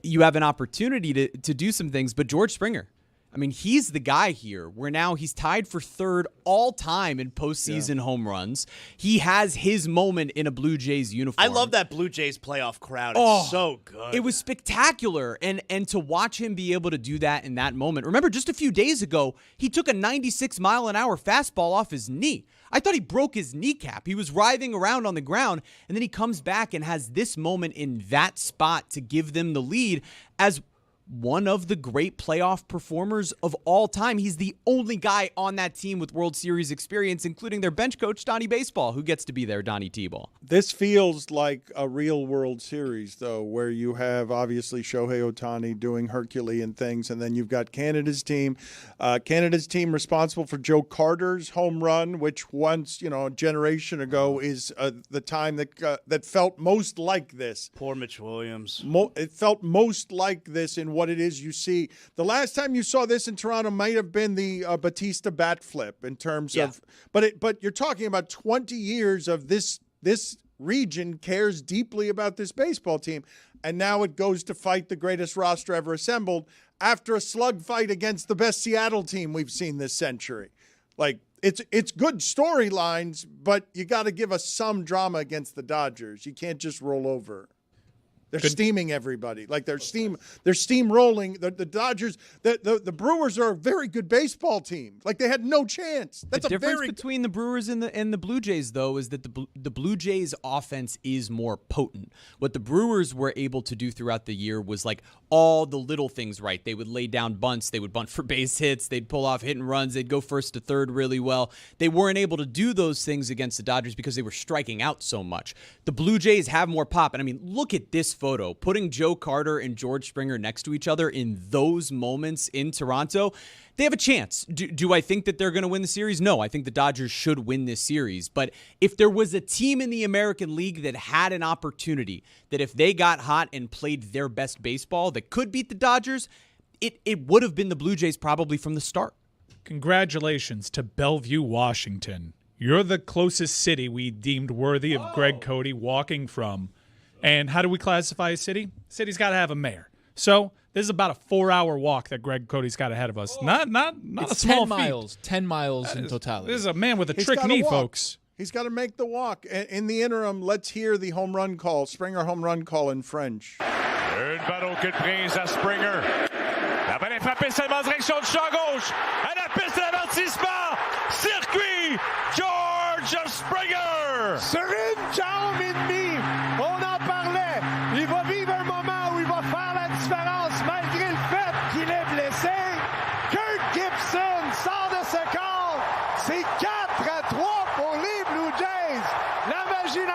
you have an opportunity to do some things. But George Springer, I mean, he's the guy here where now he's tied for 3rd all time in postseason home runs. He has his moment in a Blue Jays uniform. I love that Blue Jays playoff crowd. It's so good. It was spectacular. And to watch him be able to do that in that moment. Remember, just a few days ago, he took a 96-mile-an-hour fastball off his knee. I thought he broke his kneecap. He was writhing around on the ground, and then he comes back and has this moment in that spot to give them the lead as one of the great playoff performers of all time. He's the only guy on that team with World Series experience, including their bench coach, Donnie Baseball, who gets to be there, Donnie T-Ball. This feels like a real World Series, though, where you have, obviously, Shohei Ohtani doing Herculean things, and then you've got Canada's team. Canada's team responsible for Joe Carter's home run, which once, a generation ago is the time that felt most like this. Poor Mitch Williams. It felt most like this in what it is you see. The last time you saw this in Toronto might have been the Batista bat flip in terms of, but you're talking about 20 years of this region cares deeply about this baseball team, and now it goes to fight the greatest roster ever assembled after a slugfight against the best Seattle team we've seen this century. Like, it's good storylines, but you got to give us some drama against the Dodgers. You can't just roll over. They're steaming everybody. Like they're steamrolling. The Dodgers, the Brewers are a very good baseball team. Like they had no chance. That's the difference between the Brewers and the Blue Jays, though, is that the Blue Jays offense is more potent. What the Brewers were able to do throughout the year was like all the little things right. They would lay down bunts. They would bunt for base hits. They'd pull off hit and runs. They'd go 1st to 3rd really well. They weren't able to do those things against the Dodgers because they were striking out so much. The Blue Jays have more pop. And I mean, look at this photo. Putting Joe Carter and George Springer next to each other in those moments in Toronto, they have a chance. Do I think that they're going to win the series? No, I think the Dodgers should win this series. But if there was a team in the American League that had an opportunity, that if they got hot and played their best baseball that could beat the Dodgers, it would have been the Blue Jays probably from the start. Congratulations to Bellevue, Washington. You're the closest city we deemed worthy of Greg Cody walking from. And how do we classify a city? City's got to have a mayor. So this is about a 4-hour walk that Greg Cody's got ahead of us. Not a small 10 miles. 10 miles in totality. This is a man with a trick knee, folks. He's got to make the walk. In the interim, let's hear the home run call, Springer home run call in French. Une balle au cul de prise à Springer. La balle est frappée seulement en direction du champ gauche. À la piste d'avertissement. Circuit George Springer. Sur une jambe et demie, on en parlait. Il va vivre un moment où il va faire la différence malgré le fait qu'il est blessé. Kurt Gibson sort de ce corps. C'est 4-3 pour les Blue La magie